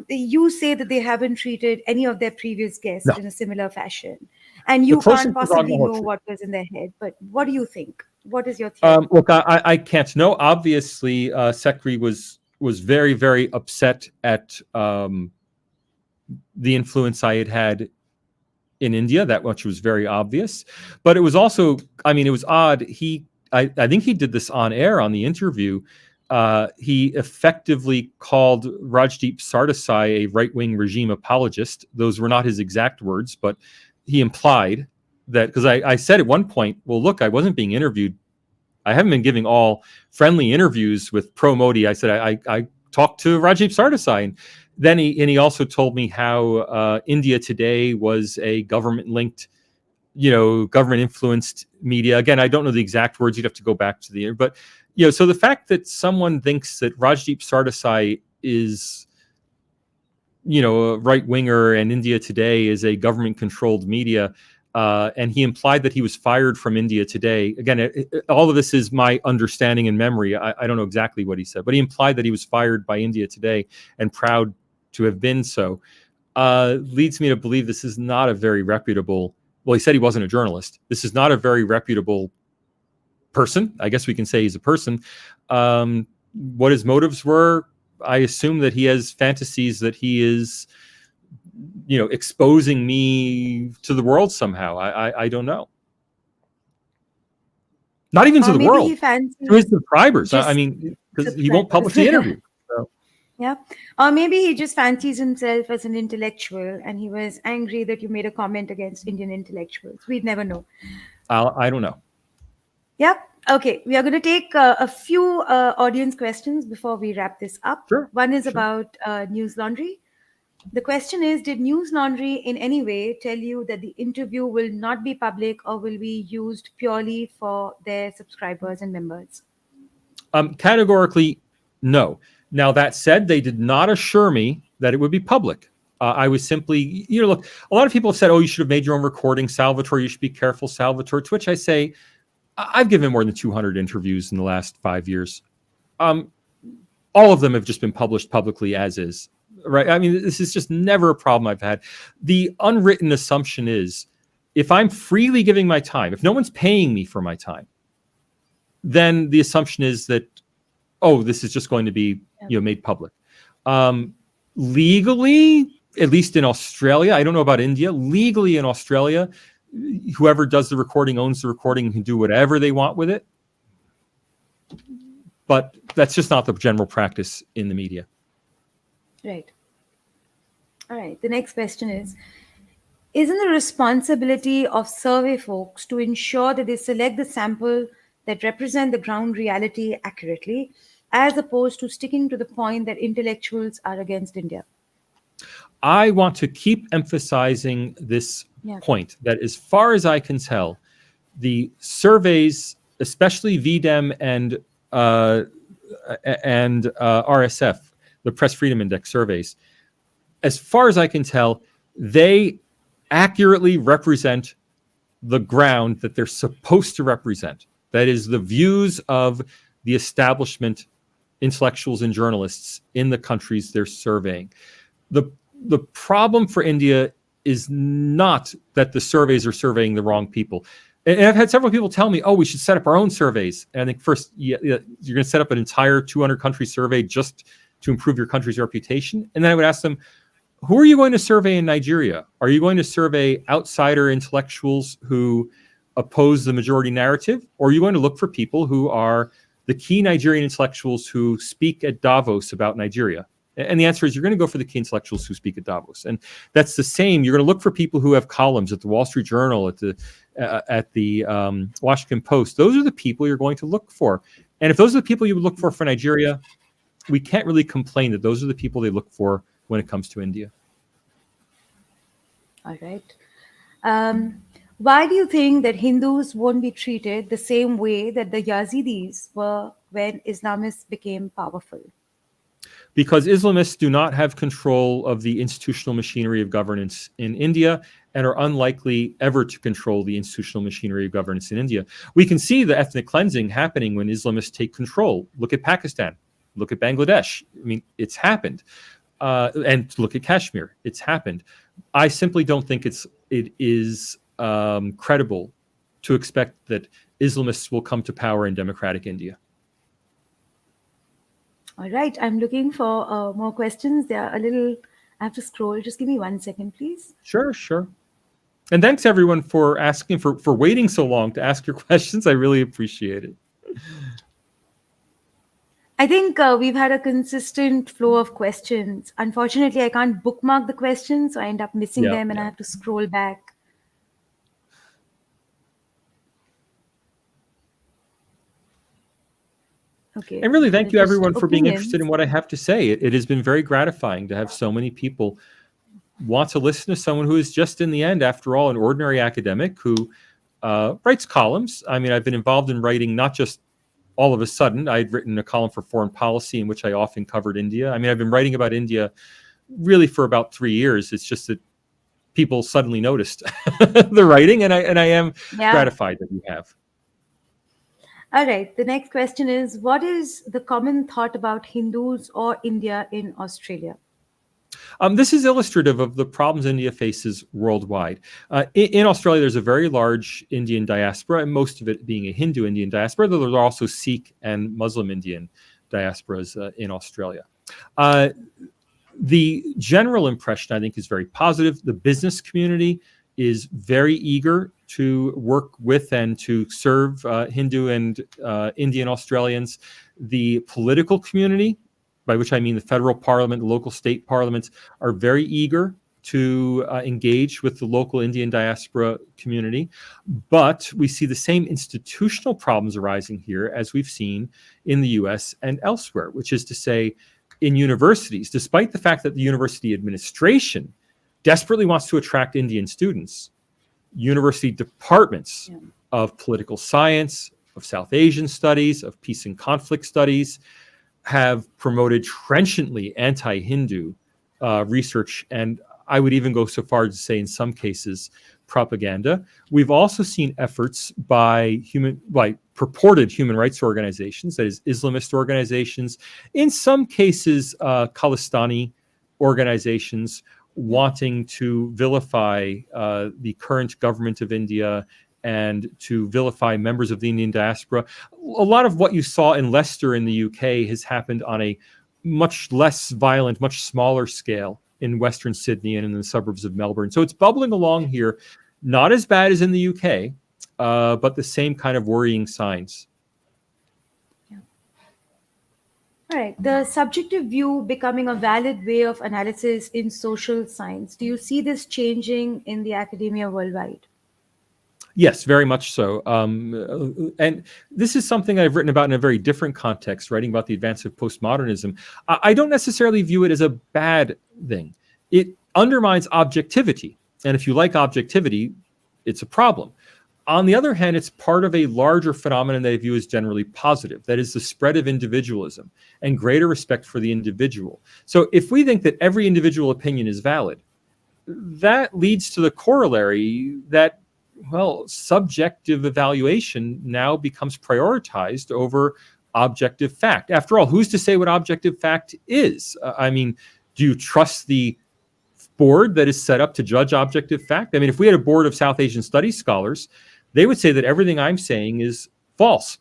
You say that they haven't treated any of their previous guests in a similar fashion, and you can't possibly know what was in their head. But what do you think? What is your theory? Look, I can't know. Obviously, Sekhri was very, very upset at the influence I had in India. That much was very obvious. But it was also, it was odd. I think he did this on air on the interview. He effectively called Rajdeep Sardesai a right-wing regime apologist. Those were not his exact words, but he implied that, because I said at one point, well, look, I wasn't being interviewed. I haven't been giving all friendly interviews with pro-Modi. I said, I talked to Rajdeep Sardesai. And then he also told me how India Today was a government-linked, government-influenced media. Again, I don't know the exact words. You'd have to go back to the, but so the fact that someone thinks that Rajdeep Sardesai is, a right-winger and India Today is a government-controlled media, And he implied that he was fired from India Today. Again, all of this is my understanding and memory. I don't know exactly what he said, but he implied that he was fired by India Today and proud to have been so. Leads me to believe this is not a very reputable. Well, he said he wasn't a journalist. This is not a very reputable person. I guess we can say he's a person. What his motives were, I assume that he has fantasies that he is, exposing me to the world somehow. I don't know. Not even to the world, to his subscribers. I mean, because he won't publish the interview. So. Yeah. Or maybe he just fancies himself as an intellectual and he was angry that you made a comment against Indian intellectuals. We'd never know. I don't know. Yeah. Okay. We are going to take a few audience questions before we wrap this up. Sure. One is about News Laundry. The question is, did News Laundry in any way tell you that the interview will not be public or will be used purely for their subscribers and members? Categorically, no. Now, that said, they did not assure me that it would be public. I was simply, look, a lot of people have said, oh, you should have made your own recording, Salvatore. You should be careful, Salvatore. To which I say, I've given more than 200 interviews in the last 5 years. All of them have just been published publicly as is. Right. I mean, this is just never a problem I've had. The unwritten assumption is if I'm freely giving my time, if no one's paying me for my time, then the assumption is that, oh, this is just going to be, made public. Legally, at least in Australia, I don't know about India, legally in Australia, whoever does the recording owns the recording and can do whatever they want with it. But that's just not the general practice in the media. Right. All right. The next question is, isn't the responsibility of survey folks to ensure that they select the sample that represent the ground reality accurately, as opposed to sticking to the point that intellectuals are against India? I want to keep emphasizing this point that as far as I can tell, the surveys, especially VDEM and RSF, the Press Freedom Index surveys, as far as I can tell, they accurately represent the ground that they're supposed to represent. That is the views of the establishment, intellectuals and journalists in the countries they're surveying. The problem for India is not that the surveys are surveying the wrong people. And I've had several people tell me, oh, we should set up our own surveys. And I think first, you're going to set up an entire 200-country survey just to improve your country's reputation. And then I would ask them, who are you going to survey in Nigeria? Are you going to survey outsider intellectuals who oppose the majority narrative? Or are you going to look for people who are the key Nigerian intellectuals who speak at Davos about Nigeria? And the answer is you're going to go for the key intellectuals who speak at Davos. And that's the same. You're going to look for people who have columns at the Wall Street Journal, at the Washington Post. Those are the people you're going to look for. And if those are the people you would look for Nigeria, we can't really complain that those are the people they look for when it comes to India. All right. Why do you think that Hindus won't be treated the same way that the Yazidis were when Islamists became powerful? Because Islamists do not have control of the institutional machinery of governance in India and are unlikely ever to control the institutional machinery of governance in India. We can see the ethnic cleansing happening when Islamists take control. Look at Pakistan. Look at Bangladesh. I mean, it's happened. And look at Kashmir. It's happened. I simply don't think it is credible to expect that Islamists will come to power in democratic India. All right. I'm looking for more questions. They are a little, I have to scroll. Just give me 1 second, please. Sure. And thanks everyone for asking, for waiting so long to ask your questions. I really appreciate it. I think we've had a consistent flow of questions. Unfortunately, I can't bookmark the questions, so I end up missing them and I have to scroll back. Okay. And really, thank you everyone for being interested in what I have to say. It has been very gratifying to have so many people want to listen to someone who is just, in the end, after all, an ordinary academic who writes columns. I mean, I've been involved in writing not just all of a sudden. I'd written a column for Foreign Policy in which I often covered India. I mean, I've been writing about India really for about 3 years. It's just that people suddenly noticed the writing, and I am Yeah. gratified that we have. All right. The next question is, what is the common thought about Hindus or India in Australia? This is illustrative of the problems India faces worldwide. In Australia, there's a very large Indian diaspora, and most of it being a Hindu Indian diaspora, though there are also Sikh and Muslim Indian diasporas in Australia. The general impression, I think, is very positive. The business community is very eager to work with and to serve Hindu and Indian Australians. The political community, by which I mean the federal parliament, the local state parliaments, are very eager to engage with the local Indian diaspora community. But we see the same institutional problems arising here as we've seen in the US and elsewhere, which is to say, in universities, despite the fact that the university administration desperately wants to attract Indian students, university departments of political science, of South Asian studies, of peace and conflict studies have promoted trenchantly anti-Hindu research, and I would even go so far as to say in some cases propaganda. We've also seen efforts by purported human rights organizations, that is Islamist organizations, in some cases Khalistani organizations, wanting to vilify the current government of India and to vilify members of the Indian diaspora. A lot of what you saw in Leicester in the UK has happened on a much less violent, much smaller scale in Western Sydney and in the suburbs of Melbourne. So it's bubbling along here, not as bad as in the UK, but the same kind of worrying signs. All right. The subjective view becoming a valid way of analysis in social science. Do you see this changing in the academia worldwide? Yes, very much so. And this is something I've written about in a very different context, writing about the advance of postmodernism. I don't necessarily view it as a bad thing. It undermines objectivity. And if you like objectivity, it's a problem. On the other hand, it's part of a larger phenomenon that I view as generally positive. That is the spread of individualism and greater respect for the individual. So if we think that every individual opinion is valid, that leads to the corollary that, well, subjective evaluation now becomes prioritized over objective fact. After all, who's to say what objective fact is? I mean, do you trust the board that is set up to judge objective fact? I mean, if we had a board of South Asian studies scholars, they would say that everything I'm saying is false,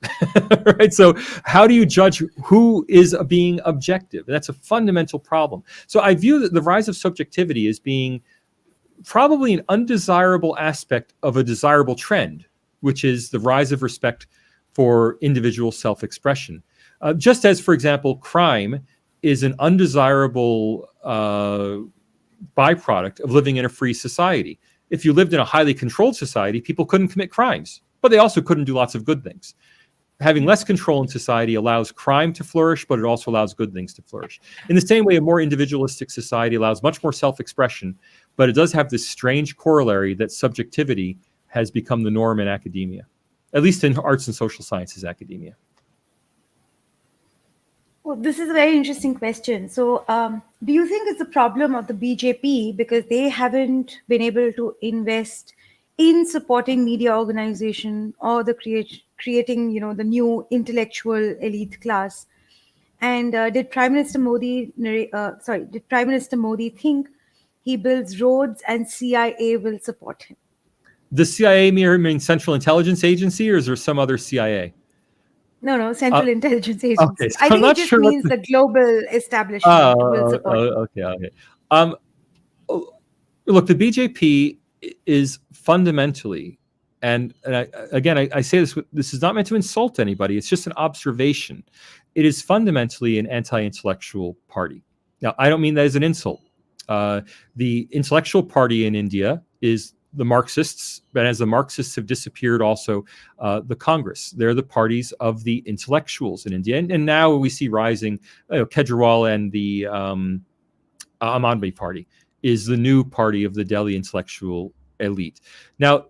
right? So how do you judge who is being objective? That's a fundamental problem. So I view that the rise of subjectivity as being probably an undesirable aspect of a desirable trend, which is the rise of respect for individual self-expression. Just as, for example, crime is an undesirable byproduct of living in a free society. If you lived in a highly controlled society, people couldn't commit crimes, but they also couldn't do lots of good things. Having less control in society allows crime to flourish, but it also allows good things to flourish. In the same way, a more individualistic society allows much more self-expression, but it does have this strange corollary that subjectivity has become the norm in academia, at least in arts and social sciences academia. Well, this is a very interesting question. So, do you think it's a problem of the BJP because they haven't been able to invest in supporting media organization or the creating, the new intellectual elite class? And did Prime Minister Modi, did Prime Minister Modi think he builds roads and CIA will support him? The CIA means Central Intelligence Agency, or is there some other CIA? No, Central Intelligence Agency. Okay, so I think it just sure means the global establishment will support him. Okay. Look, the BJP is fundamentally, and I say this is not meant to insult anybody. It's just an observation. It is fundamentally an anti-intellectual party. Now, I don't mean that as an insult. The intellectual party in India is the Marxists, but as the Marxists have disappeared, also the Congress. They're the parties of the intellectuals in India. And now we see rising, Kejriwal and the Aam Aadmi Party is the new party of the Delhi intellectual elite. Now,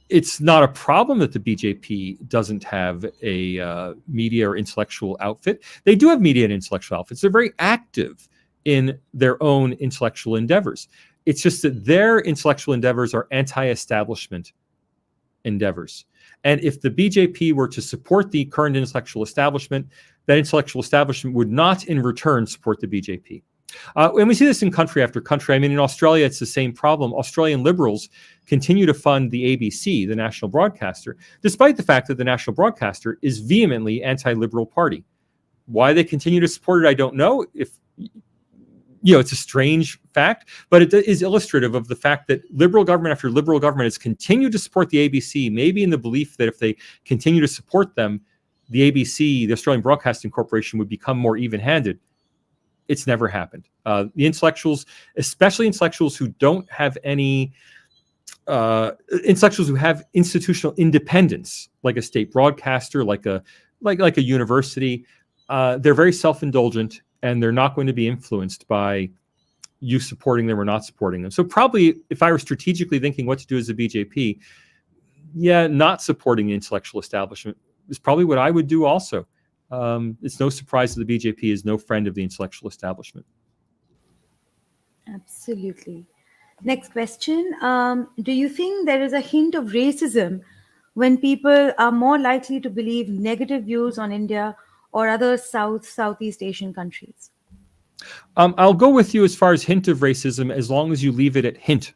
it's not a problem that the BJP doesn't have a media or intellectual outfit. They do have media and intellectual outfits. They're very active in their own intellectual endeavors. It's just that their intellectual endeavors are anti-establishment endeavors. And if the BJP were to support the current intellectual establishment, that intellectual establishment would not in return support the BJP. And we see this in country after country. I mean, in Australia, it's the same problem. Australian liberals continue to fund the ABC, the national broadcaster, despite the fact that the national broadcaster is vehemently anti-liberal party. Why they continue to support it, I don't know. If it's a strange fact, but it is illustrative of the fact that liberal government after liberal government has continued to support the ABC, maybe in the belief that if they continue to support them, the ABC, the Australian Broadcasting Corporation, would become more even-handed. It's never happened. The intellectuals, especially intellectuals who don't have any, intellectuals who have institutional independence, like a state broadcaster, like a university, they're very self-indulgent, and they're not going to be influenced by you supporting them or not supporting them. So probably, if I were strategically thinking what to do as a BJP, not supporting the intellectual establishment is probably what I would do also. It's no surprise that the BJP is no friend of the intellectual establishment. Absolutely. Next question. Do you think there is a hint of racism when people are more likely to believe negative views on India or other Southeast Asian countries? I'll go with you as far as hint of racism, as long as you leave it at hint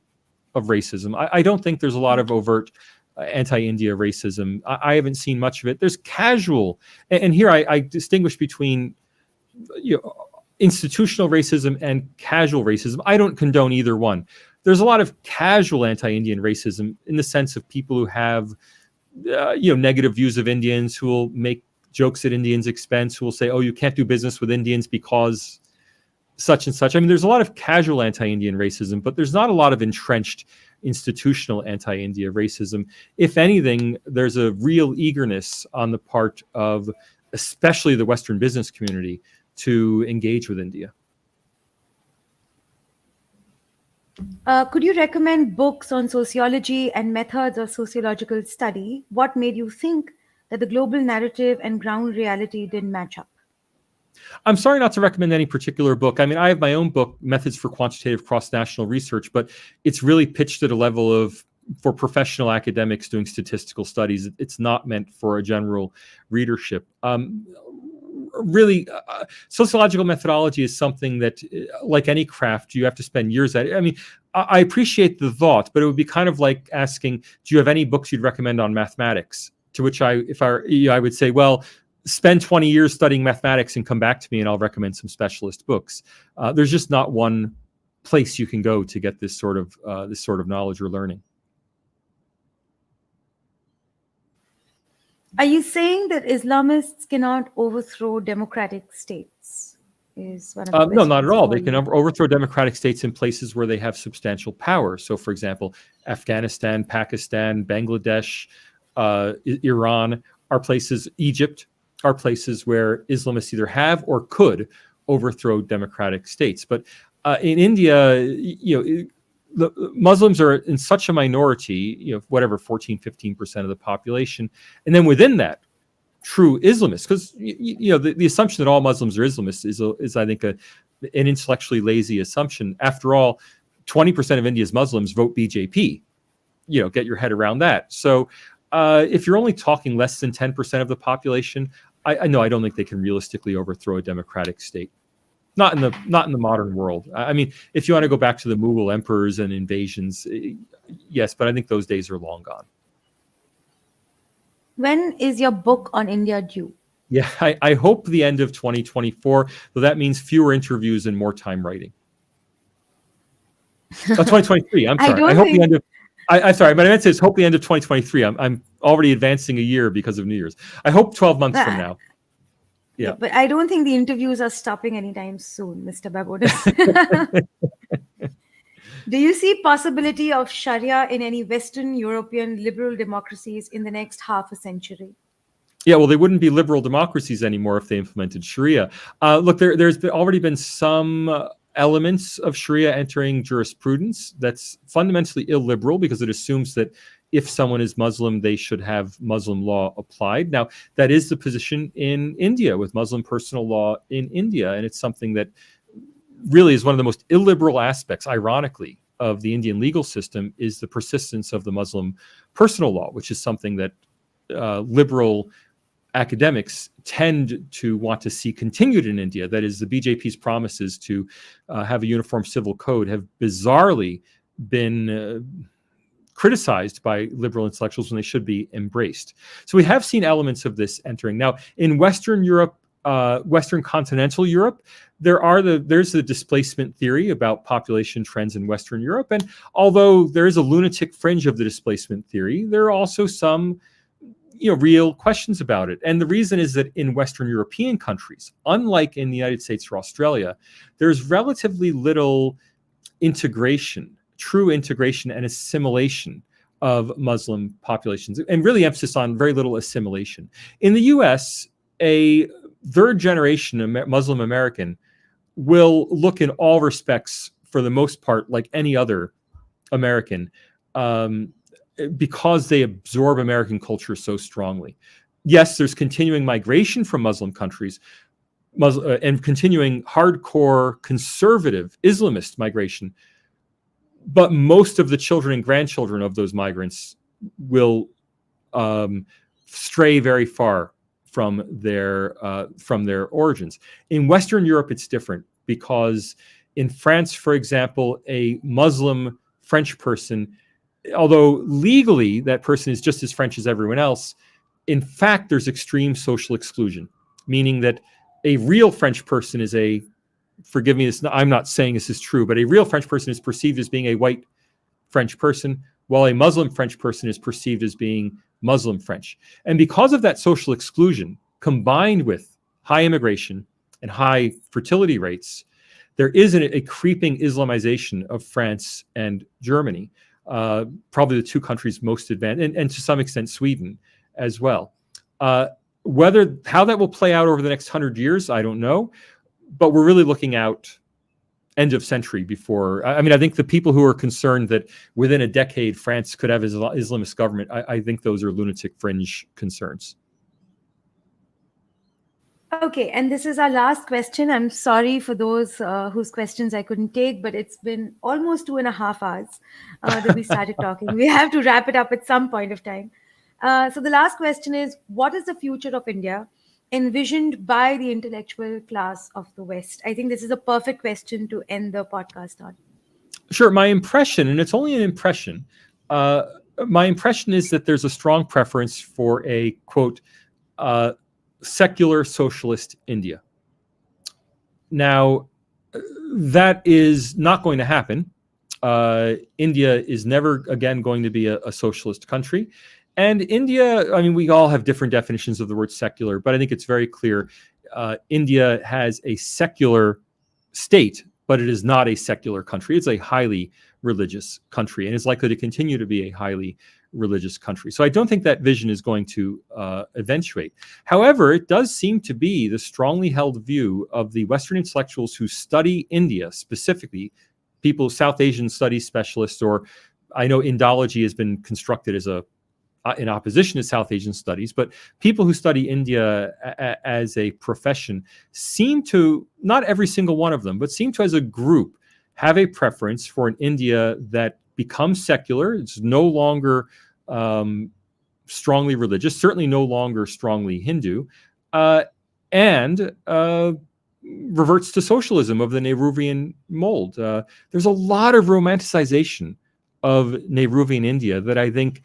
of racism. I don't think there's a lot of overt anti-India racism. I haven't seen much of it. There's casual, and here I distinguish between institutional racism and casual racism. I don't condone either one. There's a lot of casual anti-Indian racism in the sense of people who have negative views of Indians, who will make jokes at Indians' expense, who will say, oh, you can't do business with Indians because such and such. I mean, there's a lot of casual anti-Indian racism, but there's not a lot of entrenched institutional anti-India racism. If anything, there's a real eagerness on the part of especially the Western business community to engage with India. Could you recommend books on sociology and methods of sociological study? What made you think that the global narrative and ground reality didn't match up? I'm sorry not to recommend any particular book. I mean, I have my own book, Methods for Quantitative Cross-National Research, but it's really pitched at a level for professional academics doing statistical studies. It's not meant for a general readership. Really, sociological methodology is something that, like any craft, you have to spend years at it. I mean, I appreciate the thought, but it would be kind of like asking, do you have any books you'd recommend on mathematics? To which I would say, well, spend 20 years studying mathematics and come back to me and I'll recommend some specialist books. There's just not one place you can go to get this sort of knowledge or learning. Are you saying that Islamists cannot overthrow democratic states? Is one of the no, not at all. questions They can overthrow democratic states in places where they have substantial power. So, for example, Afghanistan, Pakistan, Bangladesh, Iran are places, Egypt, are places where Islamists either have or could overthrow democratic states. But in India, the Muslims are in such a minority, whatever, 14, 15% of the population. And then within that, true Islamists, because, the assumption that all Muslims are Islamists is I think, an intellectually lazy assumption. After all, 20% of India's Muslims vote BJP. Get your head around that. So if you're only talking less than 10% of the population, I don't think they can realistically overthrow a democratic state. Not in the modern world. I mean, if you want to go back to the Mughal emperors and invasions, yes, but I think those days are long gone. When is your book on India due? Yeah, I hope the end of 2024, though that means fewer interviews and more time writing. 2023. I'm sorry. I hope the end of. I'm sorry, but I meant to say hope the end of 2023. I'm already advancing a year because of New Year's. I hope 12 months from now. Yeah. But I don't think the interviews are stopping anytime soon, Mr. Babones. Do you see possibility of Sharia in any Western European liberal democracies in the next half a century? Yeah, well, they wouldn't be liberal democracies anymore if they implemented Sharia. Look, there's already been some elements of Sharia entering jurisprudence that's fundamentally illiberal because it assumes that if someone is Muslim, they should have Muslim law applied. Now, that is the position in India with Muslim personal law in India, and it's something that really is one of the most illiberal aspects, ironically, of the Indian legal system is the persistence of the Muslim personal law, which is something that liberal academics tend to want to see continued in India. That is, the BJP's promises to have a uniform civil code have bizarrely been criticized by liberal intellectuals when they should be embraced. So we have seen elements of this entering. Now, in Western Europe, Western continental Europe, there's the displacement theory about population trends in Western Europe. And although there is a lunatic fringe of the displacement theory, there are also some real questions about it. And the reason is that in Western European countries, unlike in the United States or Australia, there's relatively little integration, true integration and assimilation of Muslim populations, and really emphasis on very little assimilation. In the US, a third generation Muslim American will look in all respects, for the most part, like any other American, because they absorb American culture so strongly. Yes, there's continuing migration from Muslim countries, and continuing hardcore conservative Islamist migration, but most of the children and grandchildren of those migrants will stray very far from their origins. In Western Europe, it's different, because in France, for example, a Muslim French person, although legally that person is just as French as everyone else, in fact, there's extreme social exclusion, meaning that a real French person is forgive me, I'm not saying this is true, but a real French person is perceived as being a white French person, while a Muslim French person is perceived as being Muslim French. And because of that social exclusion, combined with high immigration and high fertility rates, there is a creeping Islamization of France and Germany, probably the two countries most advanced, and to some extent Sweden as well. How that will play out over the next 100 years, I don't know. But we're really looking out end of century before. I think the people who are concerned that within a decade France could have an Islamist government, I think those are lunatic fringe concerns. Okay, and this is our last question. I'm sorry for those whose questions I couldn't take, but it's been almost 2.5 hours that we started talking. We have to wrap it up at some point of time. So the last question is, what is the future of India envisioned by the intellectual class of the West? I think this is a perfect question to end the podcast on. Sure. My impression, and it's only an impression, my impression is that there's a strong preference for a, quote, secular socialist India. Now, that is not going to happen. India is never again going to be a socialist country. And India, we all have different definitions of the word secular, but I think it's very clear India has a secular state, but it is not a secular country. It's a highly religious country, and is likely to continue to be a highly religious country. So I don't think that vision is going to eventuate. However, it does seem to be the strongly held view of the Western intellectuals who study India, specifically people, South Asian studies specialists, or I know Indology has been constructed as in opposition to South Asian studies, but people who study India as a profession seem to, not every single one of them, but seem to as a group have a preference for an India that becomes secular. It's no longer strongly religious, certainly no longer strongly Hindu, and reverts to socialism of the Nehruvian mold. There's a lot of romanticization of Nehruvian India that I think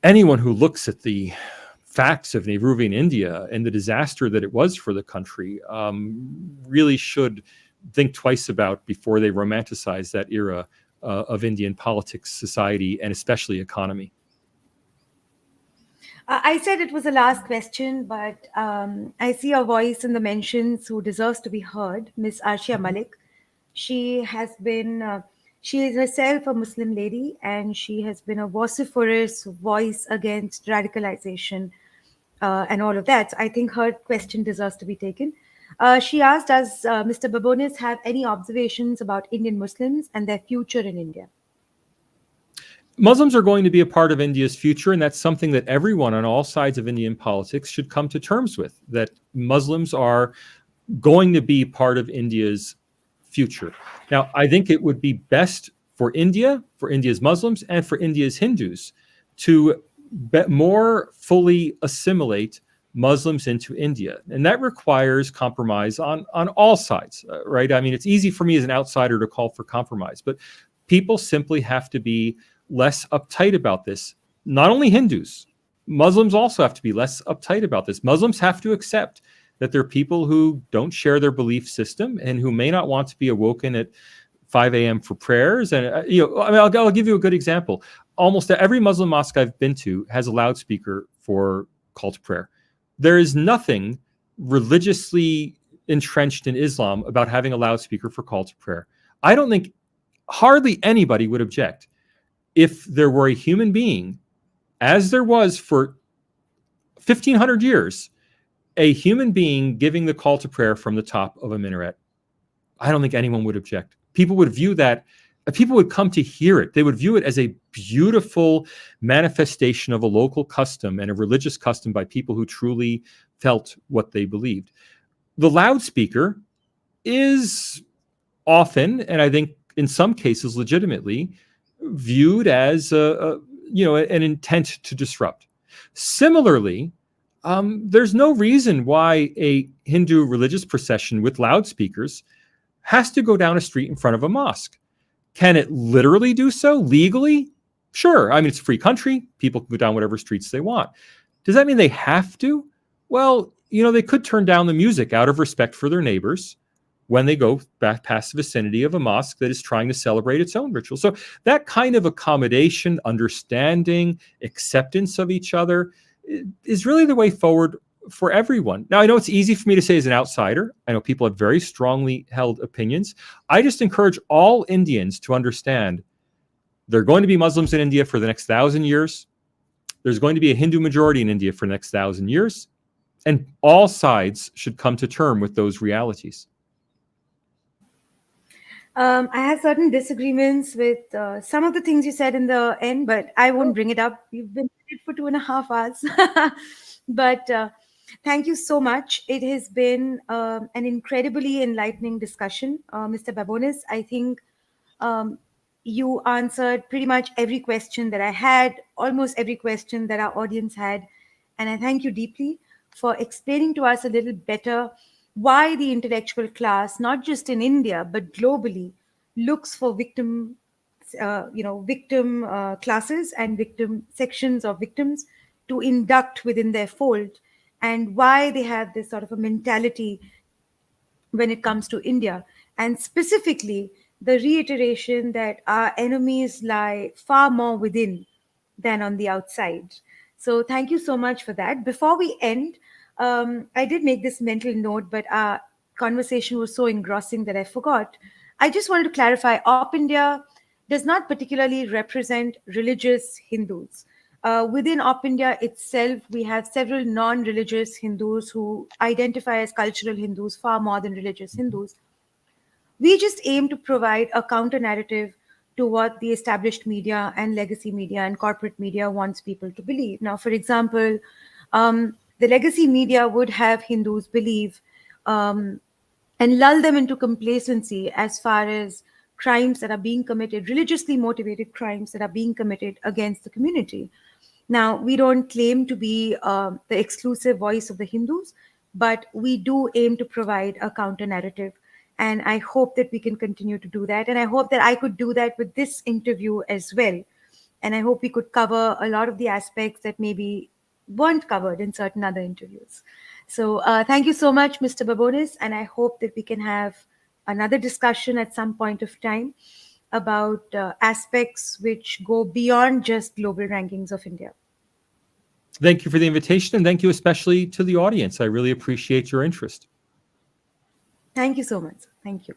anyone who looks at the facts of Nehruvian India and the disaster that it was for the country really should think twice about before they romanticize that era of Indian politics, society, and especially economy. I said it was the last question, but I see a voice in the mentions who deserves to be heard, Miss Arshia Malik. She has been... she is herself a Muslim lady, and she has been a vociferous voice against radicalization and all of that. So I think her question deserves to be taken. She asked, does Mr. Babones have any observations about Indian Muslims and their future in India? Muslims are going to be a part of India's future, and that's something that everyone on all sides of Indian politics should come to terms with, that Muslims are going to be part of India's future. Now, I think it would be best for India, for India's Muslims, and for India's Hindus to more fully assimilate Muslims into India. And that requires compromise on all sides, right? I mean, it's easy for me as an outsider to call for compromise, but people simply have to be less uptight about this. Not only Hindus, Muslims also have to be less uptight about this. Muslims have to accept that there are people who don't share their belief system and who may not want to be awoken at 5 a.m. for prayers. And, I mean, I'll give you a good example. Almost every Muslim mosque I've been to has a loudspeaker for call to prayer. There is nothing religiously entrenched in Islam about having a loudspeaker for call to prayer. I don't think hardly anybody would object if there were a human being, as there was for 1,500 years, a human being giving the call to prayer from the top of a minaret. I don't think anyone would object. People would view that, people would come to hear it. They would view it as a beautiful manifestation of a local custom and a religious custom by people who truly felt what they believed. The loudspeaker is often, and I think in some cases legitimately, viewed as an intent to disrupt. Similarly, there's no reason why a Hindu religious procession with loudspeakers has to go down a street in front of a mosque. Can it literally do so legally? Sure. I mean, it's a free country. People can go down whatever streets they want. Does that mean they have to? Well, they could turn down the music out of respect for their neighbors when they go back past the vicinity of a mosque that is trying to celebrate its own ritual. So that kind of accommodation, understanding, acceptance of each other is really the way forward for everyone. Now, I know it's easy for me to say as an outsider. I know people have very strongly held opinions. I just encourage all Indians to understand there are going to be Muslims in India for the next 1,000 years. There's going to be a Hindu majority in India for the next 1,000 years. And all sides should come to terms with those realities. I have certain disagreements with some of the things you said in the end, but I won't bring it up. You've been at it for 2.5 hours. But thank you so much. It has been an incredibly enlightening discussion, Mr. Babones. I think you answered pretty much every question that I had, almost every question that our audience had. And I thank you deeply for explaining to us a little better why the intellectual class, not just in India, but globally, looks for victim classes and victim sections of victims to induct within their fold, and why they have this sort of a mentality when it comes to India. And specifically, the reiteration that our enemies lie far more within than on the outside. So thank you so much for that. Before we end, I did make this mental note, but our conversation was so engrossing that I forgot. I just wanted to clarify, Op India does not particularly represent religious Hindus. Within Op India itself, we have several non-religious Hindus who identify as cultural Hindus far more than religious Hindus. We just aim to provide a counter narrative to what the established media and legacy media and corporate media wants people to believe. Now, for example, the legacy media would have Hindus believe and lull them into complacency as far as crimes that are being committed, religiously motivated crimes that are being committed against the community. Now, we don't claim to be the exclusive voice of the Hindus, but we do aim to provide a counter narrative. And I hope that we can continue to do that. And I hope that I could do that with this interview as well. And I hope we could cover a lot of the aspects that maybe weren't covered in certain other interviews. So thank you so much, Mr. Babones. And I hope that we can have another discussion at some point of time about aspects which go beyond just global rankings of India. Thank you for the invitation, and thank you especially to the audience. I really appreciate your interest. Thank you so much. Thank you.